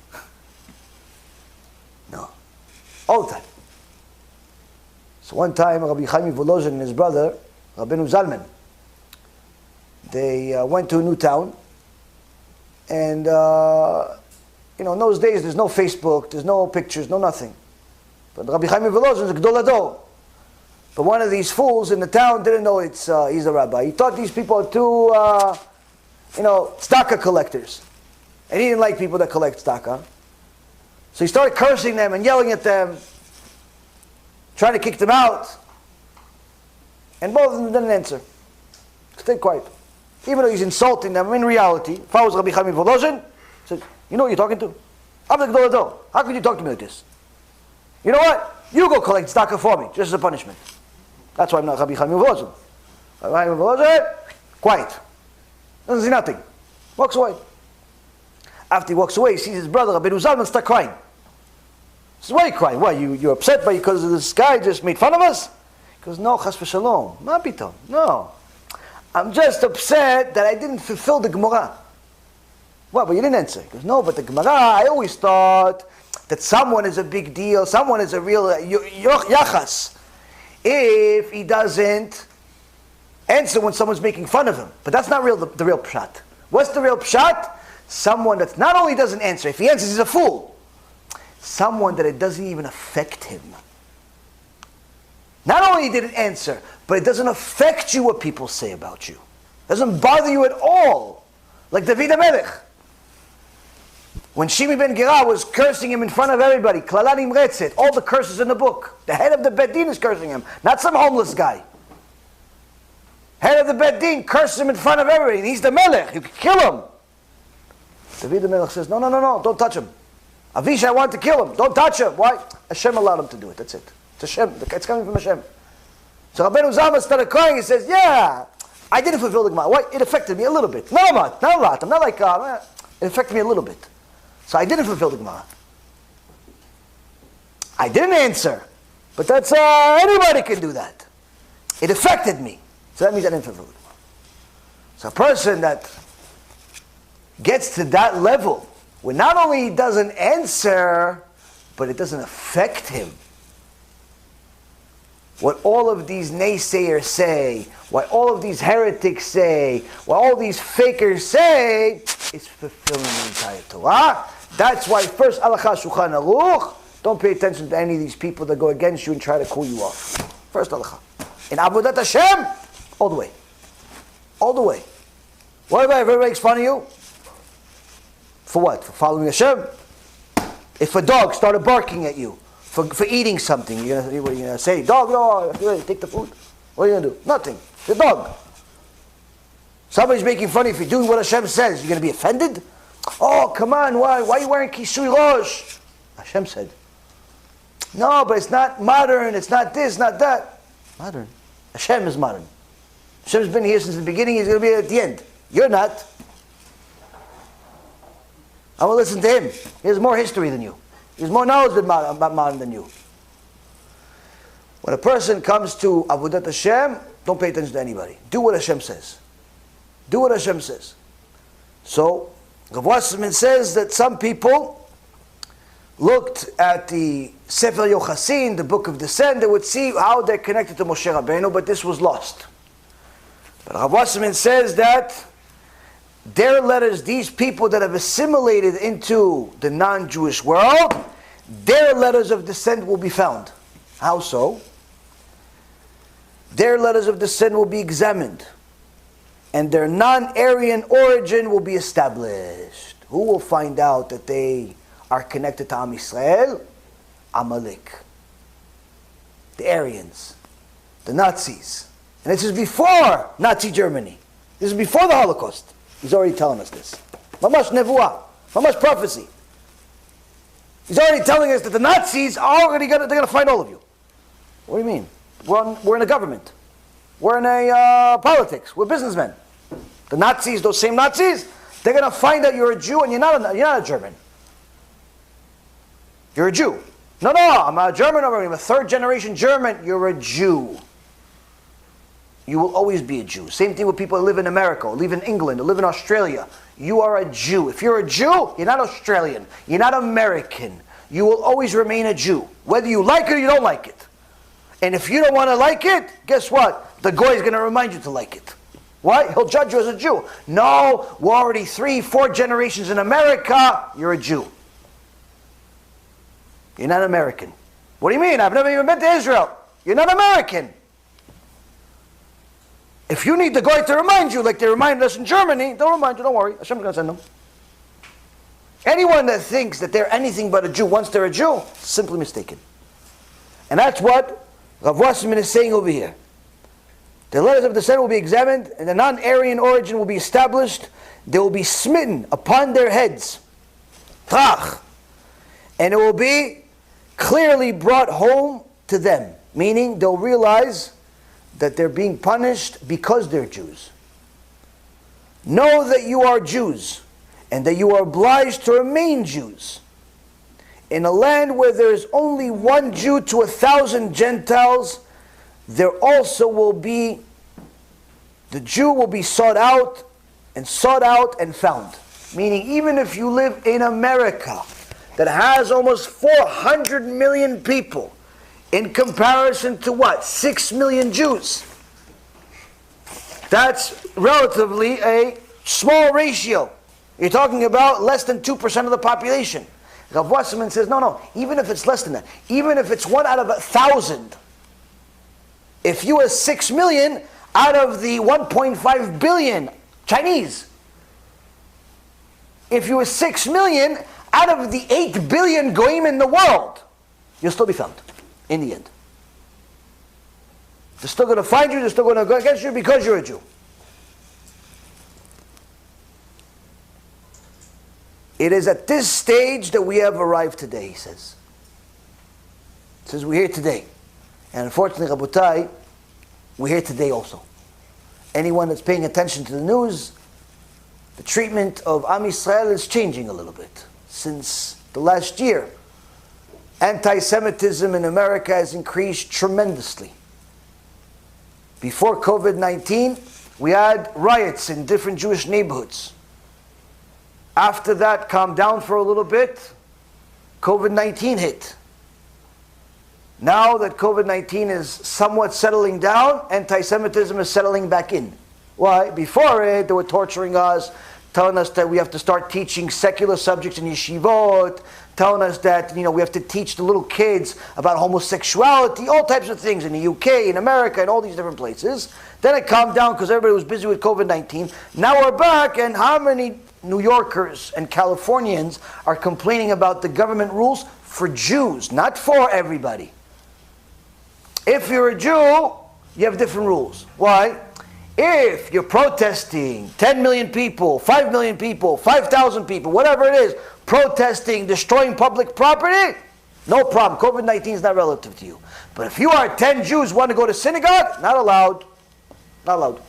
No. All the time. So one time, Rabbi Chaim Volozhin and his brother, Rabbeinu Zalman, they went to a new town. And, in those days, there's no Facebook, there's no pictures, no nothing. But Rabbi Chaim Volozhin is a Gdol Hador. But one of these fools in the town didn't know he's a rabbi. He thought these people are two, tzedakah collectors. And he didn't like people that collect tzedakah. So he started cursing them and yelling at them, trying to kick them out. And both of them didn't answer. Stayed quiet. Even though he's insulting them, in reality, if I was Rabbi Chaim Volozhin, he said, you know what you're talking to? I'm the Gdol Hador. How could you talk to me like this? You know what? You go collect tzedakah for me, just as a punishment. That's why I'm not Rabbi Chaim Volozhin. Rabbi Chaim Volozhin, quiet. Doesn't say nothing. Walks away. After he walks away, he sees his brother, Rabbeinu Zalman, start crying. He says, why are you crying? Why, you're upset because this guy just made fun of us? He goes, no, chas v'shalom. Ma pitom. No. I'm just upset that I didn't fulfill the Gemara. What, but you didn't answer. He goes, no, but the Gemara, I always thought that someone is a big deal, someone is a real yachas. If he doesn't answer when someone's making fun of him. But that's not the real pshat. What's the real pshat? Someone that not only doesn't answer, if he answers, he's a fool. Someone that it doesn't even affect him. Not only did it answer, but it doesn't affect you what people say about you. It doesn't bother you at all. Like David HaMelech. When Shimi ben Gera was cursing him in front of everybody, Klala Nimretzet, all the curses in the book. The head of the Beit Din is cursing him, not some homeless guy. Head of the Beit Din curses him in front of everybody. He's the Melech, you can kill him. David HaMelech says, no, don't touch him. Avishai wanted to kill him, don't touch him. Why? Hashem allowed him to do it, that's it. It's Hashem, it's coming from Hashem. So Rabbeinu Zalman started crying, he says, yeah, I didn't fulfill the Gemara. Why? It affected me a little bit. No, not a lot. I'm not like, it affected me a little bit. So I didn't fulfill the Gemara. I didn't answer. But that's, anybody can do that. It affected me. So that means I didn't fulfill the Gemara. So a person that gets to that level, where not only he doesn't answer, but it doesn't affect him. what all of these naysayers say, what all of these heretics say, what all these fakers say, is fulfilling the entire Torah. That's why first Halacha Shulchan Aruch, don't pay attention to any of these people that go against you and try to cool you off. First Halacha. In Avodat Hashem, all the way. All the way. What if everybody makes fun of you? For what? For following Hashem? If a dog started barking at you for eating something, you're going to say, dog, no, take the food. What are you going to do? Nothing. It's a dog. Somebody's making fun of you for doing what Hashem says. You're going to be offended? Oh, come on, why are you wearing kisui rosh? Hashem said. No, but it's not modern, it's not this, not that. Modern. Hashem is modern. Hashem's been here since the beginning, he's going to be at the end. You're not. I will listen to him. He has more history than you. He has more knowledge about modern than you. When a person comes to Avodat Hashem, don't pay attention to anybody. Do what Hashem says. Do what Hashem says. So, Rav Wasserman says that some people looked at the Sefer Yochasin, the Book of Descent, they would see how they're connected to Moshe Rabbeinu, but this was lost. But Rav Wasserman says that their letters, these people that have assimilated into the non-Jewish world, their letters of descent will be found. How so? Their letters of descent will be examined, and their non-Aryan origin will be established. Who will find out that they are connected to Am Yisrael? Amalek. The Aryans. The Nazis. And this is before Nazi Germany. This is before the Holocaust. He's already telling us this. Mamash nevuah. Mamash prophecy. He's already telling us that the Nazis are already they're going to find all of you. What do you mean? We're in a government. We're in a politics. We're businessmen. The Nazis, those same Nazis, they're going to find out you're a Jew and you're not a German. You're a Jew. No, I'm a German, I'm a third generation German. You're a Jew. You will always be a Jew. Same thing with people who live in America, or live in England, or live in Australia. You are a Jew. If you're a Jew, you're not Australian. You're not American. You will always remain a Jew. Whether you like it or you don't like it. And if you don't want to like it, guess what? The Goy is going to remind you to like it. Why? He'll judge you as a Jew. No, we're already 3-4 generations in America. You're a Jew. You're not American. What do you mean? I've never even been to Israel. You're not American. If you need the Goy to remind you, like they reminded us in Germany, they'll remind you, don't worry. Hashem's going to send them. Anyone that thinks that they're anything but a Jew once they're a Jew, simply mistaken. And that's what Rav Wasserman is saying over here. The letters of descent will be examined, and the non-Aryan origin will be established. They will be smitten upon their heads. Trach. And it will be clearly brought home to them. Meaning, they'll realize that they're being punished because they're Jews. Know that you are Jews, and that you are obliged to remain Jews. In a land where there is only one Jew to 1,000 Gentiles, there also will be, the Jew will be sought out and found. Meaning, even if you live in America, that has almost 400 million people, in comparison to what? 6 million Jews. That's relatively a small ratio. You're talking about less than 2% of the population. Rav Wasserman says, no, even if it's less than that, even if it's 1 out of 1,000, if you are 6 million out of the 1.5 billion Chinese, if you were 6 million out of the 8 billion goyim in the world, you'll still be found in the end. They're still going to find you, they're still going to go against you because you're a Jew. It is at this stage that we have arrived today, he says. He says, we're here today. And unfortunately, Rabotai, we're here today also. Anyone that's paying attention to the news, the treatment of Am Yisrael is changing a little bit. Since the last year, anti-Semitism in America has increased tremendously. Before COVID-19, we had riots in different Jewish neighborhoods. After that calmed down for a little bit, COVID-19 hit. Now that COVID-19 is somewhat settling down, anti-Semitism is settling back in. Why? Before it, they were torturing us, telling us that we have to start teaching secular subjects in yeshivot, telling us that we have to teach the little kids about homosexuality, all types of things in the UK, in America, and all these different places. Then it calmed down because everybody was busy with COVID-19. Now we're back, and how many New Yorkers and Californians are complaining about the government rules for Jews, not for everybody? If you're a Jew, you have different rules. Why? If you're protesting, 10 million people, 5 million people, 5,000 people, whatever it is, protesting, destroying public property, no problem. COVID-19 is not relative to you. But if you are 10 Jews who want to go to synagogue, not allowed. Not allowed.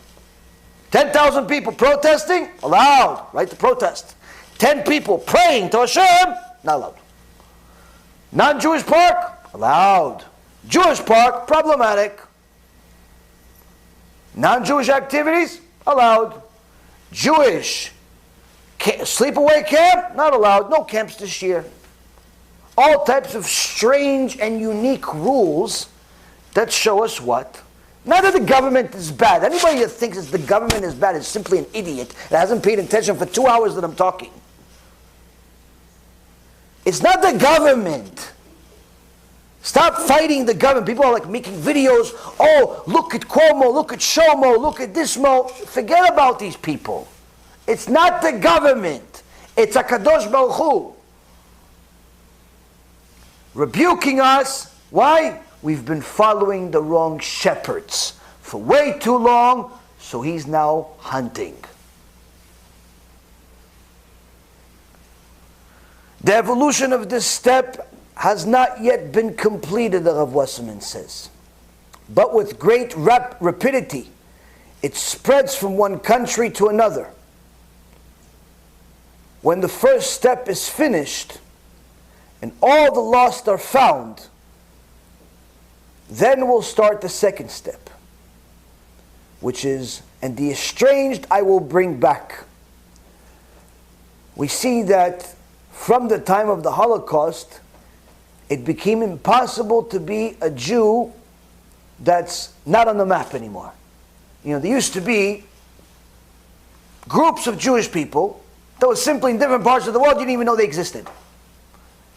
10,000 people protesting, allowed. Right to protest. 10 people praying to Hashem, not allowed. Non-Jewish park, allowed. Jewish park, problematic. Non-Jewish activities, allowed. Jewish sleepaway camp, not allowed. No camps this year. All types of strange and unique rules that show us what? Not that the government is bad. Anybody that thinks that the government is bad is simply an idiot that hasn't paid attention for 2 hours that I'm talking. It's not the government. Stop fighting the government. People are like making videos. Oh, look at Cuomo, look at Shomo, look at this Mo. Forget about these people. It's not the government. It's HaKadosh Baruch Hu. Rebuking us. Why? We've been following the wrong shepherds for way too long, so he's now hunting. The evolution of this step has not yet been completed, the Rav Wasserman says. But with great rapidity, it spreads from one country to another. When the first step is finished, and all the lost are found, then we'll start the second step, which is, and the estranged I will bring back. We see that from the time of the Holocaust, it became impossible to be a Jew that's not on the map anymore. There used to be groups of Jewish people that were simply in different parts of the world, you didn't even know they existed.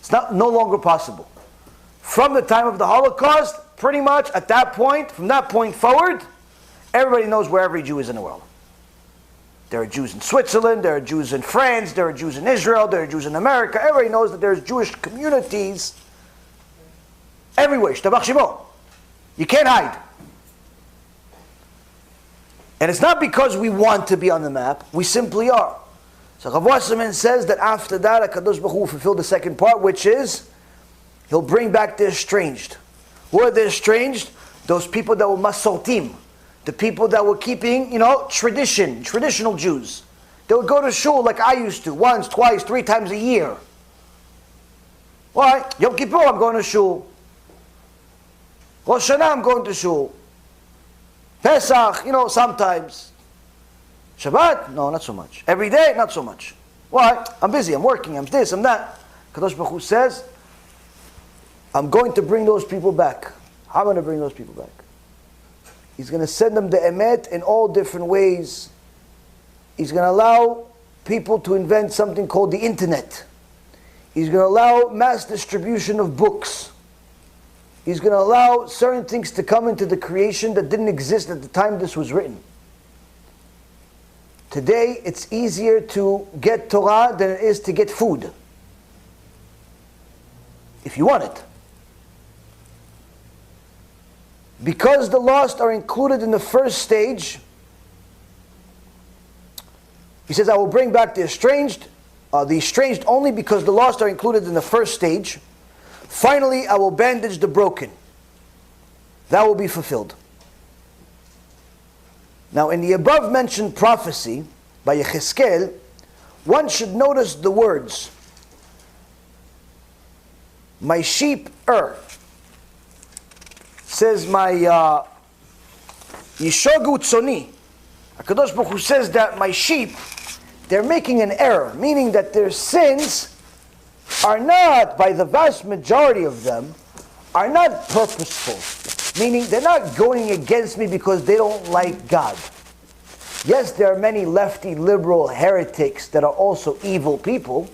It's no longer possible. From the time of the Holocaust, pretty much at that point, from that point forward, everybody knows where every Jew is in the world. There are Jews in Switzerland, there are Jews in France, there are Jews in Israel, there are Jews in America. Everybody knows that there's Jewish communities everywhere. Shtabach Shemo. You can't hide. And it's not because we want to be on the map, we simply are. So Rav Wasserman says that after that, HaKadosh Baruch Hu will fulfill the second part, which is, he'll bring back the estranged. Who are the estranged? Those people that were masortim. The people that were keeping, traditional Jews. They would go to shul like I used to, once, twice, 3 times a year. Why? Yom Kippur, I'm going to shul. Rosh Hashanah, I'm going to shul. Pesach, sometimes. Shabbat? No, not so much. Every day? Not so much. Why? I'm busy, I'm working, I'm this, I'm that. Kadosh Baruch Hu says, I'm going to bring those people back. How am I going to bring those people back? He's going to send them the emet in all different ways. He's going to allow people to invent something called the internet. He's going to allow mass distribution of books. He's going to allow certain things to come into the creation that didn't exist at the time this was written. Today, it's easier to get Torah than it is to get food. If you want it. Because the lost are included in the first stage, he says, I will bring back the estranged only because the lost are included in the first stage. Finally, I will bandage the broken. That will be fulfilled. Now, in the above mentioned prophecy by Yechezkel, one should notice the words, my sheep err. Says my Yishogu Tzoni. HaKadosh Baruch Hu says that my sheep, they're making an error, meaning that their sins are not, by the vast majority of them, are not purposeful. Meaning, they're not going against me because they don't like God. Yes, there are many lefty, liberal heretics that are also evil people.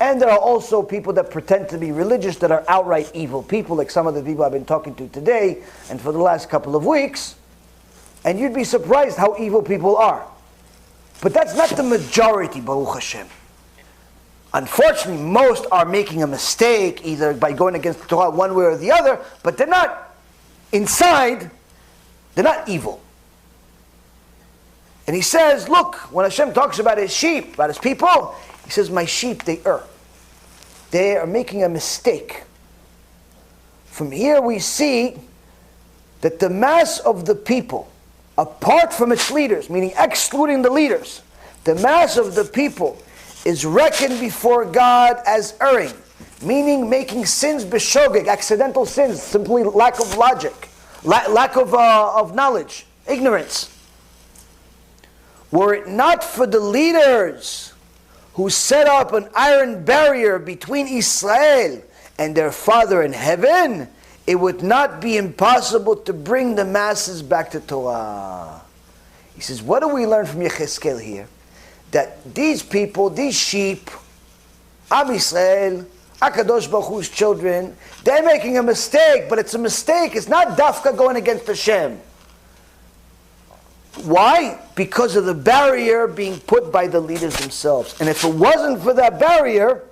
And there are also people that pretend to be religious that are outright evil people, like some of the people I've been talking to today and for the last couple of weeks. And you'd be surprised how evil people are. But that's not the majority, Baruch Hashem. Unfortunately, most are making a mistake, either by going against the Torah one way or the other, but they're not, inside, they're not evil. And he says, look, when Hashem talks about his sheep, about his people, he says, my sheep, they err. They are making a mistake. From here we see that the mass of the people, apart from its leaders, meaning excluding the leaders, the mass of the people is reckoned before God as erring, meaning making sins b'shogeg, accidental sins, simply lack of logic, lack of knowledge, ignorance. Were it not for the leaders who set up an iron barrier between Israel and their Father in heaven, it would not be impossible to bring the masses back to Torah. He says, what do we learn from Yechezkel here? That these people, these sheep, Am Yisrael, HaKadosh Baruch Hu's children, they're making a mistake, but it's a mistake. It's not dafka going against Hashem. Why? Because of the barrier being put by the leaders themselves. And if it wasn't for that barrier,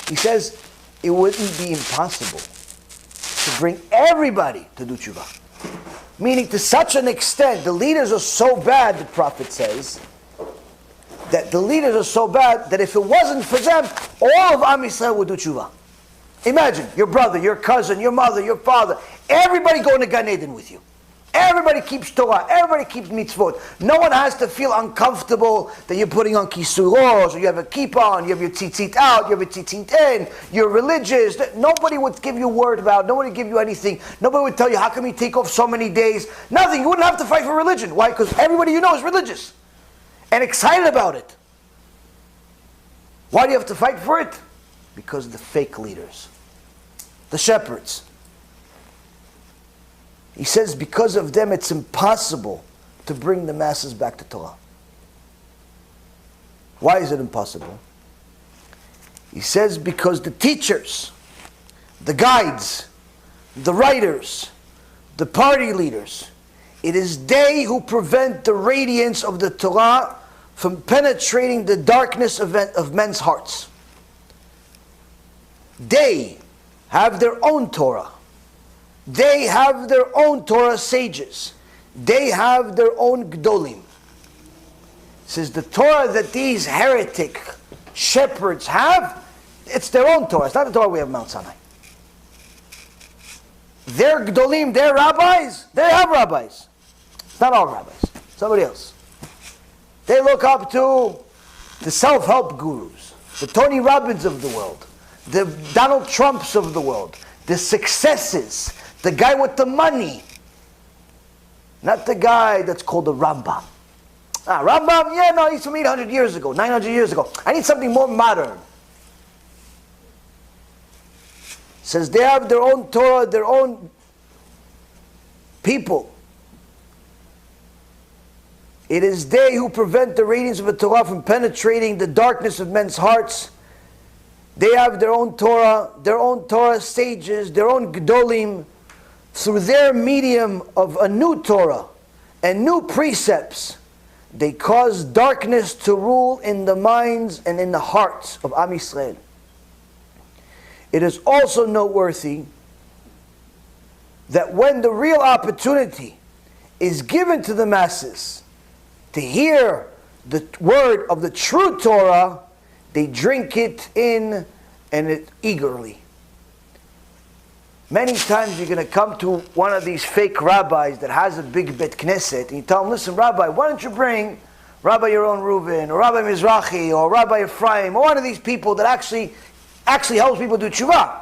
he says, it wouldn't be impossible to bring everybody to do tshuva. Meaning to such an extent, the leaders are so bad, the prophet says, that the leaders are so bad that if it wasn't for them, all of Am Yisrael would do tshuva. Imagine, your brother, your cousin, your mother, your father, everybody going to Gan Eden with you. Everybody keeps Torah, everybody keeps mitzvot. No one has to feel uncomfortable that you're putting on kisuros, or you have a kippah on, you have your tzitzit out, you have a tzitzit in, you're religious. Nobody would give you a word about, nobody would give you anything. Nobody would tell you, how come you take off so many days? Nothing, you wouldn't have to fight for religion. Why? Because everybody you know is religious and excited about it. Why do you have to fight for it? Because of the fake leaders, the shepherds. He says because of them it's impossible to bring the masses back to Torah. Why is it impossible? He says because the teachers, the guides, the writers, the party leaders, it is they who prevent the radiance of the Torah from penetrating the darkness of men's hearts. They have their own Torah. They have their own Torah sages. They have their own Gdolim. It says the Torah that these heretic shepherds have, it's their own Torah. It's not the Torah we have in Mount Sinai. Their Gdolim, their rabbis, they have rabbis. It's not all rabbis. Somebody else. They look up to the self-help gurus, the Tony Robbins of the world, the Donald Trumps of the world, the successes, the guy with the money, not the guy that's called the Rambam. Rambam, yeah, no, he's from 800 years ago, 900 years ago. I need something more modern. Says they have their own Torah, their own people. It is they who prevent the radiance of the Torah from penetrating the darkness of men's hearts. They have their own Torah sages, their own Gdolim. Through their medium of a new Torah and new precepts, they cause darkness to rule in the minds and in the hearts of Am Yisrael. It is also noteworthy that when the real opportunity is given to the masses to hear the word of the true Torah, they drink it in and it eagerly. Many times you're going to come to one of these fake rabbis that has a big bet knesset, and you tell him, listen, Rabbi, why don't you bring Rabbi Yaron Reuven, or Rabbi Mizrahi, or Rabbi Ephraim, or one of these people that actually helps people do tshuva.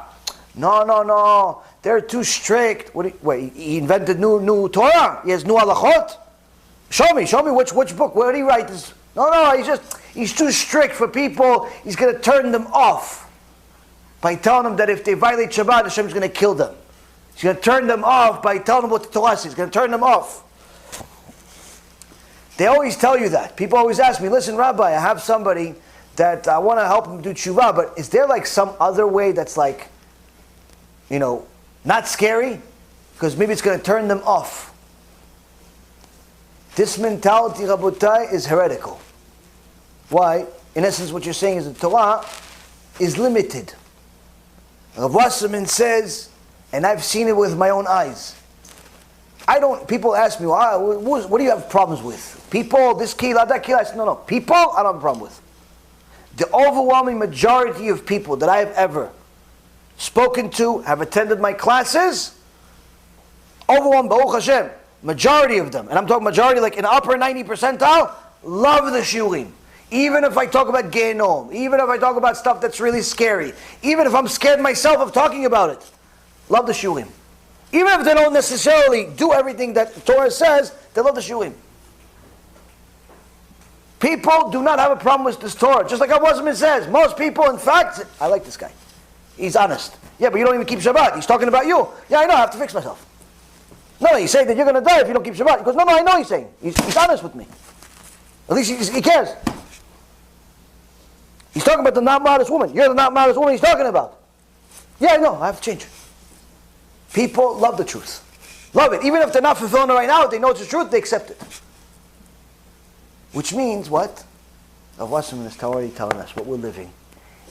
No, they're too strict. Wait, he invented new Torah? He has new halachot? Show me which book, where did he write this? No, he's too strict for people, he's going to turn them off. by telling them that if they violate Shabbat, Hashem is going to kill them. He's going to turn them off by telling them what the Torah says. He's going to turn them off. They always tell you that. People always ask me, listen, Rabbi, I have somebody that I want to help him do tshuva, but is there like some other way that's like, not scary? Because maybe it's going to turn them off. This mentality, Rabotai, is heretical. Why? In essence, what you're saying is the Torah is limited. Rav Wasserman says, and I've seen it with my own eyes. People ask me, what do you have problems with? People, this kila, that kila. I said, no. People, I don't have a problem with. The overwhelming majority of people that I have ever spoken to, have attended my classes, overwhelming, Baruch Hashem, majority of them, and I'm talking majority like in upper 90 percentile, love the shiurim. Even if I talk about Gehenom, even if I talk about stuff that's really scary, even if I'm scared myself of talking about it, love the shiurim. Even if they don't necessarily do everything that the Torah says, they love the shiurim. People do not have a problem with this Torah. Just like Wasserman says, most people, in fact, I like this guy. He's honest. Yeah, but you don't even keep Shabbat. He's talking about you. Yeah, I know, I have to fix myself. No, he's saying that you're going to die if you don't keep Shabbat. He goes, no, I know he's saying. He's honest with me. At least he cares. He's talking about the not modest woman. You're the not modest woman he's talking about. Yeah, I know, I have to change. People love the truth. Love it. Even if they're not fulfilling it right now, they know it's the truth, they accept it. Which means what? Rav Wasserman is already telling us what we're living.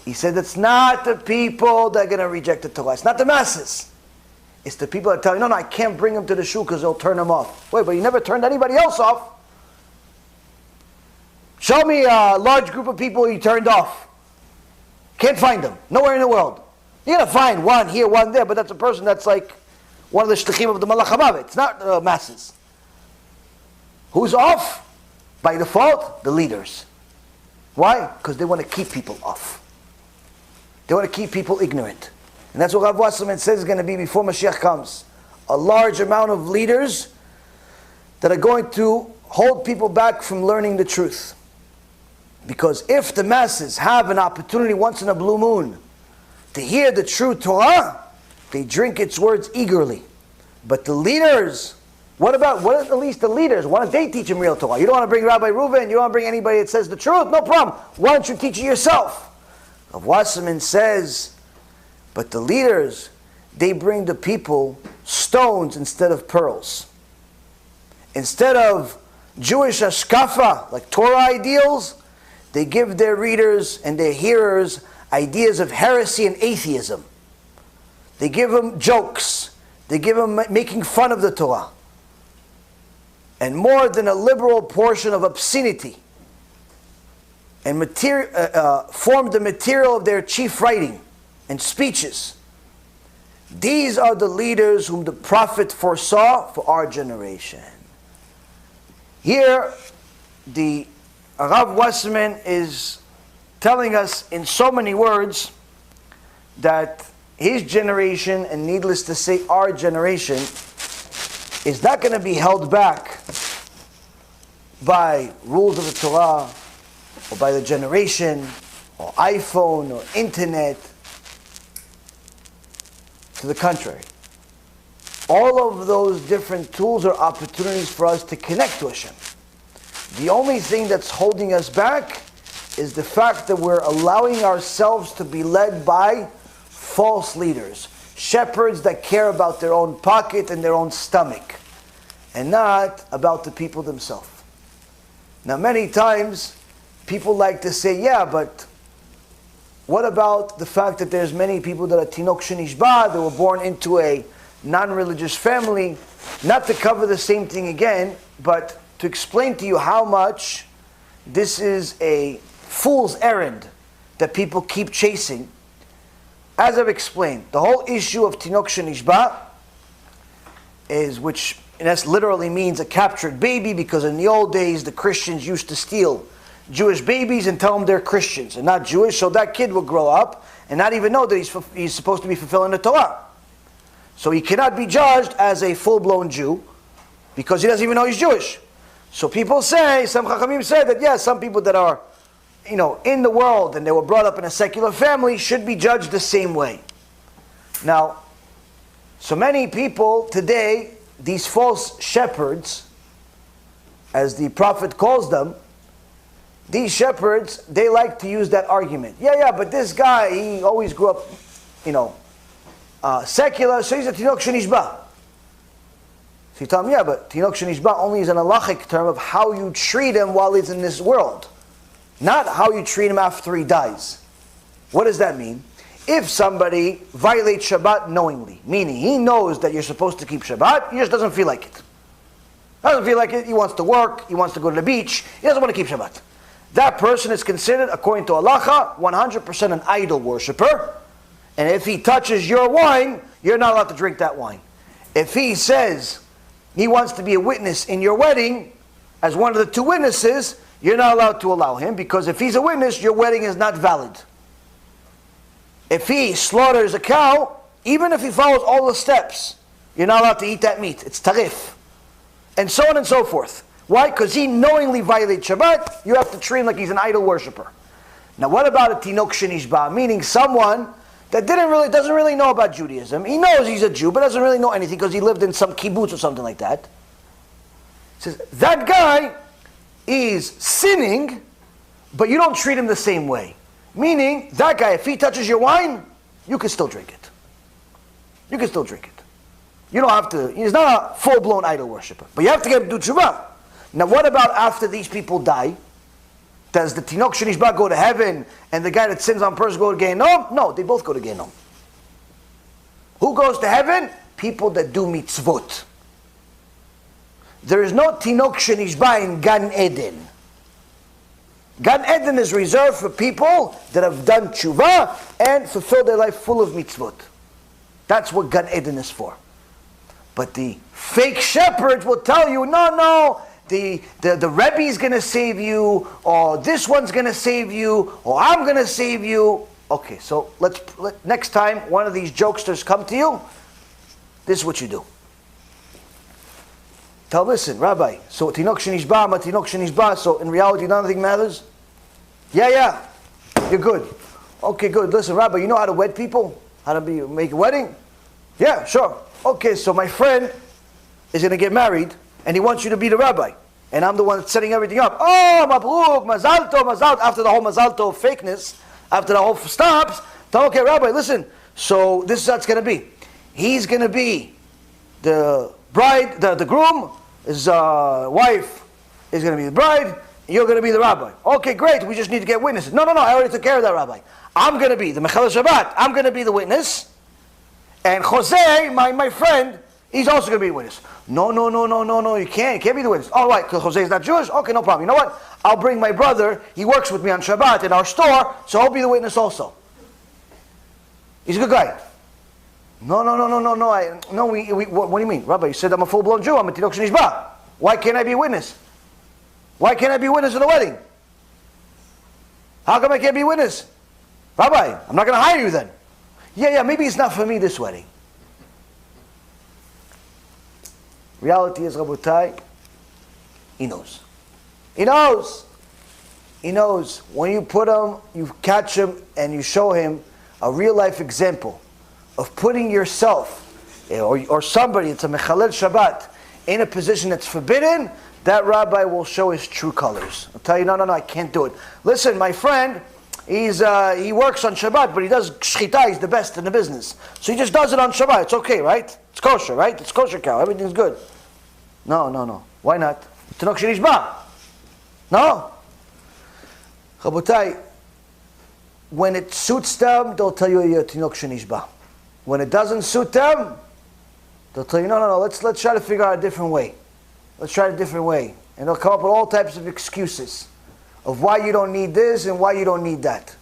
He said it's not the people that are going to reject the Torah. It's not the masses. It's the people that tell you, no, I can't bring them to the shul because they'll turn them off. Wait, but you never turned anybody else off. Show me a large group of people you turned off. Can't find them. Nowhere in the world. You're going to find one here, one there, but that's a person that's like one of the shlichim of the Malach HaMavet. It's not masses. Who's off? By default, the leaders. Why? Because they want to keep people off. They want to keep people ignorant. And that's what Rav Wasserman says is going to be before Mashiach comes. A large amount of leaders that are going to hold people back from learning the truth. Because if the masses have an opportunity once in a blue moon to hear the true Torah, they drink its words eagerly. But the leaders, what at least the leaders? Why don't they teach them real Torah? You don't want to bring Rabbi Reuven, you don't want to bring anybody that says the truth? No problem. Why don't you teach it yourself? Rav Wasserman says, but the leaders, they bring the people stones instead of pearls. Instead of Jewish ashkafa, like Torah ideals, they give their readers and their hearers ideas of heresy and atheism. They give them jokes. They give them making fun of the Torah. And more than a liberal portion of obscenity and form the material of their chief writing and speeches. These are the leaders whom the prophet foresaw for our generation. Here, the Rav Wasserman is telling us in so many words that his generation, and needless to say our generation, is not going to be held back by rules of the Torah, or by the generation, or iPhone, or internet. To the contrary. All of those different tools are opportunities for us to connect to Hashem. The only thing that's holding us back is the fact that we're allowing ourselves to be led by false leaders, shepherds that care about their own pocket and their own stomach, and not about the people themselves. Now, many times, people like to say, yeah, but what about the fact that there's many people that are tinok shenishba, that were born into a non-religious family, not to cover the same thing again, but to explain to you how much this is a fool's errand that people keep chasing. As I've explained, the whole issue of tinok shenishba is, which in essence literally means a captured baby, because in the old days the Christians used to steal Jewish babies and tell them they're Christians and not Jewish, so that kid will grow up and not even know that he's supposed to be fulfilling the Torah. So he cannot be judged as a full-blown Jew because he doesn't even know he's Jewish. So people say, some Chachamim say that yes, some people that are in the world and they were brought up in a secular family should be judged the same way. Now, so many people today, these false shepherds, as the prophet calls them, these shepherds, they like to use that argument. Yeah, but this guy, he always grew up, secular, so he's a tinok shenishba. So you tell him, yeah, but tinok shenishba only is an halachic term of how you treat him while he's in this world, not how you treat him after he dies. What does that mean? If somebody violates Shabbat knowingly, meaning he knows that you're supposed to keep Shabbat, he just doesn't feel like it. Doesn't feel like it, he wants to work, he wants to go to the beach, he doesn't want to keep Shabbat. That person is considered, according to halacha, 100% an idol worshiper. And if he touches your wine, you're not allowed to drink that wine. If he says he wants to be a witness in your wedding, as one of the two witnesses, you're not allowed to allow him, because if he's a witness, your wedding is not valid. If he slaughters a cow, even if he follows all the steps, you're not allowed to eat that meat. It's tarif. And so on and so forth. Why? Because he knowingly violated Shabbat, you have to treat him like he's an idol worshiper. Now what about a tinok shenishba? Meaning someone that doesn't really know about Judaism. He knows he's a Jew, but doesn't really know anything because he lived in some kibbutz or something like that. He says, that guy is sinning, but you don't treat him the same way. Meaning, that guy, if he touches your wine, you can still drink it. You can still drink it. You don't have to, he's not a full-blown idol worshiper. But you have to get him to do tshuva. Now what about after these people die? Does the tinok shenishba go to heaven and the guy that sins on purpose go to Gehinnom? No, they both go to Gehinnom. Who goes to heaven? People that do mitzvot. There is no tinok shenishba in Gan Eden. Gan Eden is reserved for people that have done tshuva and fulfilled their life full of mitzvot. That's what Gan Eden is for. But the fake shepherds will tell you, no, the Rabbi is going to save you, or this one's going to save you, or I'm going to save you. Okay, so next time one of these jokesters come to you, this is what you do. Tell, listen, Rabbi, so tinok shenishba, so in reality nothing matters? Yeah, you're good. Okay, good. Listen, Rabbi, you know how to wed people? How to make a wedding? Yeah, sure. Okay, so my friend is going to get married, and he wants you to be the rabbi. And I'm the one that's setting everything up. Oh, mabruk, mazal tov. After the whole mazal tov fakeness, after the whole stops, tell, okay, Rabbi, listen, so this is how it's going to be. He's going to be the bride, the groom, his wife is going to be the bride, you're going to be the rabbi. Okay, great, we just need to get witnesses. No, I already took care of that, Rabbi. I'm going to be the Mechal Shabbat. I'm going to be the witness. And Jose, my friend, he's also going to be the witness. No, you can't be the witness. All right, because Jose is not Jewish? Okay, no problem. You know what? I'll bring my brother. He works with me on Shabbat in our store, so I'll be the witness also. He's a good guy. No. What do you mean? Rabbi, you said I'm a full-blown Jew. I'm a tinok shenishba. Why can't I be a witness? Why can't I be a witness in the wedding? How come I can't be a witness? Rabbi, I'm not going to hire you then. Yeah, maybe it's not for me, this wedding. Reality is, Rabotai, he knows. He knows. When you put him, you catch him, and you show him a real-life example of putting yourself, or somebody, it's a Mechalel Shabbat, in a position that's forbidden, that rabbi will show his true colors. I'll tell you, no, I can't do it. Listen, my friend, he works on Shabbat, but he does shchita, he's the best in the business. So he just does it on Shabbat. It's okay, right? It's kosher, right? It's kosher cow. Everything's good. No. Why not? Tinok shenishba. No. Chabotai, when it suits them, they'll tell you you're tinok shenishba. When it doesn't suit them, they'll tell you, no, let's try to figure out a different way. Let's try a different way. And they'll come up with all types of excuses of why you don't need this and why you don't need that.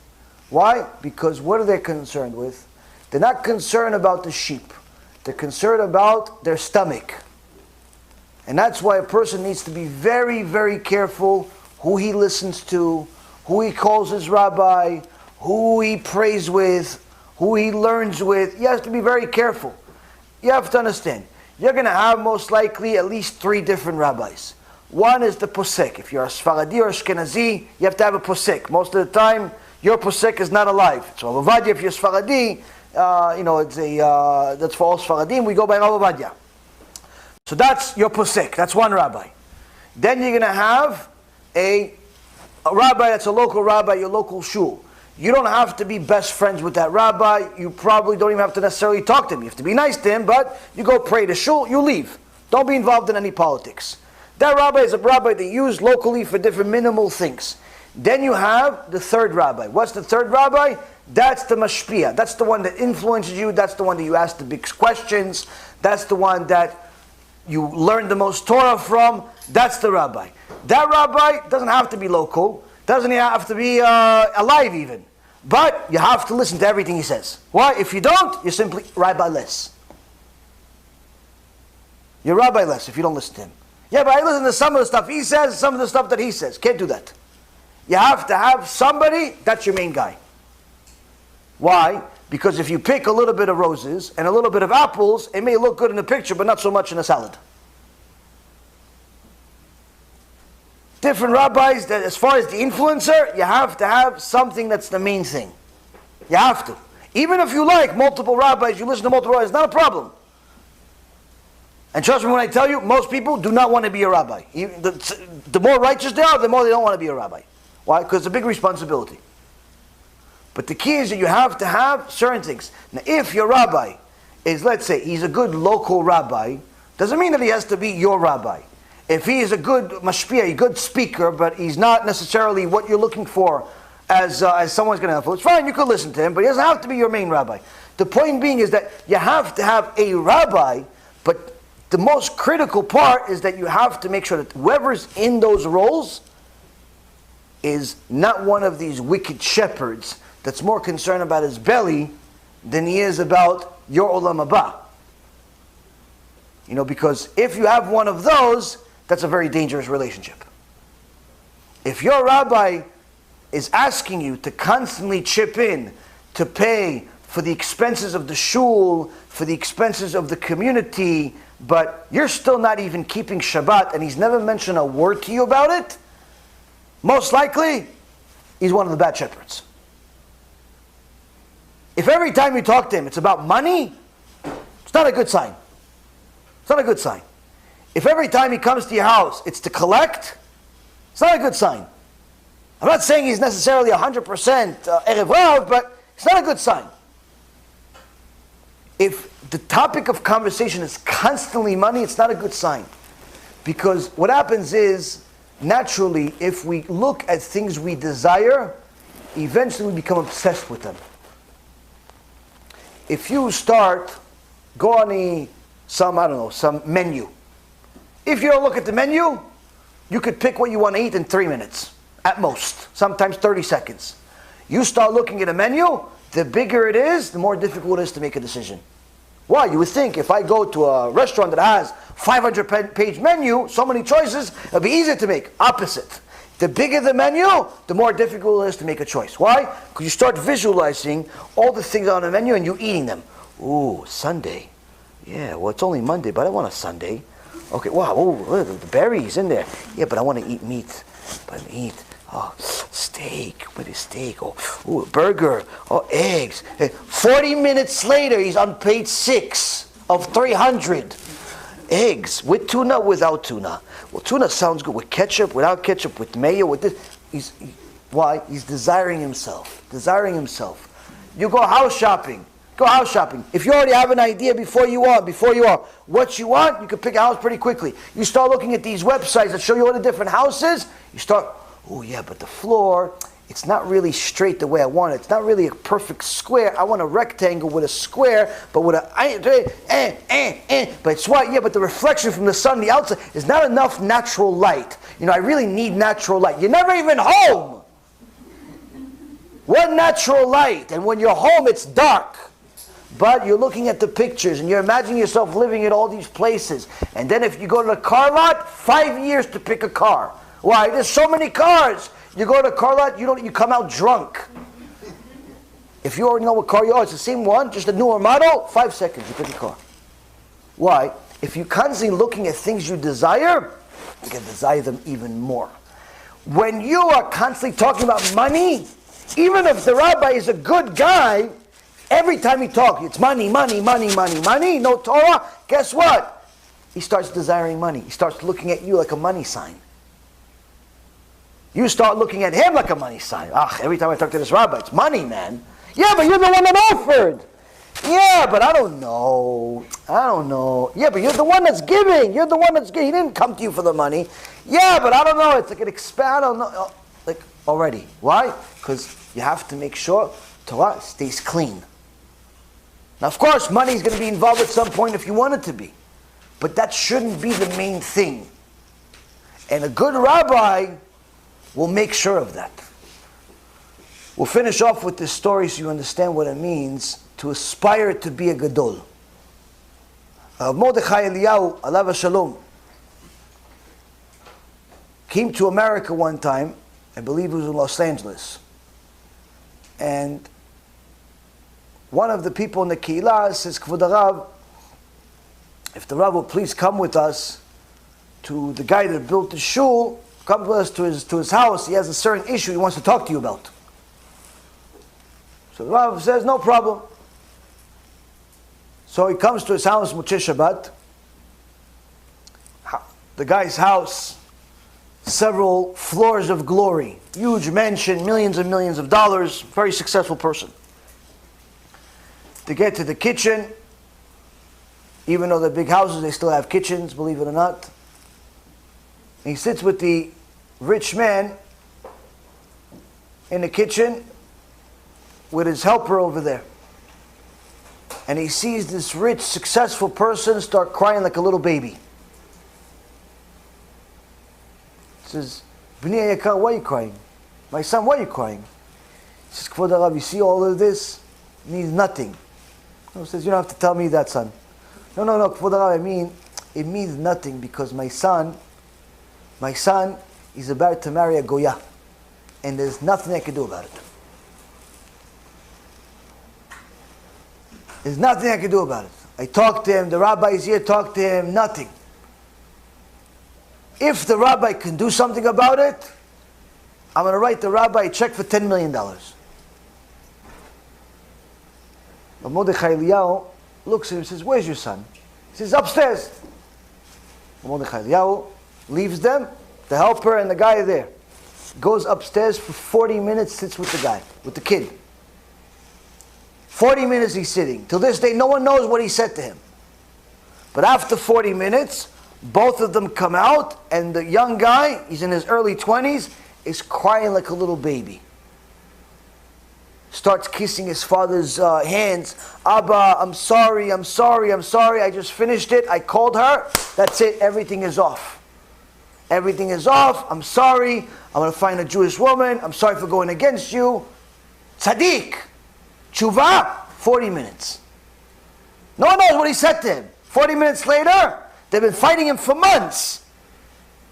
Why? Because what are they concerned with? They're not concerned about the sheep. They're concerned about their stomach. And that's why a person needs to be very, very careful who he listens to, who he calls his rabbi, who he prays with, who he learns with. You have to be very careful. You have to understand. You're going to have most likely at least 3 different rabbis. One is the posek. If you're a Sfaradi or Ashkenazi, you have to have a posek. Most of the time, your posek is not alive. So Rav Ovadia, if you're Sfaradi, that's for all Sfaradim, we go by Rav Ovadia. So that's your posek. That's one rabbi. Then you're going to have a rabbi that's a local rabbi, your local shul. You don't have to be best friends with that rabbi. You probably don't even have to necessarily talk to him. You have to be nice to him, but you go pray to shul, you leave. Don't be involved in any politics. That rabbi is a rabbi they use locally for different minimal things. Then you have the third rabbi. What's the third rabbi? That's the mashpia. That's the one that influences you. That's the one that you ask the big questions. That's the one that you learn the most Torah from. That's the rabbi. That rabbi doesn't have to be local. Doesn't have to be alive even. But you have to listen to everything he says. Why? If you don't, you're simply rabbi-less. You're rabbi-less if you don't listen to him. Yeah, but I listen to some of the stuff he says, some of the stuff that he says. Can't do that. You have to have somebody, that's your main guy. Why? Because if you pick a little bit of roses and a little bit of apples, it may look good in the picture, but not so much in a salad. Different rabbis, that as far as the influencer, you have to have something that's the main thing. You have to. Even if you like multiple rabbis, you listen to multiple rabbis, it's not a problem. And trust me when I tell you, most people do not want to be a rabbi. The more righteous they are, the more they don't want to be a rabbi. Why? Because it's a big responsibility. But the key is that you have to have certain things. Now, if your rabbi is, let's say, he's a good local rabbi, doesn't mean that he has to be your rabbi. If he is a good mashpia, a good speaker, but he's not necessarily what you're looking for as someone's going to influence, fine, you could listen to him, but he doesn't have to be your main rabbi. The point being is that you have to have a rabbi, but the most critical part is that you have to make sure that whoever's in those roles is not one of these wicked shepherds that's more concerned about his belly than he is about your olam haba. Because if you have one of those, that's a very dangerous relationship. If your rabbi is asking you to constantly chip in, to pay for the expenses of the shul, for the expenses of the community, but you're still not even keeping Shabbat, and he's never mentioned a word to you about it, most likely, he's one of the bad shepherds. If every time you talk to him it's about money, it's not a good sign. It's not a good sign. If every time he comes to your house it's to collect, it's not a good sign. I'm not saying he's necessarily 100% Erev Rav, but it's not a good sign. If the topic of conversation is constantly money, it's not a good sign. Because what happens is, naturally, if we look at things we desire, eventually we become obsessed with them. If you go on some menu. If you don't look at the menu, you could pick what you want to eat in 3 minutes, at most, sometimes 30 seconds. You start looking at a menu, the bigger it is, the more difficult it is to make a decision. Why? You would think if I go to a restaurant that has 500-page menu, so many choices, it'll be easier to make. Opposite. The bigger the menu, the more difficult it is to make a choice. Why? Because you start visualizing all the things on the menu and you're eating them. Ooh, Sunday. Yeah, well, it's only Monday, but I want a Sunday. Okay, wow, ooh, the berries in there. Yeah, but I want to eat meat. Steak. What is steak? Oh, burger. Oh, eggs. 40 minutes later, he's on page 6 of 300. Eggs, with tuna, without tuna. Well, tuna sounds good with ketchup, without ketchup, with mayo, with this. Why? He's desiring himself. You go house shopping. If you already have an idea before you are, what you want, you can pick a house pretty quickly. You start looking at these websites that show you all the different houses, you start, oh yeah, but the floor, it's not really straight the way I want it. It's not really a perfect square. I want a rectangle with a square, but with but it's white, yeah, but the reflection from the sun, the outside, is not enough natural light. I really need natural light. You're never even home. What natural light? And when you're home, it's dark. But you're looking at the pictures and you're imagining yourself living in all these places. And then if you go to the car lot, 5 years to pick a car. Why? There's so many cars. You go to a car lot, you come out drunk. If you already know what car you are, it's the same one, just a newer model, 5 seconds, you pick a car. Why? If you're constantly looking at things you desire, you can desire them even more. When you are constantly talking about money, even if the rabbi is a good guy, every time he talks, it's money, money, money, money, money, no Torah, guess what? He starts desiring money. He starts looking at you like a money sign. You start looking at him like a money sign. Every time I talk to this rabbi, it's money, man. Yeah, but you're the one that offered. Yeah, but I don't know. Yeah, but you're the one that's giving. You're the one that's giving. He didn't come to you for the money. Yeah, but I don't know. It's like an I don't know. Like, already. Why? Because you have to make sure Torah stays clean. Now, of course, money is going to be involved at some point if you want it to be. But that shouldn't be the main thing. And a good rabbi will make sure of that. We'll finish off with this story so you understand what it means to aspire to be a gadol. Mordechai Eliyahu, alav shalom, came to America one time. I believe it was in Los Angeles. And one of the people in the Keilah says, Kvod Harav, if the Rav will please come with us to the guy that built the shul, come with us to his house. He has a certain issue he wants to talk to you about. So the Rav says, no problem. So he comes to his house, Motzei Shabbat. The guy's house, several floors of glory, huge mansion, millions and millions of dollars, very successful person. To get to the kitchen, even though they're big houses, they still have kitchens, believe it or not. And he sits with the rich man in the kitchen with his helper over there. And he sees this rich, successful person start crying like a little baby. He says, Bnei Yakar, why are you crying? My son, why are you crying? He says, Kvod Harav, you see all of this? It means nothing. He says, you don't have to tell me that, son. No, Kvod Harav, I mean, it means nothing because my son is about to marry a Goya. And there's nothing I can do about it. There's nothing I can do about it. I talked to him, the rabbi is here, talked to him, nothing. If the rabbi can do something about it, I'm going to write the rabbi a check for $10 million. But Mordechai Eliyahu looks at him and says, where's your son? He says, upstairs. Mordechai Eliyahu leaves them, the helper and the guy are there. Goes upstairs for 40 minutes, sits with the guy, with the kid. 40 minutes he's sitting. Till this day, no one knows what he said to him. But after 40 minutes, both of them come out, and the young guy, he's in his early 20s, is crying like a little baby. Starts kissing his father's hands. Abba, I'm sorry, I just finished it, I called her, that's it, everything is off. Everything is off, I'm sorry, I'm going to find a Jewish woman, I'm sorry for going against you. Tzaddik. Tshuva, 40 minutes. No one knows what he said to him. 40 minutes later, they've been fighting him for months.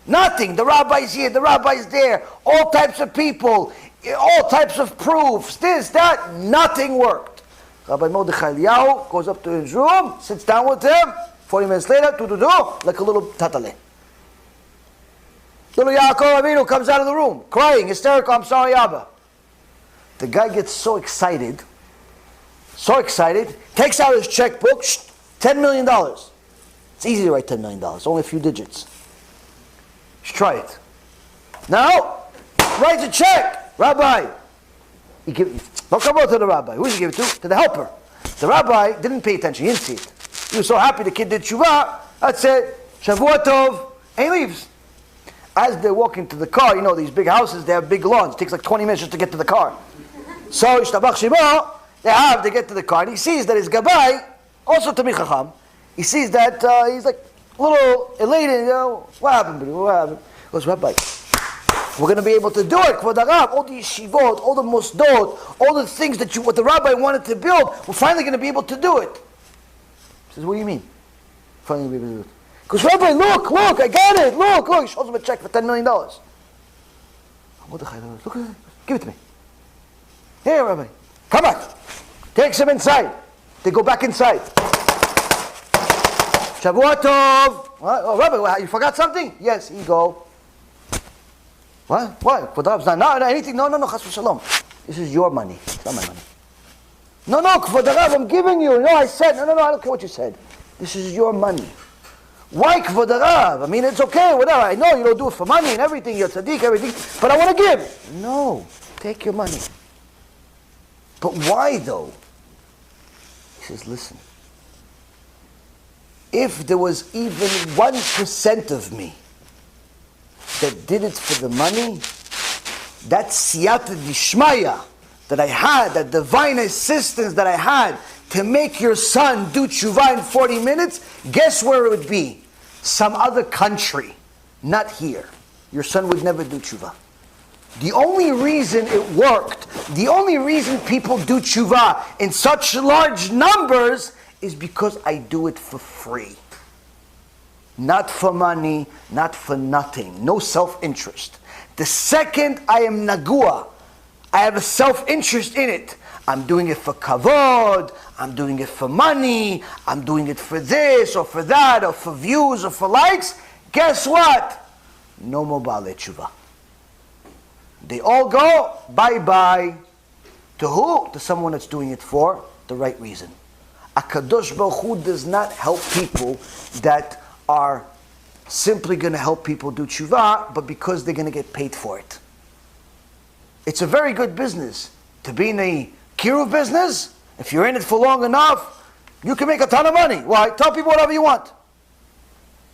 Nothing. The rabbi's here, the rabbi's there. All types of people, all types of proofs, this, that. Nothing worked. Rabbi Mordechai Eliyahu goes up to his room, sits down with him. 40 minutes later, like a little tatale. Little Yaakov Avinu comes out of the room, crying, hysterical, I'm sorry, Abba. The guy gets so excited, takes out his checkbook, $10 million. It's easy to write $10 million, only a few digits. Just try it. Now, writes a check. Rabbi, don't come out to the rabbi. Who did he give it to? To the helper. The rabbi didn't pay attention, he didn't see it. He was so happy the kid did tshuva, that's it, Shavua Tov, and he leaves. As they're walking to the car, you know, these big houses, they have big lawns. It takes like 20 minutes just to get to the car. So, Ishtabach Shema, they get to the car, and he sees that his Gabai, also Tamil Chacham, he sees that he's like a little elated, you know, what happened? He goes, Rabbi, we're going to be able to do it, Kvod Harav, all the yeshivot, all the mosdot, all the things what the rabbi wanted to build, we're finally going to be able to do it. He says, what do you mean? Finally going to be able to do it? Because Rabbi, look, I got it, look, he shows him a check for $10 million. Look at it, give it to me. Here, Rabbi, come back. Takes him inside. They go back inside. Shavua Tov. What? Oh, Rabbi, you forgot something? Yes, ego. What? What? Kvod Rav, not anything. No, chas v'shalom. This is your money. It's not my money. No, Kvod Rav, I'm giving you. No, I said, no, I don't care what you said. This is your money. Why Kvod Rav? I mean, it's okay, whatever. I know you don't do it for money and everything, you're tzaddik, everything, but I want to give. No, take your money. But why though? He says, listen, if there was even 1% of me that did it for the money, that siyata dishmaya that I had, that divine assistance that I had to make your son do tshuva in 40 minutes, guess where it would be? Some other country, not here. Your son would never do tshuva. The only reason it worked, the only reason people do tshuva in such large numbers is because I do it for free. Not for money, not for nothing. No self-interest. The second I am nagua, I have a self-interest in it. I'm doing it for kavod, I'm doing it for money, I'm doing it for this or for that or for views or for likes. Guess what? No more Baalei Tshuva. They all go bye-bye. To who? To someone that's doing it for the right reason. HaKadosh Baruch Hu does not help people that are simply going to help people do tshuva, but because they're going to get paid for it. It's a very good business. To be in the kiruv business, if you're in it for long enough, you can make a ton of money. Why? Tell people whatever you want.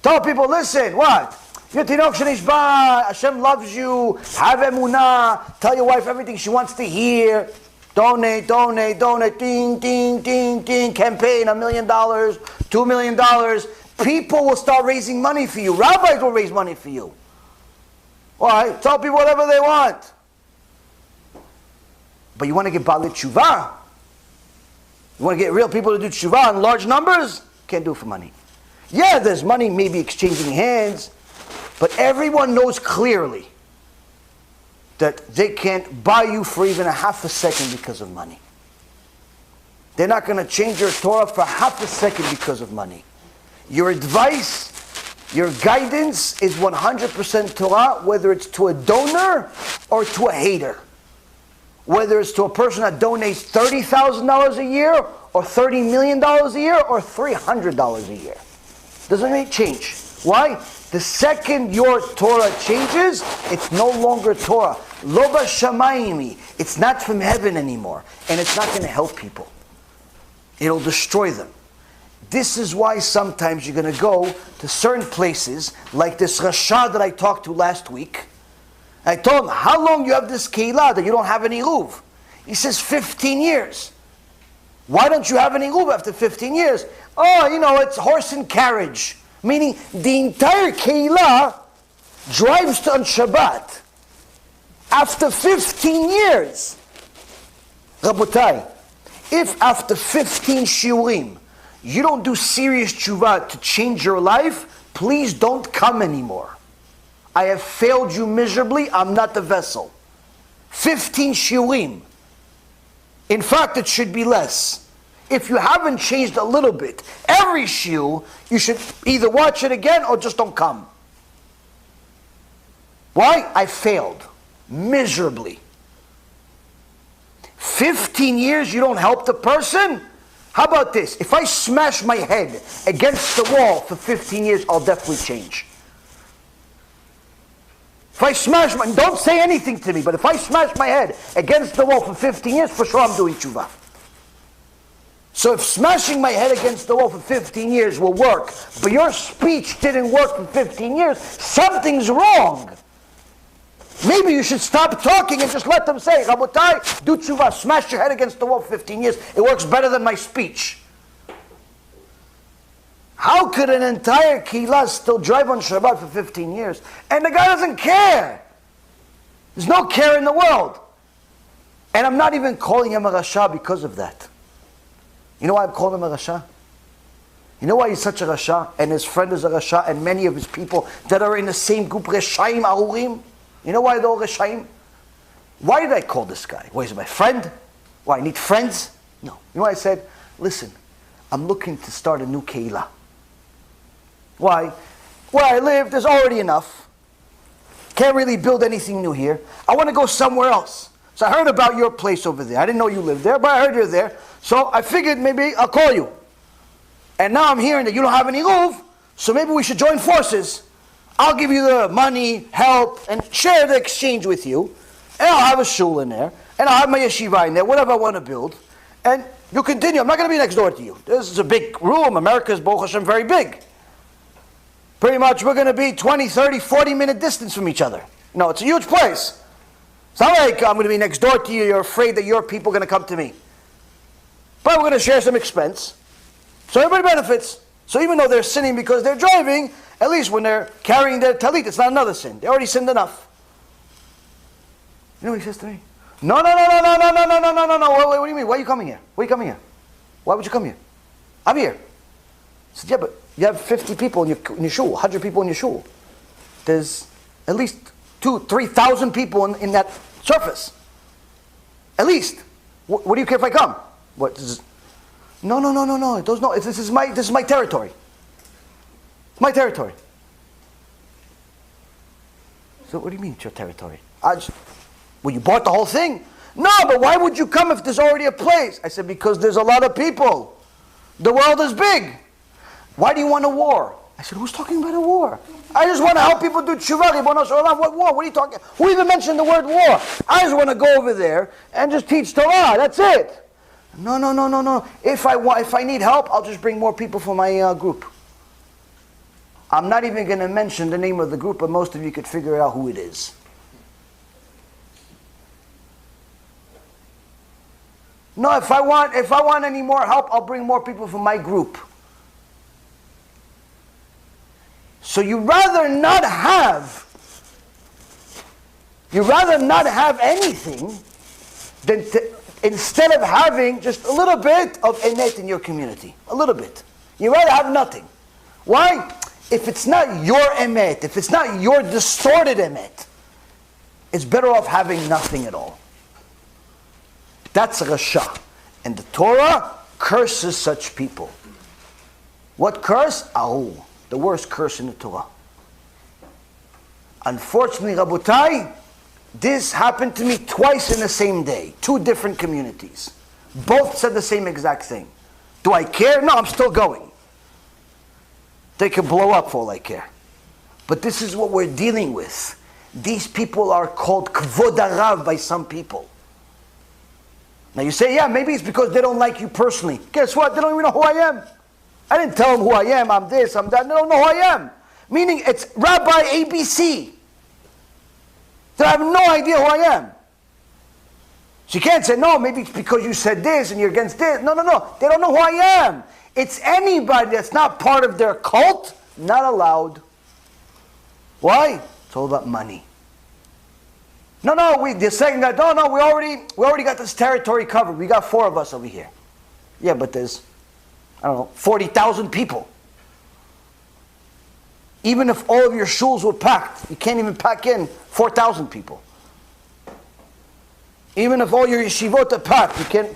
Tell people, listen, what? Your tinok shenishba, Hashem loves you, have emunah, tell your wife everything she wants to hear. Donate, ding, campaign, $1 million, $2 million. People will start raising money for you. Rabbis will raise money for you. Why? Tell people whatever they want. But you want to get Baalei Tshuva? You want to get real people to do Tshuva in large numbers? Can't do it for money. Yeah, there's money maybe exchanging hands, but everyone knows clearly that they can't buy you for even a half a second because of money. They're not going to change your Torah for half a second because of money. Your advice, your guidance is 100% Torah, whether it's to a donor or to a hater. Whether it's to a person that donates $30,000 a year or $30 million a year or $300 a year. Doesn't make change. Why? The second your Torah changes, it's no longer Torah. Lo b'shamayim. It's not from heaven anymore. And it's not going to help people. It'll destroy them. This is why sometimes you're going to go to certain places, like this Rasha that I talked to last week. I told him, how long you have this keilah that you don't have any Ruv? He says, 15 years. Why don't you have any Ruv after 15 years? Oh, it's horse and carriage. Meaning, the entire keilah drives on Shabbat. After 15 years. Rabotai, if after 15 shiurim, you don't do serious tshuva to change your life, please don't come anymore. I have failed you miserably, I'm not the vessel. 15 shiurim. In fact, it should be less. If you haven't changed a little bit, every shiur, you should either watch it again or just don't come. Why? I failed. Miserably. 15 years you don't help the person? How about this? If I smash my head against the wall for 15 years, I'll definitely change. If I smash don't say anything to me, but if I smash my head against the wall for 15 years, for sure I'm doing tshuva. So if smashing my head against the wall for 15 years will work, but your speech didn't work for 15 years, something's wrong. Maybe you should stop talking and just let them say, Rabotai, do tshuva, smash your head against the wall for 15 years. It works better than my speech. How could an entire keilah still drive on Shabbat for 15 years? And the guy doesn't care. There's no care in the world. And I'm not even calling him a Rasha because of that. You know why I'm calling him a Rasha? You know why he's such a Rasha? And his friend is a Rasha, and many of his people that are in the same group, Reshaim Arurim. You know why they're all Reshaim? Why did I call this guy? Why is he my friend? Why, I need friends? No. You know why I said, listen, I'm looking to start a new keilah. Why? Where I live, there's already enough. Can't really build anything new here. I want to go somewhere else. So I heard about your place over there. I didn't know you lived there, but I heard you're there. So I figured maybe I'll call you. And now I'm hearing that you don't have any roof, so maybe we should join forces. I'll give you the money, help, and share the exchange with you. And I'll have a shul in there. And I'll have my yeshiva in there, whatever I want to build. And you continue. I'm not going to be next door to you. This is a big room. America's, Baruch Hashem, very big. Pretty much we're going to be 20, 30, 40-minute distance from each other. No, it's a huge place. It's not like I'm going to be next door to you. You're afraid that your people are going to come to me. But we're going to share some expense. So everybody benefits. So even though they're sinning because they're driving, at least when they're carrying their talit, it's not another sin. They already sinned enough. You know what he says to me? No. What do you mean? Why are you coming here? Why are you coming here? Why would you come here? I'm here. I said, yeah, but you have 50 people in your shul, 100 people in your shul. There's at least 2,000, 3,000 people in that surface. At least. What do you care if I come? What? No. This is my territory. My territory. So what do you mean it's your territory? Well, you bought the whole thing? No, but why would you come if there's already a place? I said, because there's a lot of people. The world is big. Why do you want a war? I said, who's talking about a war? I just want to help people do tshuva. Ribono shel olam. What war? What are you talking? Who even mentioned the word war? I just want to go over there and just teach Torah. That's it. No. If I need help, I'll just bring more people for my group. I'm not even going to mention the name of the group, but most of you could figure out who it is. No, if I want any more help, I'll bring more people from my group. So you rather not have anything than instead of having just a little bit of emet in your community. A little bit. You rather have nothing. Why? If it's not your emet, if it's not your distorted emet, it's better off having nothing at all. That's rasha. And the Torah curses such people. What curse? Ahu. The worst curse in the Torah. Unfortunately, Rabotai, this happened to me twice in the same day. 2 different communities. Both said the same exact thing. Do I care? No, I'm still going. They could blow up for all I care. But this is what we're dealing with. These people are called kvod harav by some people. Now you say, yeah, maybe it's because they don't like you personally. Guess what? They don't even know who I am. I didn't tell them who I am. I'm this, I'm that. They don't know who I am. Meaning it's Rabbi ABC. They have no idea who I am. So you can't say, no, maybe it's because you said this and you're against this. No. They don't know who I am. It's anybody that's not part of their cult, not allowed. Why? It's all about money. They're saying that, we already got this territory covered. We got 4 of us over here. Yeah, but there's, 40,000 people. Even if all of your shuls were packed, you can't even pack in 4,000 people. Even if all your yeshivot are packed, you can't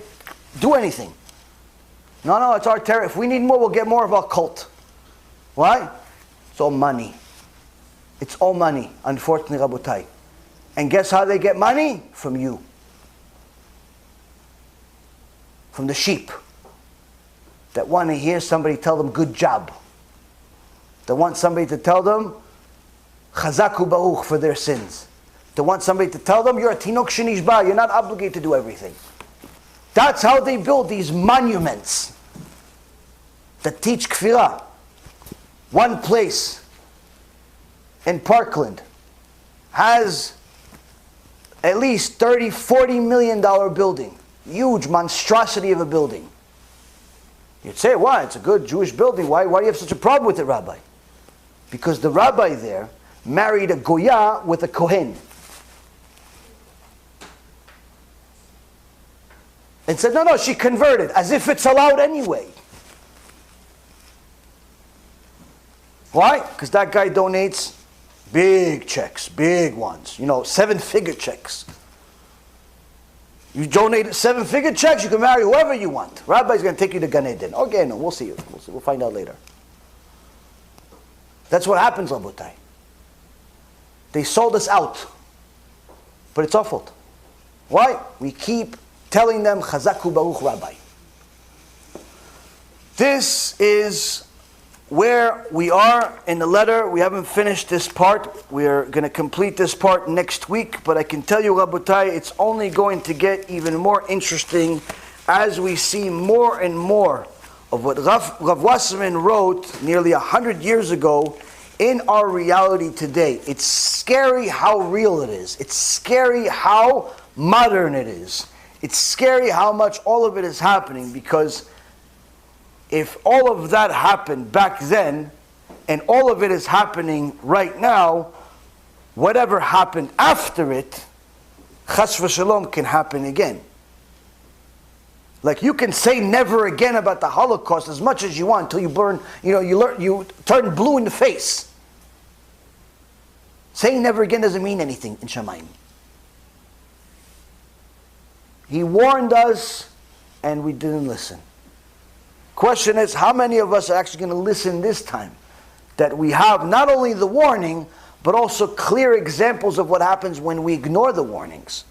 do anything. No, it's our territory. If we need more, we'll get more of our cult. Why? It's all money. It's all money, unfortunately, Rabotai. And guess how they get money? From you. From the sheep. That want to hear somebody tell them good job. They want somebody to tell them chazaku baruch for their sins. They want somebody to tell them you're a tinok shenishba, you're not obligated to do everything. That's how they build these monuments that teach kfirah. One place in Parkland has at least $30, $40 million building. Huge monstrosity of a building. You'd say, why? It's a good Jewish building. Why do you have such a problem with it, Rabbi? Because the rabbi there married a Goya with a Kohen. And said, no, she converted, as if it's allowed anyway. Why? Because that guy donates big checks, big ones. 7-figure checks. You donate 7-figure checks, you can marry whoever you want. Rabbi's going to take you to Gan Eden. Okay, no, we'll see. We'll find out later. That's what happens, Rabotai. They sold us out. But it's our fault. Why? We keep telling them, Chazaku Baruch Rabbi. This is where we are in the letter. We haven't finished this part. We're going to complete this part next week. But I can tell you, Rabotai, it's only going to get even more interesting as we see more and more of what Rav Wasserman wrote nearly 100 years ago in our reality today. It's scary how real it is. It's scary how modern it is. It's scary how much all of it is happening, because if all of that happened back then and all of it is happening right now, whatever happened after it, chas v'shalom, can happen again. Like, you can say never again about the Holocaust as much as you want until you burn, you turn blue in the face. Saying never again doesn't mean anything in Shamayim. He warned us and we didn't listen. Question is, how many of us are actually going to listen this time? That we have not only the warning, but also clear examples of what happens when we ignore the warnings.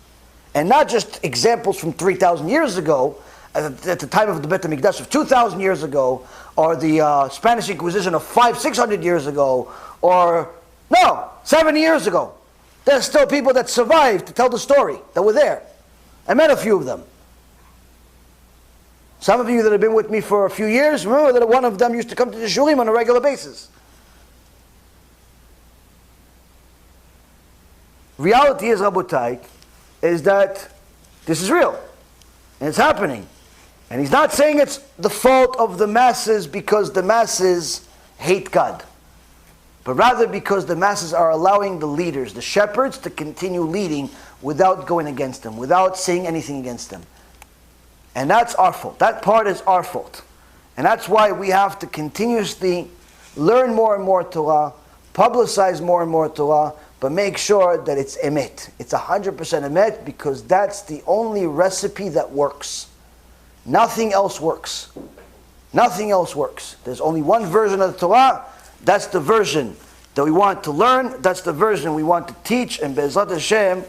And not just examples from 3,000 years ago, at the time of the Beit HaMikdash of 2,000 years ago, or the Spanish Inquisition of 500-600 years ago, or, no, 70 years ago. There's still people that survived to tell the story, that were there. I met a few of them. Some of you that have been with me for a few years, remember that one of them used to come to the shurim on a regular basis. Reality is, Rabotai, is that this is real. And it's happening. And he's not saying it's the fault of the masses because the masses hate God. But rather because the masses are allowing the leaders, the shepherds, to continue leading without going against them, without saying anything against them. And that's our fault. That part is our fault. And that's why we have to continuously learn more and more Torah, publicize more and more Torah, but make sure that it's emet. It's 100% emet, because that's the only recipe that works. Nothing else works. Nothing else works. There's only one version of the Torah. That's the version that we want to learn. That's the version we want to teach. And Be'ezrat Hashem,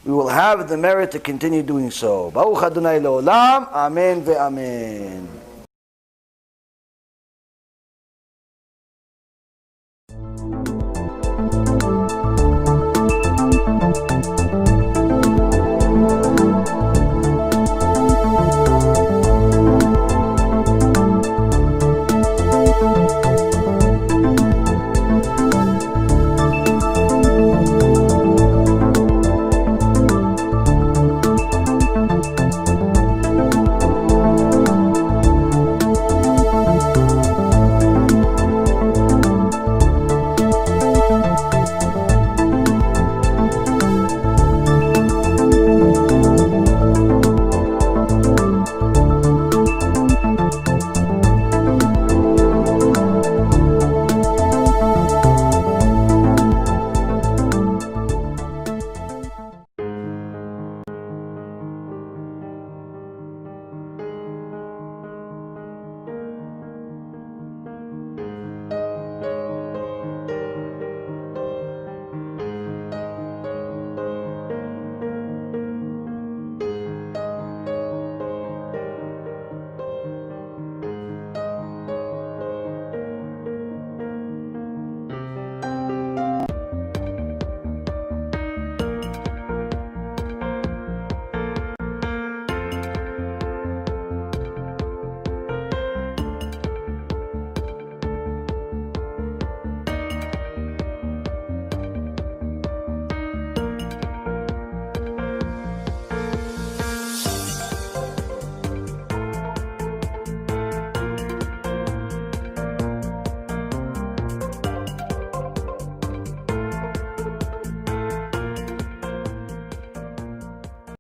we will have the merit to continue doing so. Baruch Adonai Le'olam. Amen ve'amen.